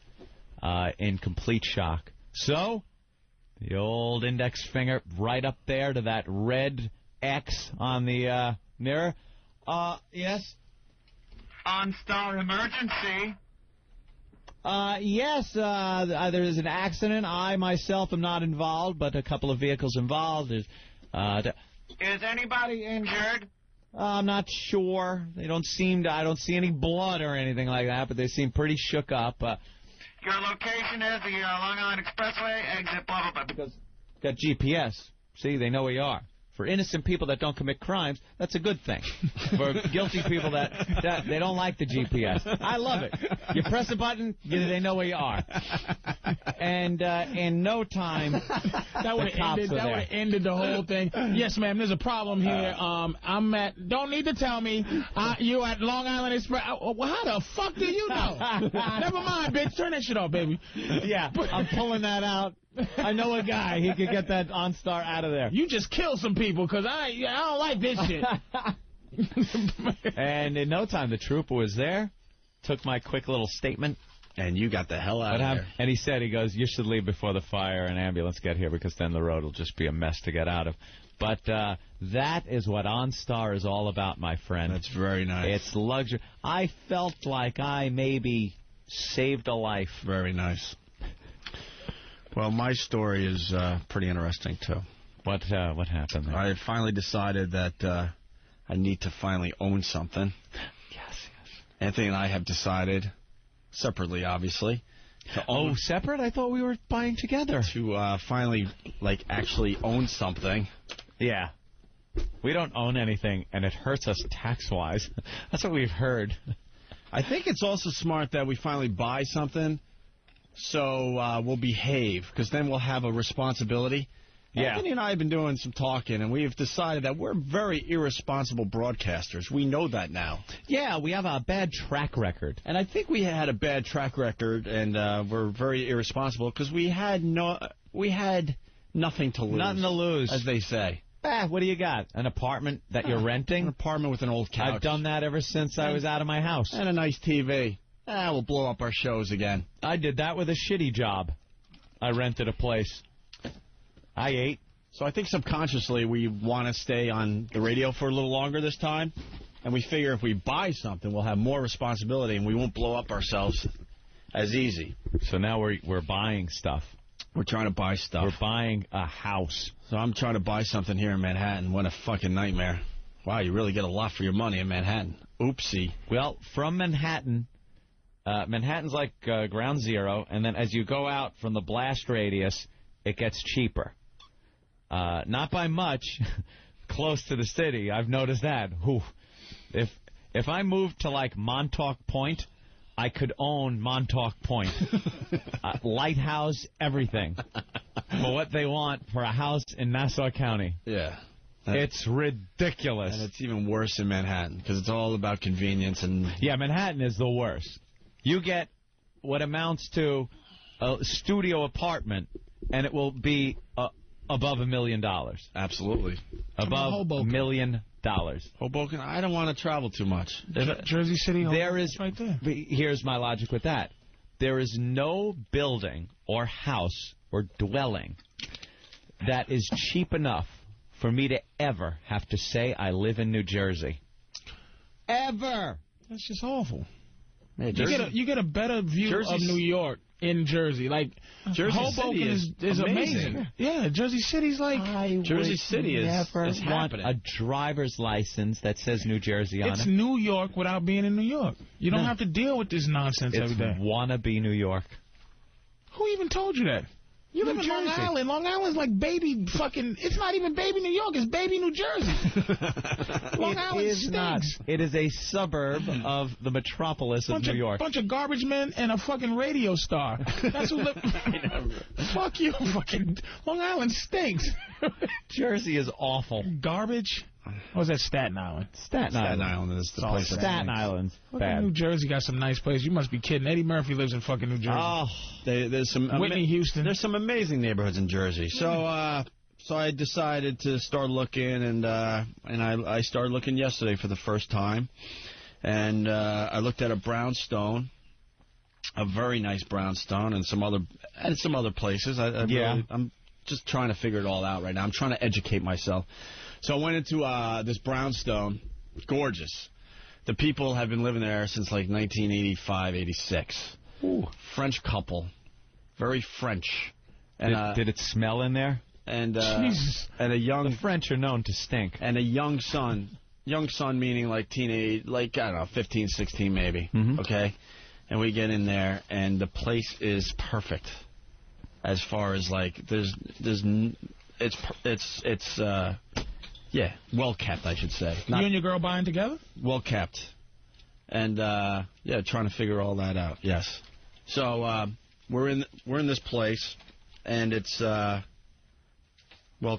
in complete shock. So, the old index finger right up there to that red X on the mirror. Yes? OnStar emergency. Yes, there is an accident. I myself am not involved, but a couple of vehicles involved. Is anybody injured? I'm not sure. I don't see any blood or anything like that, but they seem pretty shook up. Your location is the Long Island Expressway, exit blah, blah, blah. Because got GPS. See, they know where you are. For innocent people that don't commit crimes, that's a good thing. For guilty people that they don't like the GPS. I love it. You press a button, they know where you are. And in no time, that would have ended the whole thing. Yes, ma'am, there's a problem here. I'm at, don't need to tell me, you at Long Island Express. How the fuck do you know? Never mind, bitch. Turn that shit off, baby. Yeah, I'm pulling that out. I know a guy. He could get that OnStar out of there. You just killed some people because I don't like this shit. And in no time, the trooper was there, took my quick little statement. And you got the hell out of there. And he said, you should leave before the fire and ambulance get here because then the road will just be a mess to get out of. But that is what OnStar is all about, my friend. That's very nice. It's luxury. I felt like I maybe saved a life. Very nice. Well, my story is pretty interesting, too. What happened there? I finally decided that I need to finally own something. Yes. Anthony and I have decided, separately, obviously. Separate? I thought we were buying together. To finally, actually own something. Yeah. We don't own anything, and it hurts us tax-wise. That's what we've heard. I think it's also smart that we finally buy something, so we'll behave, because then we'll have a responsibility. Yeah. Anthony and I have been doing some talking, and we've decided that we're very irresponsible broadcasters. We know that now. Yeah, we have a bad track record. And I think we had a bad track record, and we're very irresponsible, because we had nothing to lose. Nothing to lose. As they say. What do you got? An apartment that you're renting? An apartment with an old couch. I've done that ever since I was out of my house. And a nice TV. We'll blow up our shows again. I did that with a shitty job. I rented a place. I ate. So I think subconsciously we want to stay on the radio for a little longer this time. And we figure if we buy something, we'll have more responsibility and we won't blow up ourselves as easy. So now we're buying stuff. We're trying to buy stuff. We're buying a house. So I'm trying to buy something here in Manhattan. What a fucking nightmare. Wow, you really get a lot for your money in Manhattan. Oopsie. Well, from Manhattan, Manhattan's like ground zero, and then as you go out from the blast radius, it gets cheaper. Not by much, close to the city. I've noticed that. Whew. If I moved to, Montauk Point, I could own Montauk Point. Lighthouse, everything. For what they want for a house in Nassau County. Yeah. It's ridiculous. And it's even worse in Manhattan, because it's all about convenience. Yeah, Manhattan is the worst. You get what amounts to a studio apartment, and it will be above $1 million. Absolutely. Above $1 million. Hoboken, I don't want to travel too much. Jersey City, there is right there. Here's my logic with that. There is no building or house or dwelling that is cheap enough for me to ever have to say I live in New Jersey. Ever. That's just awful. Man, you get a better view of New York in Jersey. Jersey Hoboken is amazing. Yeah, Jersey City's Jersey City is want a driver's license that says New Jersey on it. It's New York without being in New York. You don't have to deal with this nonsense every day. It's wannabe New York. Who even told you that? You live in Long Island. Long Island's like baby fucking... It's not even baby New York. It's baby New Jersey. Long Island stinks. Not. It is a suburb of the metropolis of New York. Bunch of garbage men and a fucking radio star. That's who live... Fuck you, fucking... Long Island stinks. Jersey is awful. Garbage? Or was that Staten Island? Staten Island is the place. Staten Island's bad. New Jersey got some nice places. You must be kidding. Eddie Murphy lives in fucking New Jersey. Oh, there's some Whitney, Houston. There's some amazing neighborhoods in Jersey. So, so I decided to start looking, and I started looking yesterday for the first time, and I looked at a brownstone, a very nice brownstone, and some other places. I'm just trying to figure it all out right now. I'm trying to educate myself. So I went into this brownstone. Gorgeous. The people have been living there since 1985, 86. Ooh. French couple. Very French. And, did it smell in there? And Jesus. And a young... The French are known to stink. And a young son. Young son meaning teenage, I don't know, 15, 16 maybe. Mm-hmm. Okay? And we get in there, and the place is perfect. As far as, yeah, well kept, I should say. You and your girl buying together? Well kept. And yeah, trying to figure all that out. Yes. So we're in this place, and it's well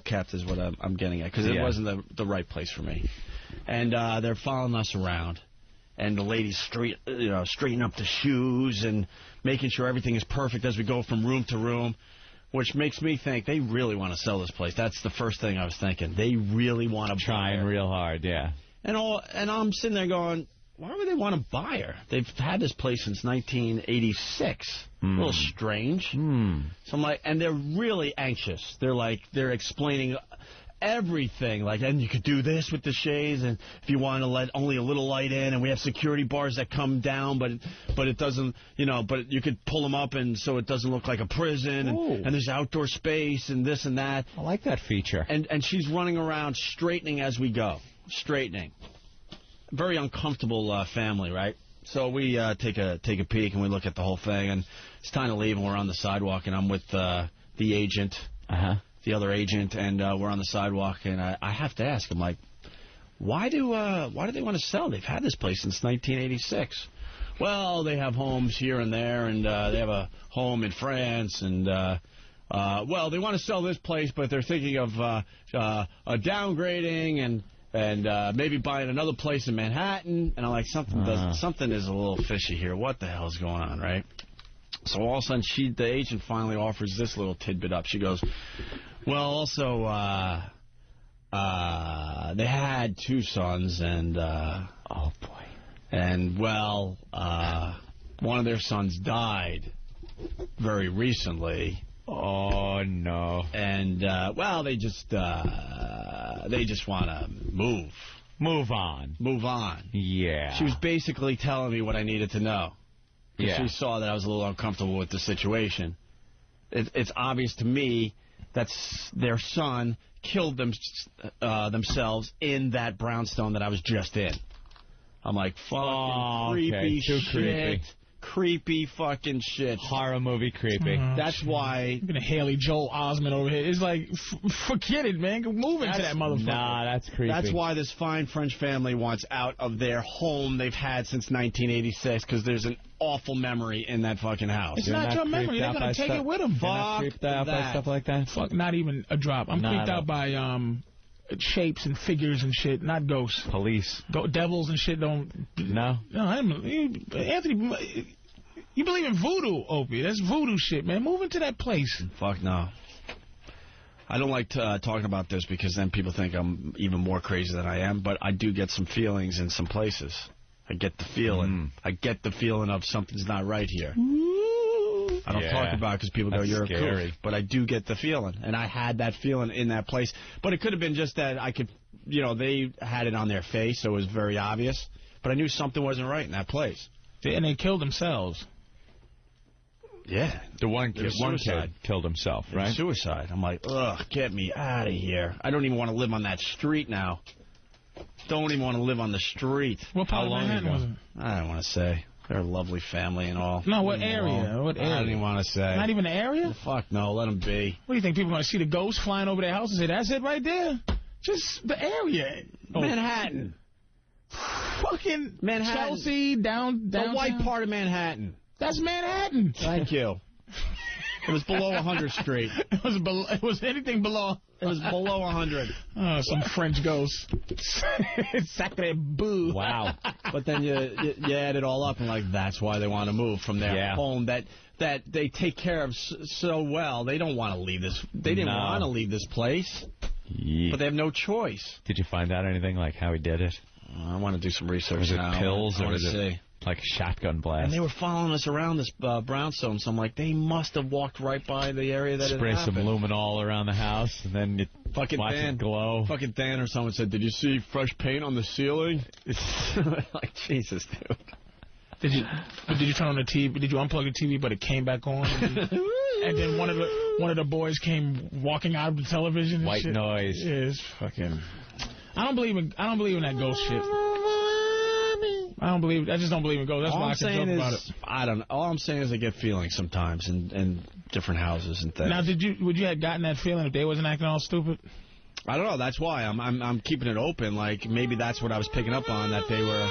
kept is what I'm getting at, because it wasn't the right place for me. And they're following us around, and the ladies straighten up the shoes and making sure everything is perfect as we go from room to room. Which makes me think they really want to sell this place. That's the first thing I was thinking. They really want to buy her. Trying real hard, yeah. And I'm sitting there going, why would they want to buy her? They've had this place since 1986. A little strange. So I'm like, and they're really anxious. They're explaining everything, and you could do this with the shades, and if you want to let only a little light in, and we have security bars that come down, but it doesn't, but you could pull them up, and so it doesn't look like a prison, and there's outdoor space, and this and that. I like that feature. And she's running around straightening as we go. straightening. Very uncomfortable family, right? So we take a peek and we look at the whole thing, and it's time to leave, and we're on the sidewalk, and I'm with the agent, the other agent, and we're on the sidewalk, and I have to ask him, like, why do they want to sell? They've had this place since 1986. Well, they have homes here and there, and they have a home in France, and well, they want to sell this place, but they're thinking of downgrading and maybe buying another place in Manhattan. And I'm like, something is a little fishy here. What the hell is going on, right? So all of a sudden, the agent finally offers this little tidbit up. She goes, well, also, they had 2 sons, and oh boy, and well, one of their sons died very recently. Oh no! And well, they just want to move on. Yeah. She was basically telling me what I needed to know. Yeah. She saw that I was a little uncomfortable with the situation. It's obvious to me that their son killed themselves in that brownstone that I was just in. I'm like, fucking creepy shit. Creepy fucking shit. Horror movie creepy. That's why... You're going to Haley Joel Osment over here. It's like, forget it, man. Move into that motherfucker. Nah, that's creepy. That's why this fine French family wants out of their home they've had since 1986, because there's an awful memory in that fucking house. It's not your memory. They're going to take it with them. Fuck creeped out by stuff like that? Fuck, not even a drop. I'm creeped out by... shapes and figures and shit, not ghosts. Police. Devils and shit don't... No. Anthony, you believe in voodoo, Opie. That's voodoo shit, man. Move into that place. Fuck no. I don't like talking about this because then people think I'm even more crazy than I am, but I do get some feelings in some places. I get the feeling. I get the feeling of something's not right here. I don't talk about it because people go, you're scary. A koof. But I do get the feeling. And I had that feeling in that place. But it could have been just that I could, they had it on their face, so it was very obvious. But I knew something wasn't right in that place. And they killed themselves. Yeah. The one kid killed himself, right? Suicide. I'm like, ugh, get me out of here. I don't even want to live on that street now. Don't even want to live on the street. What part of Manhattan was it? I don't want to say. They're a lovely family and all. No, what area? What area? I don't even want to say. Not even the area? Fuck no, let them be. What do you think? People are going to see the ghost flying over their house and say, that's it right there? Just the area. Manhattan. Fucking Manhattan. Chelsea, downtown. The white part of Manhattan. That's Manhattan. Thank you. It was below 100th Street. It was anything below. It was below 100. Oh, some French ghost. Sacre bleu. Wow. But then you add it all up and like that's why they want to move from their home that they take care of so well. They don't want to leave this. They didn't want to leave this place. Yeah. But they have no choice. Did you find out anything like how he did it? I want to do some research. Was it now. pills or was it like a shotgun blast? And they were following us around this brownstone, so I'm like, they must have walked right by the area that Spray it happened. some luminol around the house, and then you watch it glow. Fucking Dan or someone said, did you see fresh paint on the ceiling? Like, Jesus, dude. Did you turn on the TV? Did you unplug the TV, but it came back on? And then one of the boys came walking out of the television. And White shit. noise. Yeah, it's fucking. I don't believe in that ghost shit. I just don't believe in ghosts. That's why I can joke about it. I don't know. All I'm saying is I get feelings sometimes in different houses and things. Now, would you have gotten that feeling if they wasn't acting all stupid? I don't know. That's why I'm keeping it open. Like maybe that's what I was picking up on, that they were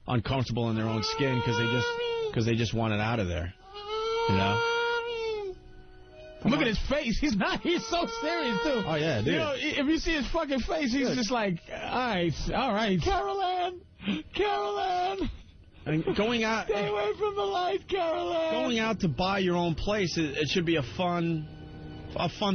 uncomfortable in their own skin because they just wanted out of there. You know. Look at his face. He's so serious, too. Oh, yeah, dude. You know, if you see his fucking face, he's just like, all right. Carol Ann. And going out... Stay away from the light, Carol Ann. Going out to buy your own place, it should be a fun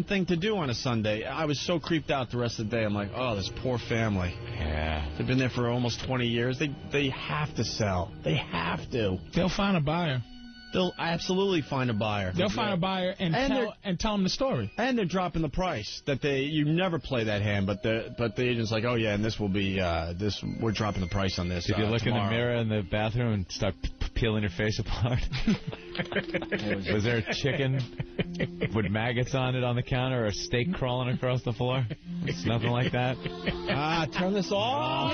thing to do on a Sunday. I was so creeped out the rest of the day. I'm like, oh, this poor family. Yeah. They've been there for almost 20 years. They have to sell. They have to. They'll find a buyer. They'll absolutely find a buyer. They'll find a buyer and tell them the story. And they're dropping the price. You never play that hand, but the agent's like, oh yeah, and this will be we're dropping the price on this. Did you look tomorrow. in the mirror in the bathroom and start peeling your face apart? Was there a chicken with maggots on it on the counter or a steak crawling across the floor? It's nothing like that? Turn this off.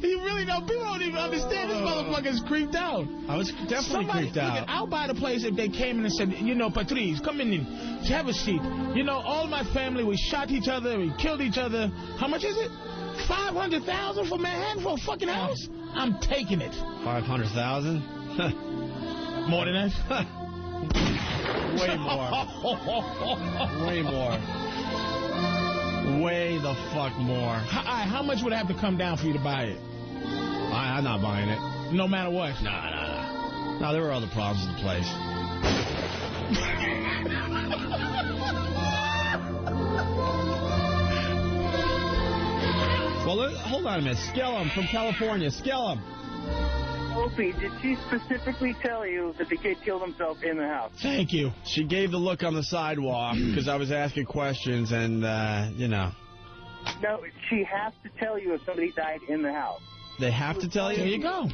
You really know, people don't even understand this motherfucker's creeped out. I was definitely creeped out. I'll buy the place if they came in and said, you know, Patrice, come in and have a seat. You know, all my family, we shot each other, we killed each other. How much is it? $500,000 for Manhattan for a fucking house? I'm taking it. 500,000? More than that? Way more. Way more. Way the fuck more. How much would it have to come down for you to buy it? I'm not buying it. No matter what? No, there were other problems with the place. Well, hold on a minute. Skellum from California. Skellum. Opie, did she specifically tell you that the kid killed himself in the house? Thank you. She gave the look on the sidewalk because I was asking questions and, you know. No, she has to tell you if somebody died in the house. They have to tell you? There you go.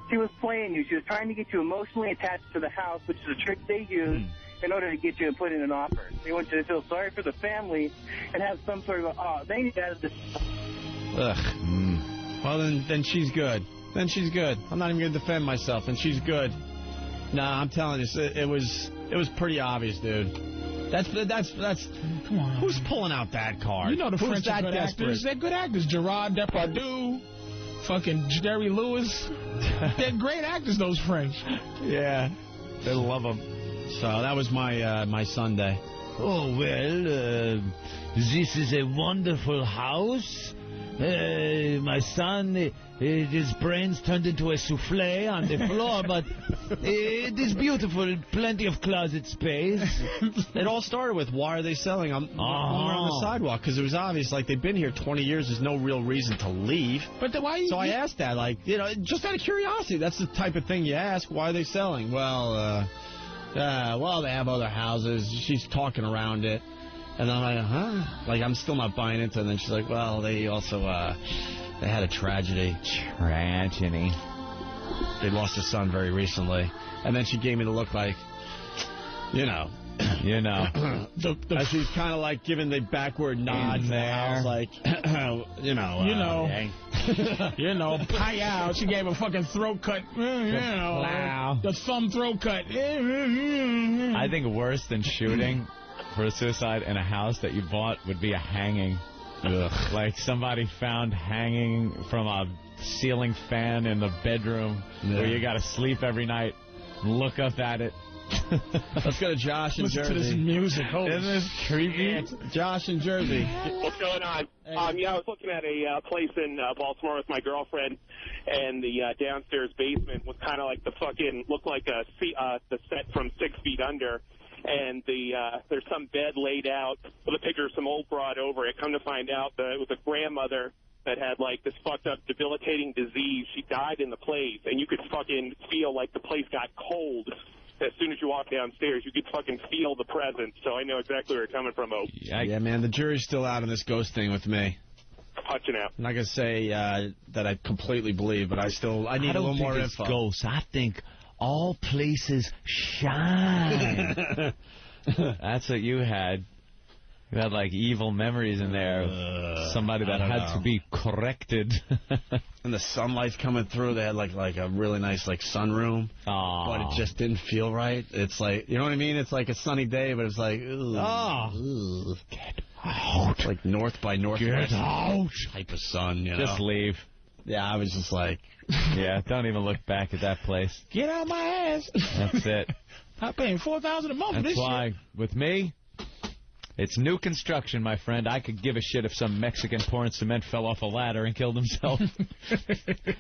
She was playing you. She was trying to get you emotionally attached to the house, which is a trick they use in order to get you to put in an offer. They want you to feel sorry for the family and have some sort of they need to have this. Ugh. Well, then she's good. Then she's good. I'm not even going to defend myself, and she's good. Nah, I'm telling you, it was pretty obvious, dude. That's. Come on. Who's pulling out that card? You know the Who's French are good actors. They're good actors. Gerard Depardieu, fucking Jerry Lewis. They're great actors, those French. Yeah, they love them. So that was my Sunday. Oh, well, this is a wonderful house. My son, his brains turned into a souffle on the floor, but it is beautiful. Plenty of closet space. It all started with, why are they selling on the sidewalk? Because it was obvious, like, they've been here 20 years. There's no real reason to leave. But why? So I asked that, like, you know, just out of curiosity. That's the type of thing you ask. Why are they selling? Well, they have other houses. She's talking around it. And I'm like, huh? Like, I'm still not buying into it. And then she's like, well, they also, they had a tragedy. Tragedy. They lost a son very recently. And then she gave me the look like, you know. You know. As she's kind of like giving the backward nod there. I was like, you know. You know, pie out. She gave a fucking throat cut. You know. Wow. The thumb throat cut. I think worse than shooting for a suicide in a house that you bought would be a hanging. Ugh. Like somebody found hanging from a ceiling fan in the bedroom where you got to sleep every night and look up at it. Let's go to Josh in Jersey. Listen to this music. Isn't this creepy? Josh in Jersey. What's going on? Yeah, I was looking at a place in Baltimore with my girlfriend, and the downstairs basement was kind of like the fucking, looked like the set from 6 Feet Under. And there's some bed laid out with a picture of some old broad over it. Come to find out that it was a grandmother that had, like, this fucked up debilitating disease. She died in the place, and you could fucking feel like the place got cold. As soon as you walk downstairs, you could fucking feel the presence. So I know exactly where you're coming from, Ope. Yeah, man, the jury's still out on this ghost thing with me. Watching out. I'm not going to say that I completely believe, but I need a little more info. Ghosts. I think all places shine. That's what you had. You had, like, evil memories in there. Somebody that had to be corrected. And the sunlight's coming through. They had, like a really nice, like, sunroom. Aww. But it just didn't feel right. It's like, you know what I mean? It's like a sunny day, but it's like, ugh. Oh. Get out. Like north by northwest. Get out. Type of sun, you know? Just leave. Yeah, I was just like... Yeah, don't even look back at that place. Get out my ass. That's it. I'm paying $4,000 a month for this That's why, shit. with me, it's new construction, my friend. I could give a shit if some Mexican pouring cement fell off a ladder and killed himself.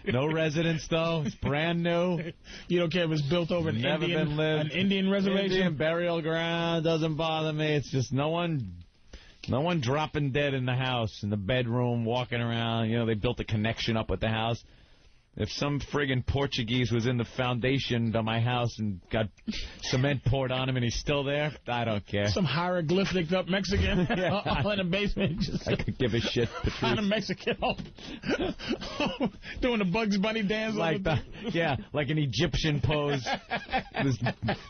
No residents, though. It's brand new. You don't care if it's built over an Indian reservation? Indian burial ground doesn't bother me. It's just no one dropping dead in the house, in the bedroom, walking around. You know, they built a connection up with the house. If some friggin' Portuguese was in the foundation of my house and got cement poured on him and he's still there, I don't care. Some hieroglyphic up Mexican all in the basement. I could give a shit, Patrice. On a Mexican doing the Bugs Bunny dance. Like like an Egyptian pose. His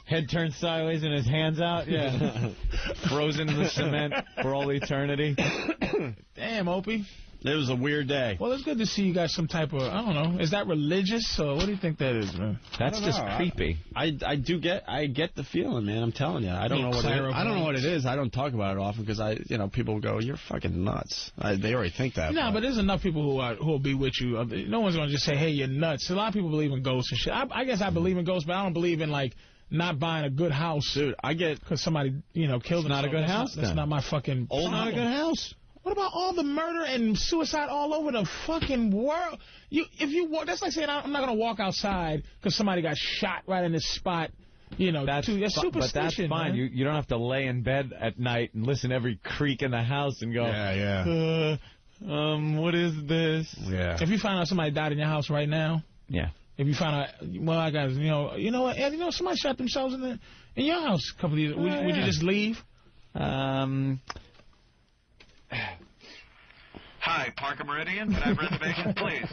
head turned sideways and his hands out. Yeah. Frozen in the cement for all eternity. Damn, Opie. It was a weird day. Well, it's good to see you guys some type of, I don't know, is that religious or what do you think that is, man? That's just creepy. I get the feeling, man. I'm telling you. I don't know what it is. I don't know what it is. I don't talk about it often because people go, you're fucking nuts. They already think that. No, but there's enough people who'll be with you. No one's going to just say, hey, you're nuts. A lot of people believe in ghosts and shit. I guess I believe in ghosts, but I don't believe in, like, not buying a good house. Dude, I get... Because somebody, killed themselves. Not a good house, That's not my fucking... It's not a good house. What about all the murder and suicide all over the fucking world? If you walk, that's like saying I'm not going to walk outside because somebody got shot right in this spot. That's superstition. But that's fine. Man. You don't have to lay in bed at night and listen to every creak in the house and go, what is this? Yeah. If you find out somebody died in your house right now, If you find out, well, I got, you know what, somebody shot themselves in your house a couple of years. Would you just leave? Hi, Parker Meridian. Can I have reservations, please?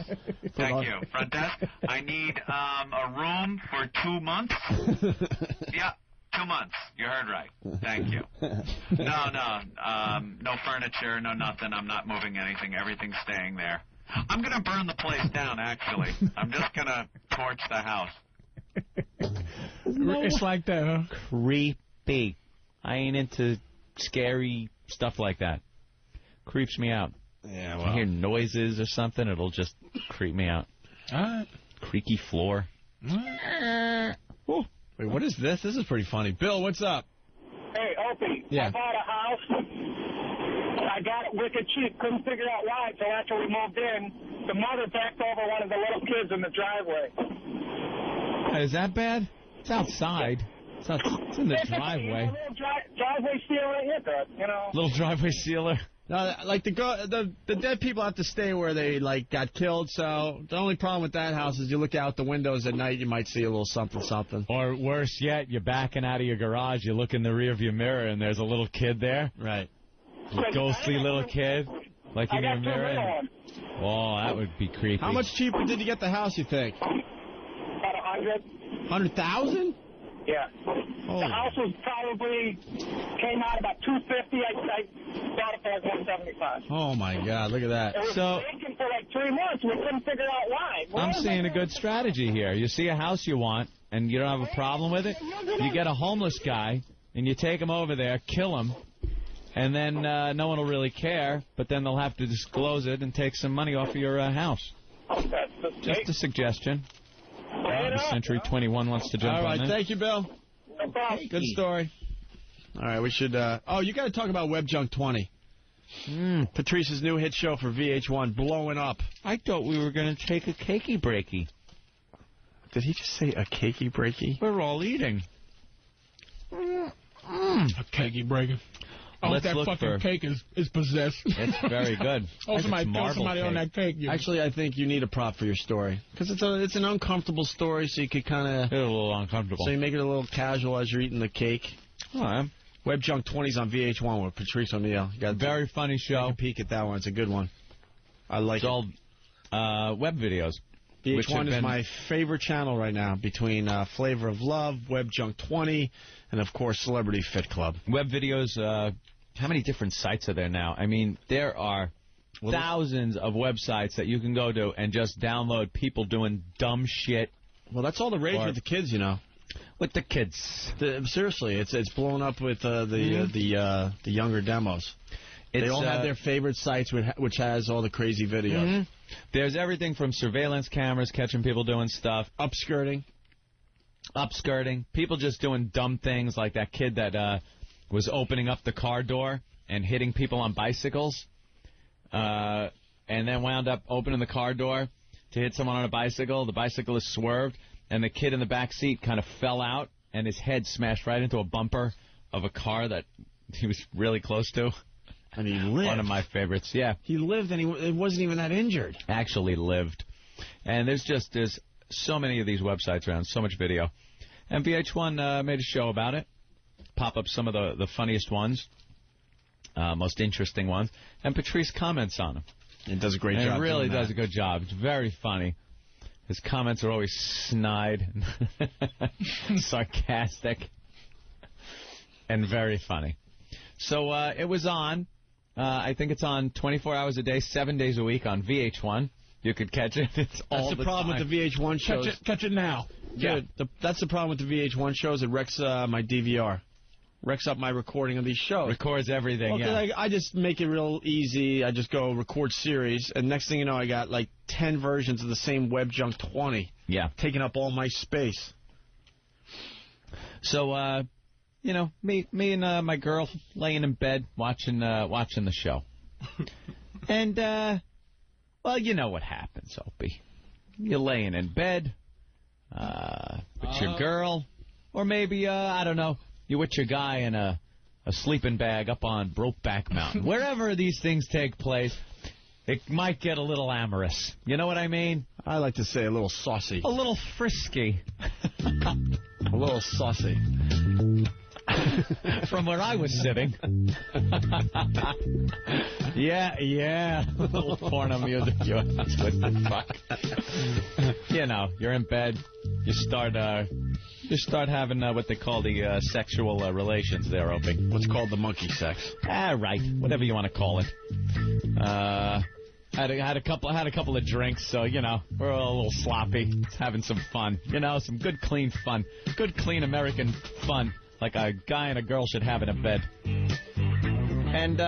Thank you. Front desk. I need a room for 2 months. Yeah, 2 months. You heard right. Thank you. No furniture, no nothing. I'm not moving anything. Everything's staying there. I'm going to burn the place down, actually. I'm just going to torch the house. It's like that, huh? Creepy. I ain't into scary stuff like that. Creeps me out. Yeah, well. I hear noises or something, it'll just creep me out. All right. Creaky floor. Wait, what is this? This is pretty funny. Bill, what's up? Hey, Opie. Yeah. I bought a house. I got it wicked cheap. Couldn't figure out why, so after we moved in, the mother backed over one of the little kids in the driveway. Is that bad? It's outside. It's in the driveway. Little driveway sealer, Little driveway sealer. No, like the dead people have to stay where they got killed. So the only problem with that house is you look out the windows at night, you might see a little something. Or worse yet, you're backing out of your garage, you look in the rearview mirror, and there's a little kid there. Right. A ghostly little kid, like in your mirror. Oh, that would be creepy. How much cheaper did you get the house? You think? About 100. 100,000? Yeah. Oh. The house was probably came out about 250. I bought it for like 175. Oh my God! Look at that. It was vacant for like 3 months. We couldn't figure out why. I'm seeing a good strategy here. You see a house you want, and you don't have a problem with it. You get a homeless guy, and you take him over there, kill him, and then no one will really care. But then they'll have to disclose it and take some money off of your house. Just a suggestion. Century 21 wants to jump on that. All right, thank you, Bill. No problem. Good story. All right, we should... you got to talk about Web Junk 20. Patrice's new hit show for VH1, blowing up. I thought we were going to take a cakey breaky. Did he just say a cakey breaky? We're all eating. A cakey breaky. I hope that fucking cake is possessed. It's very good. Somebody kill somebody on that cake. Actually, I think you need a prop for your story. Because it's an uncomfortable story, so you could kind of... It's a little uncomfortable. So you make it a little casual as you're eating the cake. All right. Web Junk 20's on VH1 with Patrice O'Neill. You got a very funny show. Take a peek at that one. It's a good one. I like it. It's all web videos. VH1 is my favorite channel right now, between Flavor of Love, Web Junk 20, and, of course, Celebrity Fit Club. Web videos, how many different sites are there now? I mean, there are thousands of websites that you can go to and just download people doing dumb shit. Well, that's all the rage with the kids, With the kids. Seriously, it's blown up with the younger demos. They all have their favorite sites, which has all the crazy videos. There's everything from surveillance cameras catching people doing stuff. Upskirting. People just doing dumb things like that kid that was opening up the car door and hitting people on bicycles. And then wound up opening the car door to hit someone on a bicycle. The bicyclist swerved, and the kid in the back seat kind of fell out, and his head smashed right into a bumper of a car that he was really close to. And he lived. One of my favorites, yeah. He lived, and he wasn't even that injured. Actually lived. And there's so many of these websites around, so much video. And VH1 made a show about it, pop up some of the funniest ones, most interesting ones, and Patrice comments on them. It does a great job. It really does a good job. It's very funny. His comments are always snide, sarcastic, and very funny. So it was on. I think it's on 24 hours a day, 7 days a week on VH1. You could catch it. It's all the problem with the VH1 shows. Catch it now. Yeah, that's the problem with the VH1 shows. It wrecks my DVR. Wrecks up my recording of these shows. Records everything, well, I just make it real easy. I just go record series, and next thing you know, I got like 10 versions of the same Web Junk 20. Yeah. Taking up all my space. So, you know, me and my girl laying in bed watching the show. And, well, you know what happens, Opie. You're laying in bed with your girl, or maybe, I don't know, you're with your guy in a sleeping bag up on Brokeback Mountain. Wherever these things take place, it might get a little amorous. You know what I mean? I like to say a little saucy. A little frisky. A little saucy. From where I was sitting. Yeah. A little porno music. What the fuck? You know, you're in bed. You start having what they call the sexual relations there, Opie. What's called the monkey sex. Right. Whatever you want to call it. Had a couple of drinks, so, you know, we're all a little sloppy. Having some fun. You know, some good, clean fun. Good, clean American fun. Like a guy and a girl should have in a bed. And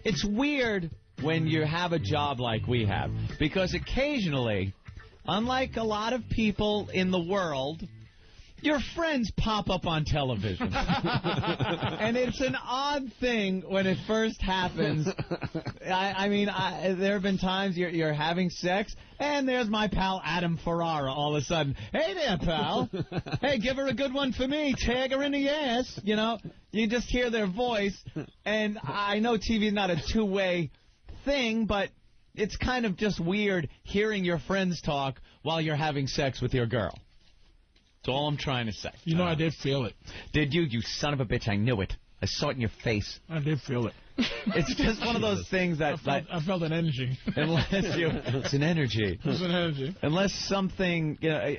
it's weird when you have a job like we have. Because occasionally, unlike a lot of people in the world, your friends pop up on television. And it's an odd thing when it first happens. I mean, there have been times you're having sex, and there's my pal Adam Ferrara all of a sudden. Hey there, pal. Hey, give her a good one for me. Tag her in the ass. You know, you just hear their voice. And I know TV is not a two-way thing, but it's kind of just weird hearing your friends talk while you're having sex with your girl. That's all I'm trying to say. You know, I did feel it. Did you? You son of a bitch. I knew it. I saw it in your face. I did feel it. It's just one of those things that... I felt an energy. It's an energy. It's an energy. Unless something... You know,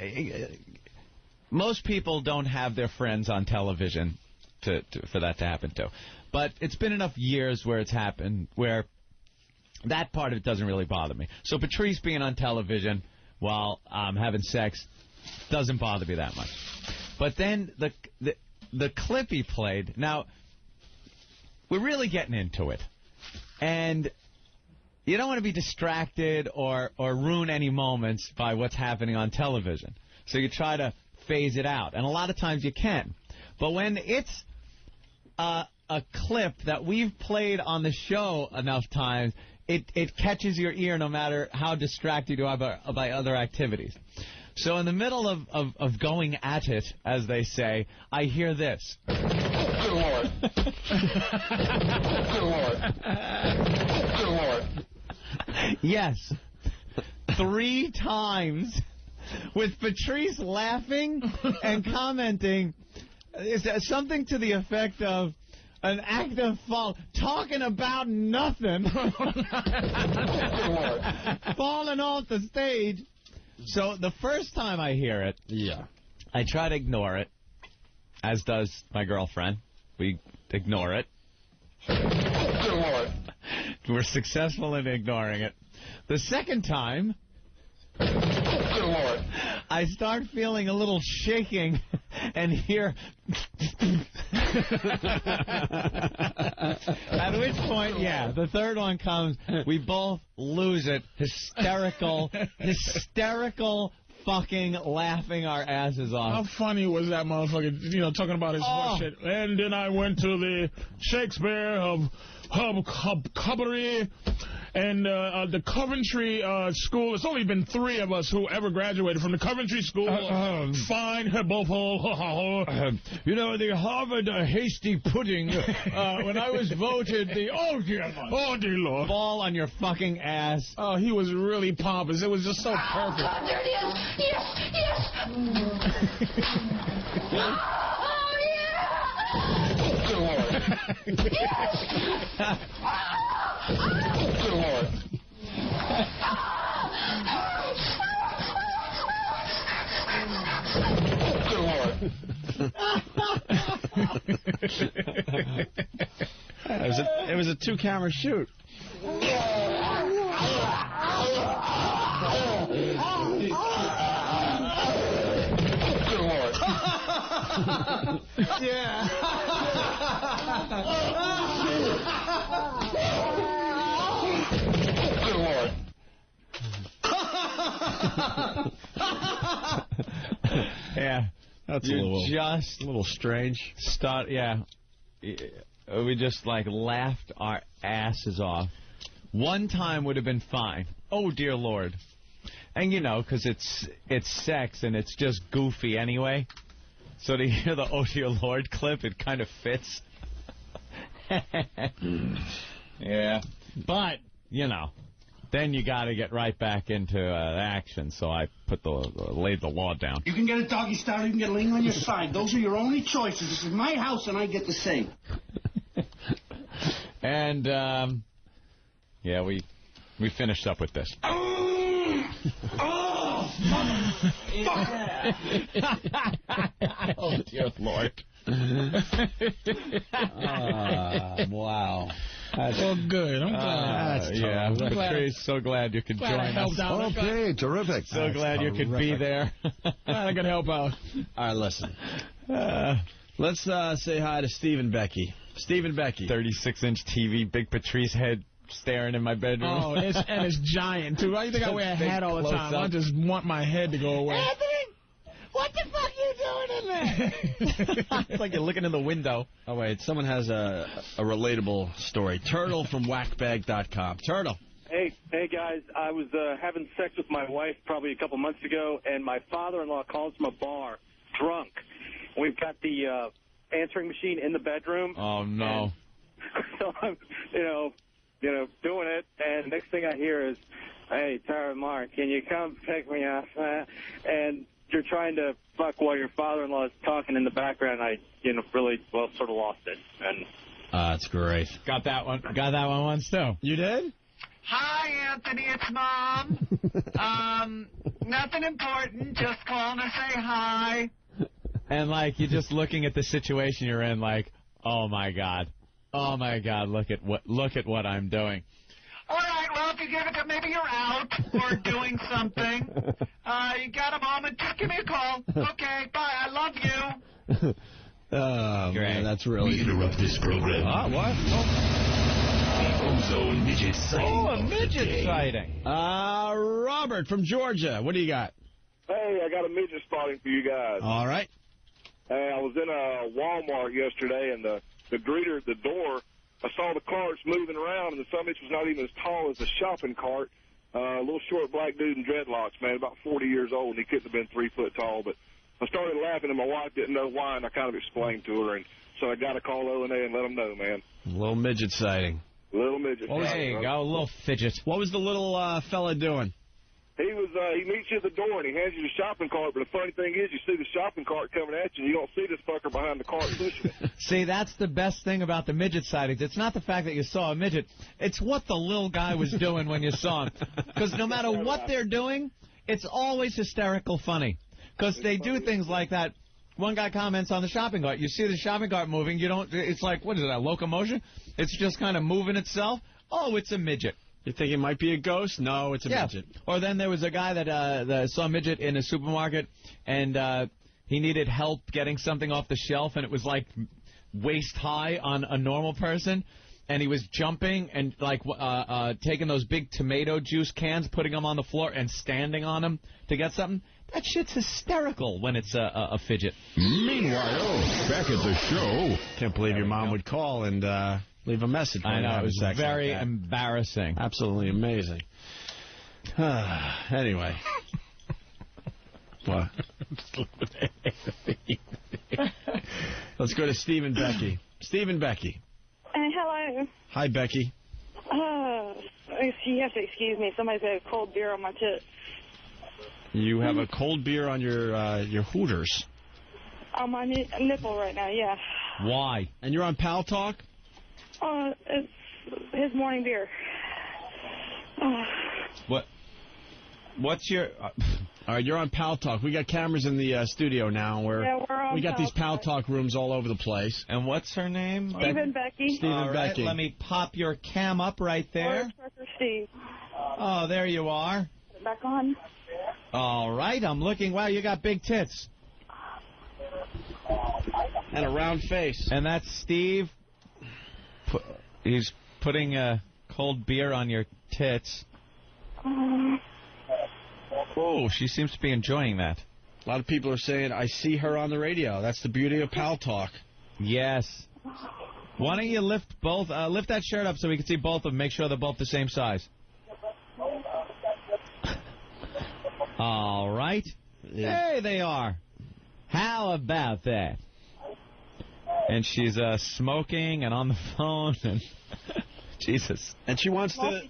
most people don't have their friends on television for that to happen to. But it's been enough years where it's happened where that part of it doesn't really bother me. So Patrice being on television while I'm having sex... doesn't bother me that much. But then the clip he played, now, we're really getting into it. And you don't want to be distracted or ruin any moments by what's happening on television. So you try to phase it out. And a lot of times you can. But when it's a clip that we've played on the show enough times, it catches your ear no matter how distracted you are by other activities. So in the middle of going at it, as they say, I hear this. Good Lord. Good Lord. Good Lord. Yes. 3 times with Patrice laughing and commenting something to the effect of an active fall, talking about nothing, falling off the stage. So the first time I hear it, I try to ignore it, as does my girlfriend. We ignore it. We're successful in ignoring it. The second time, I start feeling a little shaking and hear... At which point, the third one comes, we both lose it. Hysterical fucking laughing our asses off. How funny was that motherfucker, you know, talking about his bullshit. And then I went to the Shakespeare of Cabaret, And the Coventry school, it's only been 3 of us who ever graduated from the Coventry school. Fine, both. You know, the Harvard hasty pudding, when I was voted the... Oh, dear Lord. Oh, dear Lord. Ball on your fucking ass. Oh, he was really pompous. It was just so perfect. Oh, there it is. Yes. Oh, yeah. Good Lord. Good Lord. Good Lord. It was a 2-camera shoot. Good Lord. Yeah. Good Lord. Yeah. That's just a little strange. Yeah. We just, like, laughed our asses off. One time would have been fine. Oh, dear Lord. And, you know, because it's sex and it's just goofy anyway. So to hear the Oh, dear Lord clip, it kind of fits. Yeah. But, you know, then you got to get right back into action. So I laid the law down. You can get a doggy style, you can get laying on your side. Those are your only choices. This is my house, and I get to say. And, yeah, we finished up with this. Oh, oh, dear Lord. Wow. Well, good. I'm glad. Yeah, Patrice, so glad you could join us. Okay, terrific. So glad you could be there. Glad I could help out. All right, listen. Let's say hi to Steve and Becky. Steve and Becky. 36-inch TV, big Patrice head staring in my bedroom. Oh, it's giant, too. Why do you think I wear a hat all the time? I just want my head to go away. Anthony, what the fuck are you doing in there? It's like you're looking in the window. Oh, wait. Someone has a relatable story. Turtle from whackbag.com. Turtle. Hey, guys. I was having sex with my wife probably a couple months ago, and my father-in-law calls from a bar, drunk. We've got the answering machine in the bedroom. Oh, no. So I'm, doing it, and next thing I hear is, "Hey, Tara Mark, can you come pick me up?" And you're trying to fuck while your father-in-law is talking in the background. I, really, sort of lost it. And that's great. Got that one once, too. You did? Hi, Anthony, it's Mom. Nothing important, just calling to say hi. And, like, you're just looking at the situation you're in, like, oh, my God. Oh, my God, look at what I'm doing. All right, well, if you give it to maybe you're out or doing something. You got a moment, just give me a call. Okay, bye, I love you. Oh, man, that's really... We interrupt this program. What? The Ozone Midget Sighting. Oh, a midget sighting. Robert from Georgia. What do you got? Hey, I got a midget spotting for you guys. All right. Hey, I was in a Walmart yesterday, and the greeter at the door, I saw the carts moving around, and the son bitch was not even as tall as the shopping cart. A little short black dude in dreadlocks, man, about 40 years old, and he couldn't have been 3 foot tall. But I started laughing, and my wife didn't know why, and I kind of explained to her, and so I got to call O&A and let them know, man. A little midget sighting. Little midget. There you go, a little fidget. What was the little fella doing? He meets you at the door, and he hands you the shopping cart, but the funny thing is you see the shopping cart coming at you, and you don't see this fucker behind the cart pushing it. See, that's the best thing about the midget sightings. It's not the fact that you saw a midget. It's what the little guy was doing when you saw him. Because no matter what they're doing, it's always hysterical funny. Because they do things like that. One guy comments on the shopping cart. You see the shopping cart moving. It's like, what is it, a locomotion? It's just kind of moving itself. Oh, it's a midget. You think it might be a ghost? No, it's a midget. Or then there was a guy that saw a midget in a supermarket, and he needed help getting something off the shelf, and it was like waist high on a normal person, and he was jumping and like taking those big tomato juice cans, putting them on the floor, and standing on them to get something. That shit's hysterical when it's a fidget. Meanwhile, back at the show. Can't believe your mom would call and leave a message. I know, it was very embarrassing. Absolutely amazing. Anyway. What? Let's go to Steve and Becky. Steve and Becky. Hello. Hi, Becky. You have to excuse me. Somebody's got a cold beer on my tits. You have a cold beer on your Hooters. On my nipple right now, yeah. Why? And you're on Pal Talk? It's his morning beer. What's your... All right, you're on Pal Talk. We got cameras in the studio now. We're on we got Pal these Pal Talk rooms all over the place. And what's her name? Steve and Becky. Steve and Becky. Let me pop your cam up right there. Steve. Oh, there you are. Back on. All right, I'm looking. Wow, you got big tits. And a round face. And that's Steve. He's putting a cold beer on your tits. Oh, she seems to be enjoying that. A lot of people are saying, I see her on the radio. That's the beauty of Pal Talk. Yes. Why don't you lift that shirt up so we can see both of them, make sure they're both the same size. All right. Yeah. There they are. How about that? And she's smoking and on the phone and... Jesus. And she wants to...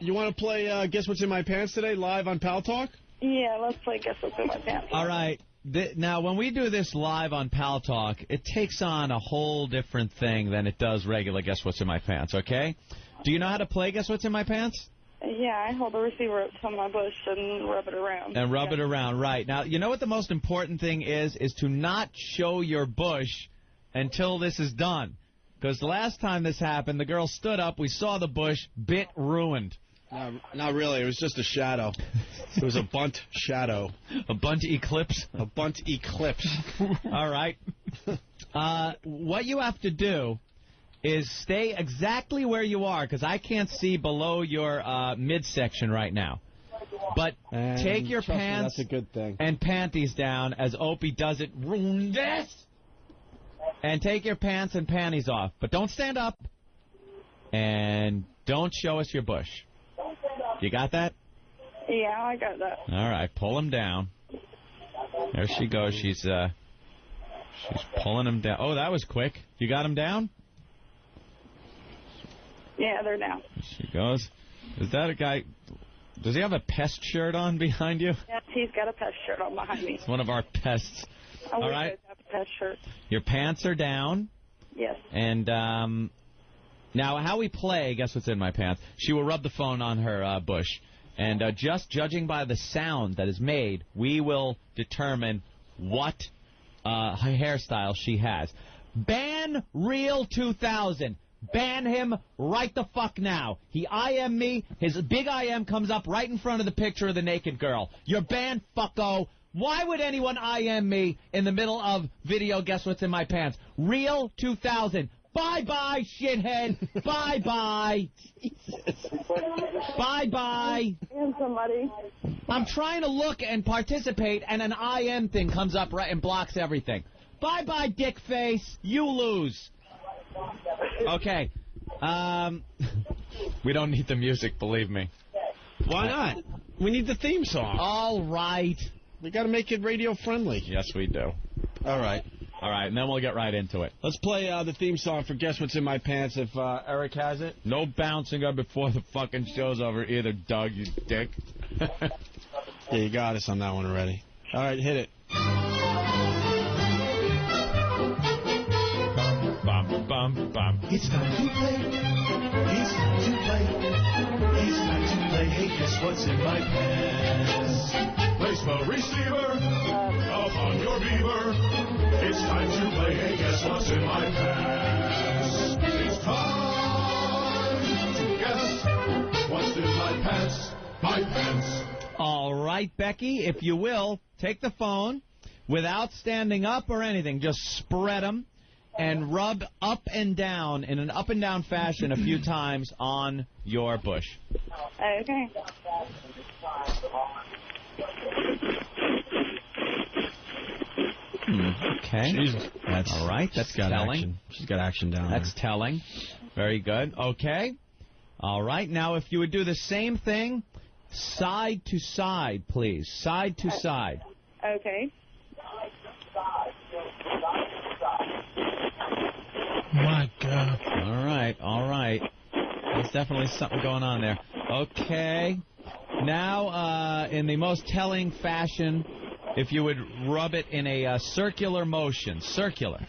You want to play Guess What's in My Pants today, live on Pal Talk? Yeah, let's play Guess What's in My Pants. All right. Now, when we do this live on Pal Talk, it takes on a whole different thing than it does regular Guess What's in My Pants, okay? Do you know how to play Guess What's in My Pants? Yeah, I hold the receiver up to my bush and rub it around. And rub it around, right. Now, you know what the most important thing is to not show your bush until this is done. Because the last time this happened, the girl stood up, we saw the bush, bit ruined. Not really. It was just a shadow. It was a bunt shadow. A bunt eclipse? A bunt eclipse. All right. What you have to do is stay exactly where you are, because I can't see below your midsection right now. But take your pants that's a good thing. And panties down as Opie does it. And take your pants and panties off. But don't stand up. And don't show us your bush. You got that? Yeah, I got that. All right, pull him down. There she goes. She's pulling him down. Oh, that was quick. You got him down? Yeah, they're down. There she goes. Is that a guy? Does he have a pest shirt on behind you? Yes, he's got a pest shirt on behind me. It's one of our pests. All right. Have a pest shirt. Your pants are down. Yes. And now how we play, Guess What's in My Pants, she will rub the phone on her bush. And just judging by the sound that is made, we will determine what hairstyle she has. Ban Real 2000. Ban him right the fuck now. He IM'd me. His big IM comes up right in front of the picture of the naked girl. You're banned, fucko. Why would anyone IM me in the middle of video Guess What's in My Pants? Real 2000. Bye-bye, shithead. Bye-bye. Bye-bye. And somebody. I'm trying to look and participate, and an IM thing comes up right and blocks everything. Bye-bye, dick face. You lose. Okay. We don't need the music, believe me. Why not? We need the theme song. All right. We got to make it radio friendly. Yes, we do. All right. All right, and then we'll get right into it. Let's play the theme song for Guess What's in My Pants if Eric has it. No bouncing up before the fucking show's over either, Doug, you dick. Yeah, you got us on that one already. All right, hit it. Bum, bum, bum. It's time to play. It's time to play. It's time to play. Hey, guess what's in my pants? Place the receiver upon your beaver. It's time to play. Hey, guess what's in my pants? It's time to guess what's in my pants. My pants. All right, Becky, if you will, take the phone without standing up or anything. Just spread them. And rub up and down in an up and down fashion a few times on your bush. Okay. Okay. Jesus. All right. That's telling. Action. She's got action down there. That's telling. Very good. Okay. All right. Now, if you would do the same thing, side to side, please. Side to side. Okay. My God. All right. There's definitely something going on there. Okay. Now, in the most telling fashion, if you would rub it in a circular motion. Circular.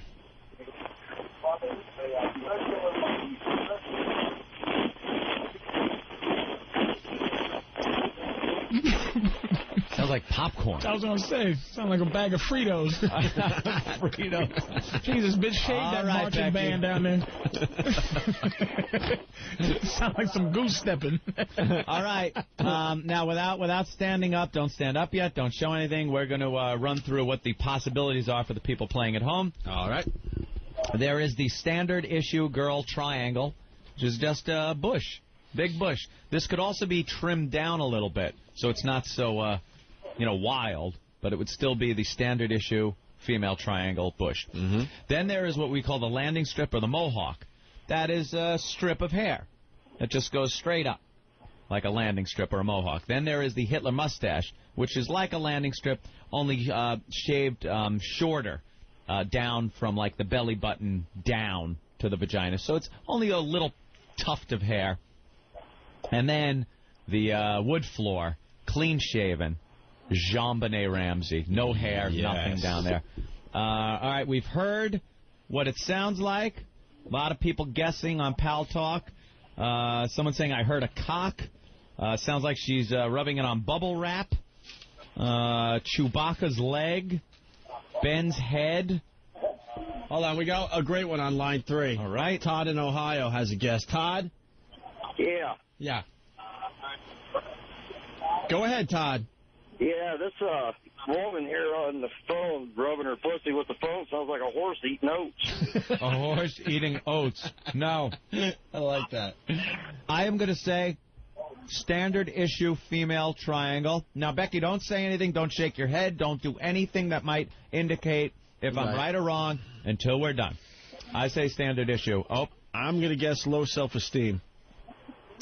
Sounds like popcorn. I was going to say, sound like a bag of Fritos. Fritos. Jesus, bitch, shave that marching band down there. Sound like some goose stepping. All right. Now, without standing up, don't stand up yet. Don't show anything. We're going to run through what the possibilities are for the people playing at home. All right. There is the standard issue girl triangle, which is just a bush. Big bush. This could also be trimmed down a little bit, so it's not so, wild, but it would still be the standard issue female triangle bush. Mm-hmm. Then there is what we call the landing strip or the mohawk. That is a strip of hair that just goes straight up, like a landing strip or a mohawk. Then there is the Hitler mustache, which is like a landing strip, only shaved shorter, down from like the belly button down to the vagina. So it's only a little tuft of hair. And then the wood floor, clean-shaven, JonBenet Ramsey. No hair, nothing down there. All right, we've heard what it sounds like. A lot of people guessing on Pal Talk. Someone saying, I heard a cock. Sounds like she's rubbing it on bubble wrap. Chewbacca's leg. Ben's head. Hold on, we got a great one on line 3. All right. Todd in Ohio has a guess. Todd? Yeah. Yeah. Go ahead, Todd. Yeah, this woman here on the phone rubbing her pussy with the phone sounds like a horse eating oats. A horse eating oats. No. I like that. I am going to say standard issue female triangle. Now, Becky, don't say anything. Don't shake your head. Don't do anything that might indicate if I'm right or wrong until we're done. I say standard issue. Oh, I'm going to guess low self-esteem.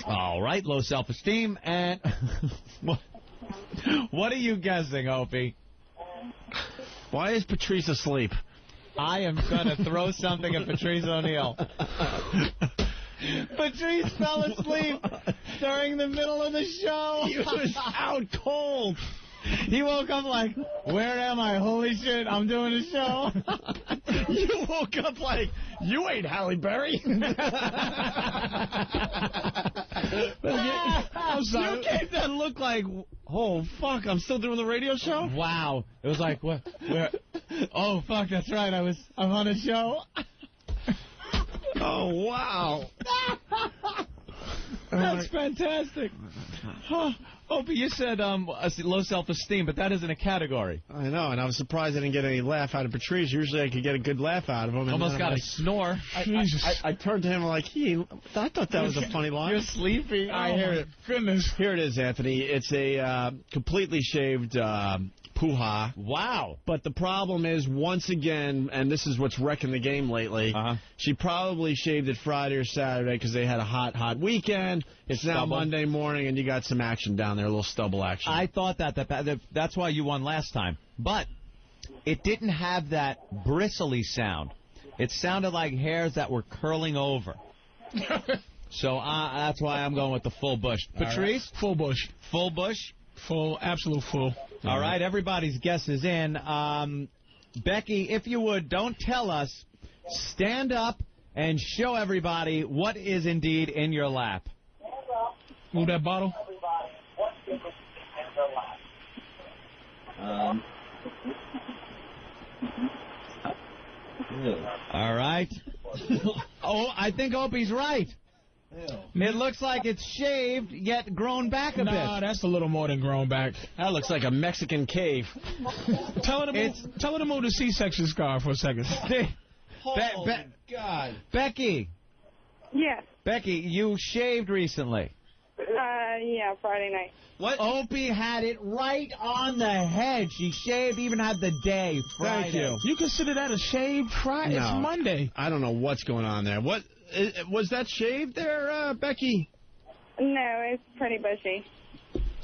All right, low self-esteem. And what are you guessing, Opie? Why is Patrice asleep? I am going to throw something at Patrice O'Neill. Patrice fell asleep during the middle of the show. He was out cold. He woke up like, where am I? Holy shit, I'm doing a show. You woke up like, you ain't Halle Berry. I'm sorry. You gave that look like, oh, fuck, I'm still doing the radio show? Wow. It was like, what? Where? Oh, fuck, that's right. I'm on a show. Oh, wow. That's fantastic. Opie, you said low self-esteem, but that isn't a category. I know, and I was surprised I didn't get any laugh out of Patrice. Usually I could get a good laugh out of him. Almost got a snore. I turned to him like, I thought that was a funny line. You're sleepy. I hear it. Goodness. Here it is, Anthony. It's a completely shaved Poo-ha. Wow. But the problem is, once again, and this is what's wrecking the game lately, she probably shaved it Friday or Saturday because they had a hot weekend. It's now Monday morning, and you got some action down there, a little stubble action. I thought that's why you won last time. But it didn't have that bristly sound. It sounded like hairs that were curling over. So that's why I'm going with the full bush. Patrice? Right. Full bush. Full bush? Full, absolute full. All right, everybody's guess is in. Becky, if you would, don't tell us. Stand up and show everybody what is indeed in your lap. Move that bottle. All right. Oh, I think Opie's right. It looks like it's shaved, yet grown back a bit. Nah, that's a little more than grown back. That looks like a Mexican cave. Tell her to move the C-section scar for a second. God. Becky. Yes. Becky, you shaved recently. Yeah, Friday night. What? Opie had it right on the head. She shaved, even had the day, Friday. Thank you. You consider that a shaved Friday? No. It's Monday. I don't know what's going on there. What was that shaved there, Becky? No, it's pretty bushy.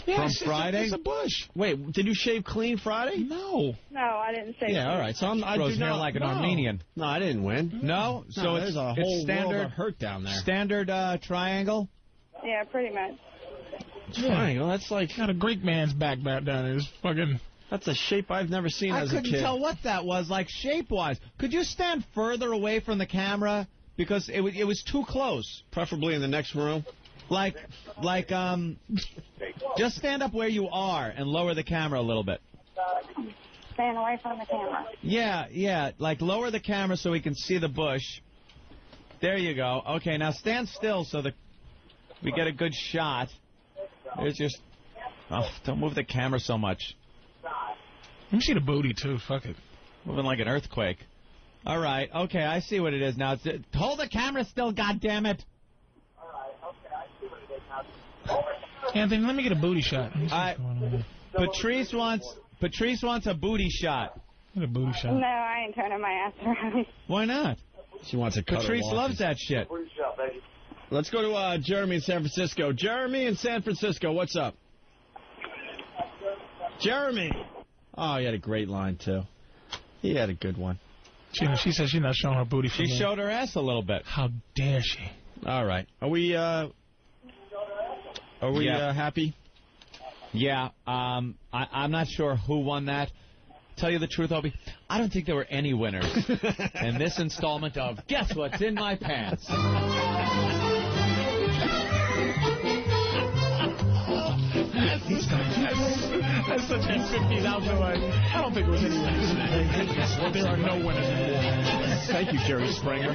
From Friday? It's a bush. Wait, did you shave clean Friday? No. No, I didn't say Yeah, all right. So I Grows do hair not like an Armenian. No, I didn't win. No? So there's a it's whole standard world of hurt down there. Standard triangle? Yeah, pretty much. Triangle? That's like... Got a Greek man's back down there. It's fucking... That's a shape I've never seen I as a kid. couldn't tell what that was, like shape-wise. Could you stand further away from the camera? Because it was too close. Preferably in the next room. Just stand up where you are and lower the camera a little bit. Staying away from the camera. Yeah, like lower the camera so we can see the bush. There you go. Okay, now stand still so that we get a good shot. There's just... Oh, don't move the camera so much. Let me see the booty, too. Fuck it. Moving like an earthquake. All right. Okay, I see what it is now. Hold the camera still, goddammit. Anthony, let me get a booty shot. Patrice wants a booty shot. Get a booty shot. No, I ain't turning my ass around. Why not? She wants a cut. Patrice loves that shit. Let's go to Jeremy in San Francisco. Jeremy in San Francisco, what's up? Jeremy. Oh, he had a great line, too. He had a good one. She said she's not showing her booty for me. She showed her ass a little bit. How dare she? All right. Are we happy? Yeah. I'm not sure who won that. Tell you the truth, Opie, I don't think there were any winners in this installment of Guess What's in My Pants. That's such a 50s outfit. I don't think it was any winners. There are no winners in Thank you, Jerry Springer.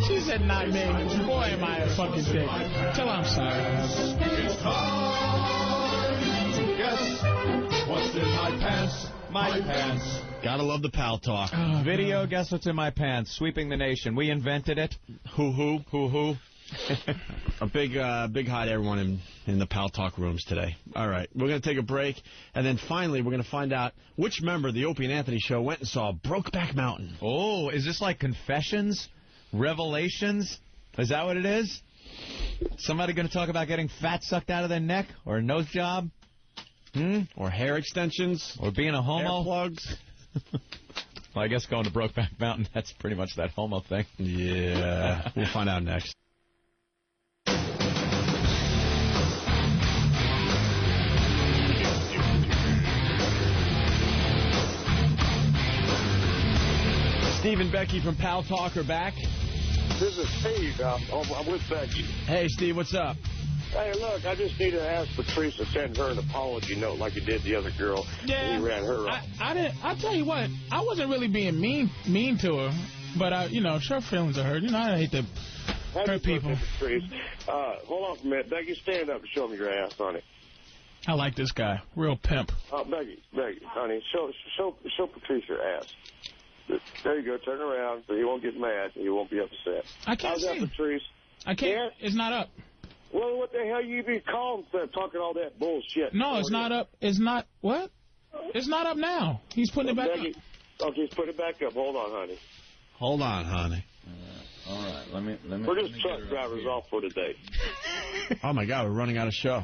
She said not me. Boy, am I a fucking dick. Tell her I'm sorry. It's time to guess what's in my pants. My pants. Gotta love the pal talk. Video, Guess What's in My Pants, sweeping the nation. We invented it. Hoo-hoo. A big hi to everyone in the Pal Talk rooms today. All right, we're going to take a break, and then finally we're going to find out which member of the Opie and Anthony show went and saw Brokeback Mountain. Oh, is this like confessions? Revelations? Is that what it is? Somebody going to talk about getting fat sucked out of their neck? Or a nose job? Or hair extensions? Or being a homo? Hair plugs? Well, I guess going to Brokeback Mountain, that's pretty much that homo thing. Yeah, we'll find out next. Steve and Becky from Pal Talk are back. This is Steve. I'm with Becky. Hey, Steve, what's up? Hey, look, I just need to ask Patrice to send her an apology note like you did the other girl. Yeah, when you ran her up. I'll tell you what, I wasn't really being mean to her, but, her feelings are hurt. I hate to hurt people. Patrice. Hold on for a minute. Becky, stand up and show me your ass, honey. I like this guy. Real pimp. Becky, honey, show Patrice your ass. There you go. Turn around so he won't get mad and he won't be upset. I can't How's that, see. Patrice? I can't. Yeah? It's not up. Well, what the hell you be calling for talking all that bullshit? No, it's not up. It's not. What? It's not up now. He's putting it back up. Okay, he's putting it back up. Hold on, honey. Hold on, honey. All right. Let me. We're just truck drivers off for today. Oh, my God. We're running out of show.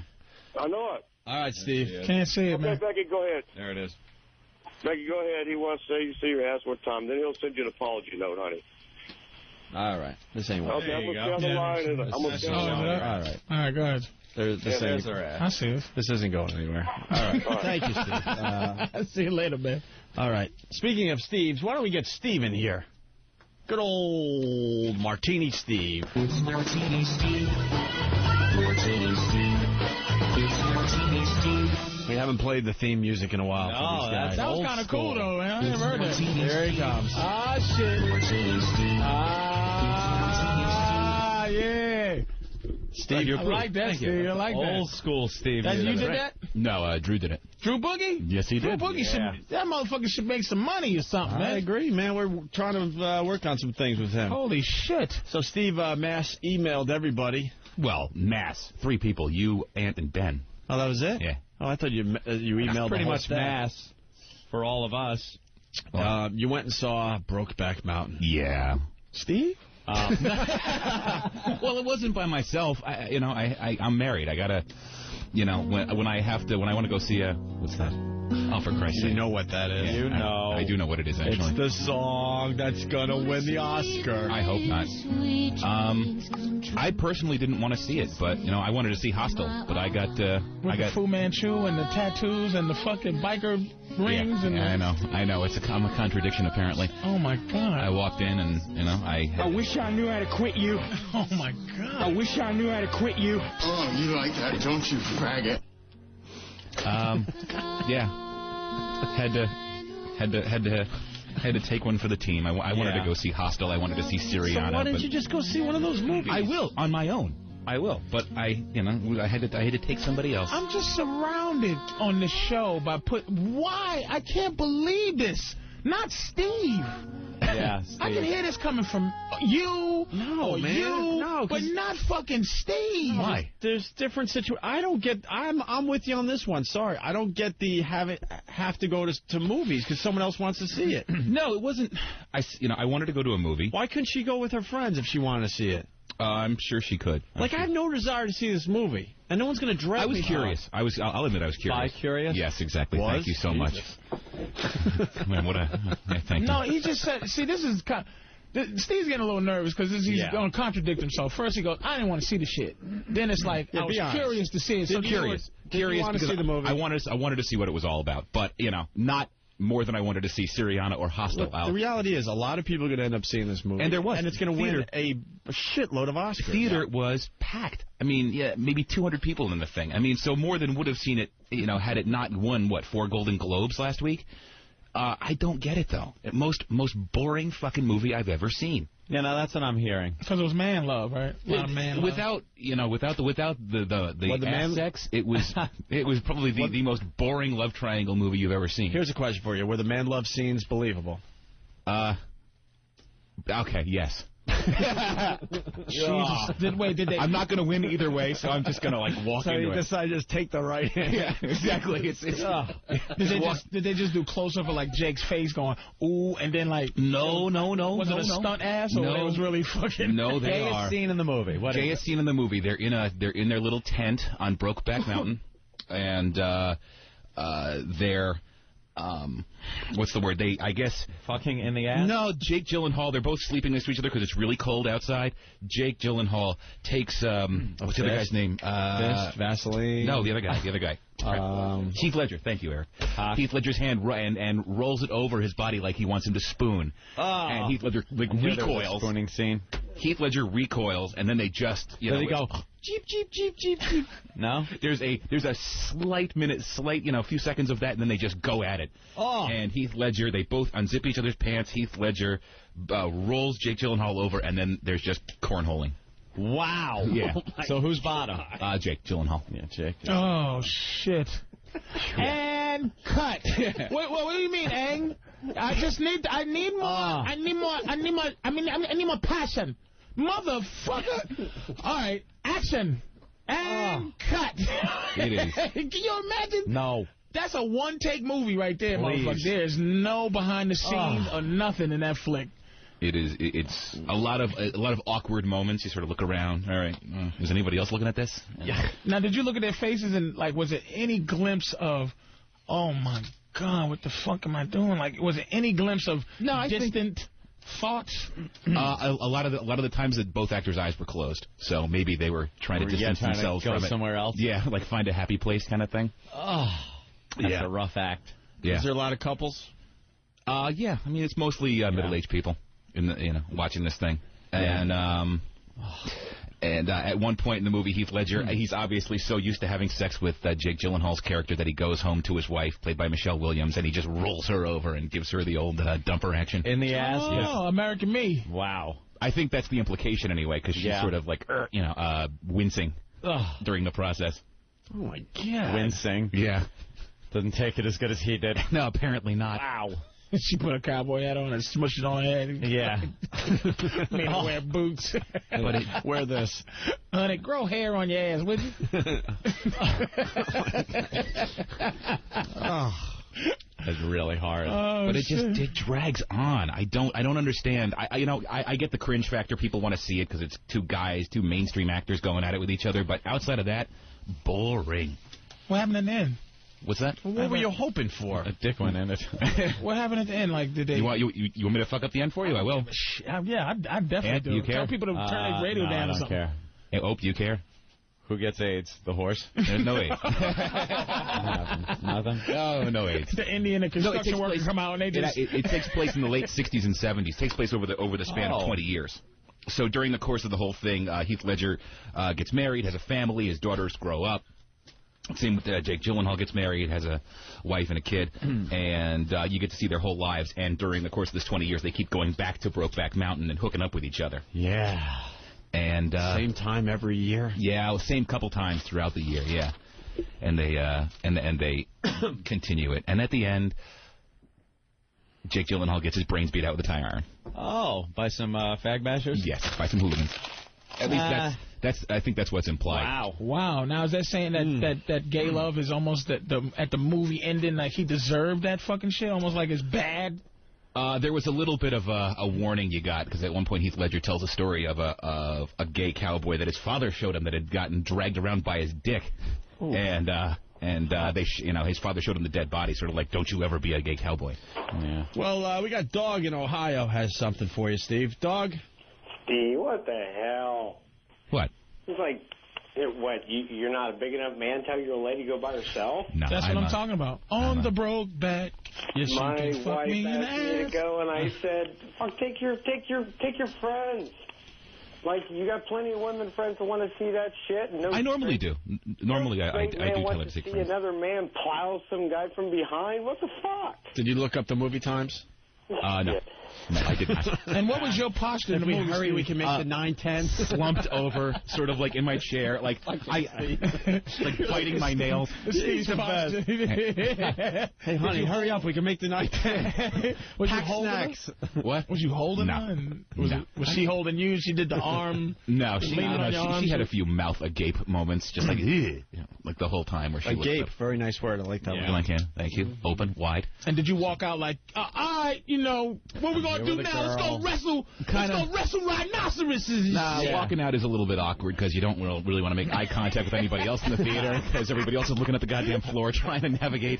I know it. All right, Steve. Can't see it, man. Okay, Becky, go ahead. There it is. Becky, go ahead. He wants to see your ass one time. Then he'll send you an apology note, honey. All right. This ain't working. Okay, I'm going to stay on the line. And I'm going to stay on the line. All right. All right, go ahead. There's our ass. I see it. This isn't going anywhere. All right. Thank you, Steve. I'll see you later, man. All right. Speaking of Steves, why don't we get Steve in here? Good old Martini Steve. It's Martini Steve. Martini Steve. It's Martini Steve. We haven't played the theme music in a while for these guys. That was kind of cool, though, man. I never heard that. There he comes. Ah, shit. Ah, yeah. Steve, you're I like that, Steve. I like that. Old school Steve. You did that? No, Drew did it. Drew Boogie? Yes, he Drew did. Boogie that motherfucker should make some money or something, man. I agree, man. We're trying to work on some things with him. Holy shit. So Steve Mass emailed everybody. Well, Mass. 3 people. You, Ant, and Ben. Oh, that was it? Yeah. Oh, I thought you emailed That's pretty the whole much staff. Mass for all of us. You went and saw Brokeback Mountain. Yeah. Steve? Well, it wasn't by myself. I'm married. I gotta, when I want to go see what's that? Oh, for Christ's sake. You know what that is. Yeah, You know. I do know what it is, actually. It's the song that's gonna win the Oscar. I hope not. I personally didn't want to see it, but, I wanted to see Hostel, but I got... With the Fu Manchu and the tattoos and the fucking biker rings. I know. I'm a contradiction, apparently. Oh, my God. I walked in and, I wish I knew how to quit you. Oh, my God. I wish I knew how to quit you. Oh, you like that, don't you, faggot? Yeah. Had to take one for the team. I wanted to go see Hostel. I wanted to see Syriana. So why didn't you just go see one of those movies? I will, on my own. I will, but I had to take somebody else. I'm just surrounded on this show by why? I can't believe this. Not Steve. Yeah, Steve. I can hear this coming from you. No, man. No, but not fucking Steve. Why? There's different situations. I don't get. I'm with you on this one. Sorry, I don't get the have to go to movies because someone else wants to see it. No, it wasn't. I wanted to go to a movie. Why couldn't she go with her friends if she wanted to see it? I'm sure she could. I have no desire to see this movie, and no one's going to drag me. I was curious. I'll admit I was curious. Bi-curious? Yes, exactly. Thank you so much. Man, thank you. No, he just said. See, this is Steve's getting a little nervous because he's going to contradict himself. First he goes, I didn't want to see the shit. Then it's like, I was curious to see it. So Curious because see the movie? I wanted to see what it was all about, but not more than I wanted to see Syriana or Hostel out. The reality is, a lot of people are going to end up seeing this movie. And there was. And it's going to win a shitload of Oscars. Theater was packed. I mean, maybe 200 people in the thing. I mean, so more than would have seen it, had it not won, 4 Golden Globes last week? I don't get it, though. Most boring fucking movie I've ever seen. Yeah, no, that's what I'm hearing. Because it was man love, right? A lot of man love. Without the ass sex, it was probably the most boring love triangle movie you've ever seen. Here's a question for you: were the man love scenes believable? Okay, yes. Jesus. Did they? I'm not going to win either way, so I'm just going to walk into it. So you decide to just take the right hand. Yeah, exactly. Did they just do close up of Jake's face going ooh, and then no. Was it a stunt ass or it was really fucking? No, they are. Gayest scene in the movie. Gayest scene in the movie. They're in their little tent on Brokeback Mountain, and they're. What's the word? I guess... Fucking in the ass? No, Jake Gyllenhaal, they're both sleeping next to each other because it's really cold outside. Jake Gyllenhaal takes, what's the other guy's name? Fist, Vaseline. No, the other guy. Heath Ledger, thank you, Eric. Heath Ledger's hand and rolls it over his body like he wants him to spoon. Oh. And Heath Ledger recoils. Spooning scene. Heath Ledger recoils, and then they just, Does he go... Jeep. No? There's a few seconds of that, and then they just go at it. Oh. And Heath Ledger, they both unzip each other's pants. Heath Ledger rolls Jake Gyllenhaal over, and then there's just cornholing. Wow. Yeah. So who's bottom? Jake Gyllenhaal. Yeah, Jake. Oh, shit. And cut. Wait, what do you mean, Ang? I need more passion. Motherfucker! All right, action and cut. It is. Can you imagine? No. That's a one-take movie right there, motherfucker. There's no behind the scenes or nothing in that flick. It is. It's a lot of awkward moments. You sort of look around. All right, is anybody else looking at this? Yeah. Now, did you look at their faces and was it any glimpse of, oh my God, what the fuck am I doing? Was it any glimpse of distant thoughts? A lot of the times that both actors' eyes were closed, so maybe they were trying to distance themselves from it. Somewhere else. Yeah, find a happy place kind of thing. Oh, that's a rough act. Yeah. Is there a lot of couples? Yeah. I mean, it's mostly middle-aged people watching this thing, and at one point in the movie, Heath Ledger, he's obviously so used to having sex with Jake Gyllenhaal's character that he goes home to his wife, played by Michelle Williams, and he just rolls her over and gives her the old dumper action. In the ass? Oh, yes. American Me. Wow. I think that's the implication anyway, because she's sort of wincing during the process. Oh, my God. Wincing. Yeah. Doesn't take it as good as he did. No, apparently not. Wow. She put a cowboy hat on and smushed it on her head. Yeah. Made her wear boots. But wear this. Honey, grow hair on your ass, would you? That's really hard. Oh, but it drags on. I don't understand. I get the cringe factor. People want to see it because it's two mainstream actors going at it with each other. But outside of that, boring. What happened at the end? What's that? What were you hoping for? A dick went in it. What happened at the end? Like, did they? You want me to fuck up the end for you? I will. Yeah, I definitely do. You care? Tell people to turn their radio down or something. I don't care. Hey, Ope, do you care? Who gets AIDS? The horse? There's no AIDS. Nothing? No AIDS. The Indian and construction workers come out and they just... It takes place in the late 60s and 70s. It takes place over the span of 20 years. So during the course of the whole thing, Heath Ledger gets married, has a family, his daughters grow up. Same with Jake Gyllenhaal gets married, has a wife and a kid, and you get to see their whole lives. And during the course of this 20 years, they keep going back to Brokeback Mountain and hooking up with each other. Yeah. And same time every year. Yeah, same couple times throughout the year. Yeah, and they continue it. And at the end, Jake Gyllenhaal gets his brains beat out with a tire iron. Oh, by some fag bashers? Yes, by some hooligans. At least I think that's what's implied. Wow. Now is that saying that gay love is almost at the movie ending, like he deserved that fucking shit, almost like it's bad? There was a little bit of a warning you got, because at one point Heath Ledger tells a story of a gay cowboy that his father showed him that had gotten dragged around by his dick. Ooh. And his father showed him the dead body, sort of like, don't you ever be a gay cowboy. Yeah. Well, we got Dog in Ohio has something for you, Steve. Dog? Steve, what the hell? What? It's like, you're not a big enough man, tell your lady to go by herself? No, that's what I'm talking about. On the Brokeback. Yes, my wife asked me to go, and I said, "Fuck, take your friends. Like, you got plenty of women friends that want to see that shit." No, I normally do. Normally, I do tell her to take see friends. Another man plow some guy from behind. What the fuck? Did you look up the movie times? No. No, I did not. And what was your posture in the movie? Hurry, we can make the 9:10. Slumped over, sort of like in my chair, like biting my nails. Steve's the best. Hey, honey, hurry up. We can make the 9:10. Was Pack you holding snacks. Her? What? Was you holding no. her? And was she holding you? She did the arm. No, she had a few mouth agape moments, just like like the whole time where she agape. Very nice word. I like that one. Like, thank you. Open, wide. And did you walk out like, all right, what we gonna do now? Let's go wrestle. Let's go wrestle rhinoceroses. Nah, walking out is a little bit awkward because you don't really want to make eye contact with anybody else in the theater because everybody else is looking at the goddamn floor trying to navigate.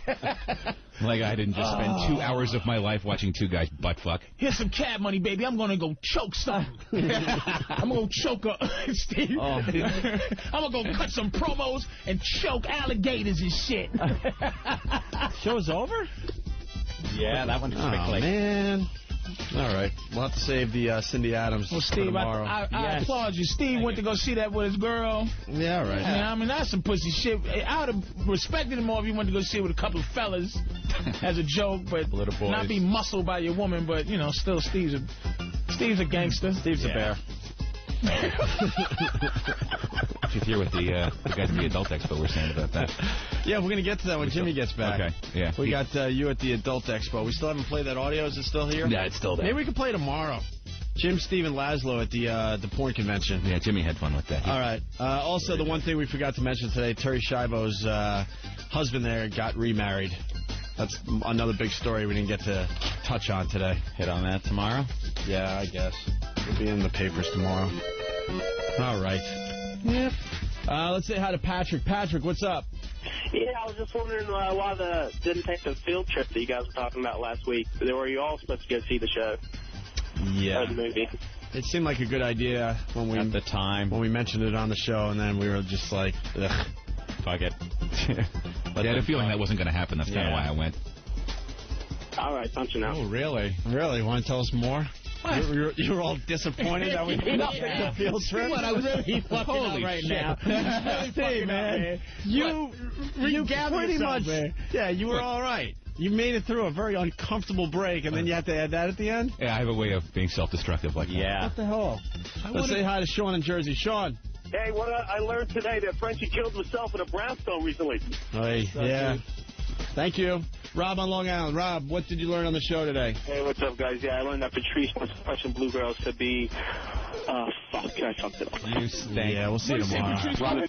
Like I didn't just spend 2 hours of my life watching two guys butt fuck. Here's some cab money, baby. I'm gonna go choke something. I'm gonna choke her, Steve. I'm gonna go cut some promos and choke alligators and shit. Show's over? Yeah, that one's quickly. Man. All right. We'll have to save the Cindy Adams for tomorrow. I applaud you. Steve went to go see that with his girl. Yeah, right. Yeah, I mean, that's some pussy shit. I would have respected him more if you went to go see it with a couple of fellas as a joke, but not be muscled by your woman, but, still Steve's a gangster. Steve's a bear. Did you hear what the guys at the Adult Expo were saying about that? Yeah, we're going to get to that when Jimmy gets back. Okay, yeah. We got you at the Adult Expo. We still haven't played that audio. Is it still here? Yeah, it's still there. Maybe we can play tomorrow. Jim, Steve, and Laszlo at the porn convention. Yeah, Jimmy had fun with that. All right. Also, the one thing we forgot to mention today, Terry Schiavo's husband there got remarried. That's another big story we didn't get to touch on today. Hit on that tomorrow? Yeah, I guess. It'll be in the papers tomorrow. All right. Yep. Let's say hi to Patrick. Patrick, what's up? Yeah, I was just wondering why they didn't take the field trip that you guys were talking about last week. Were you all supposed to go see the show? Yeah. Or the movie? It seemed like a good idea when we at the time when we mentioned it on the show, and then we were just like, ugh. Fuck it. I had a feeling that wasn't going to happen. That's kind of why I went. All right, don't you know? Oh, really? Really? Want to tell us more? You're all disappointed that we didn't take the field trip? What, I was really fucking up right now. Hey, man. You pretty much, yeah, you were all right. You made it through a very uncomfortable break, and then you have to add that at the end? Yeah, I have a way of being self-destructive like that. Yeah. What the hell? Let's say hi to Sean in Jersey. Sean. Hey, I learned today that Frenchie killed himself in a brownstone recently. Hey, yeah. Thank you. Rob on Long Island. Rob, what did you learn on the show today? Hey, what's up, guys? Yeah, I learned that Patrice was question Blue Girls to be... fuck, I fucked it up. You stink. Yeah, we'll see you tomorrow.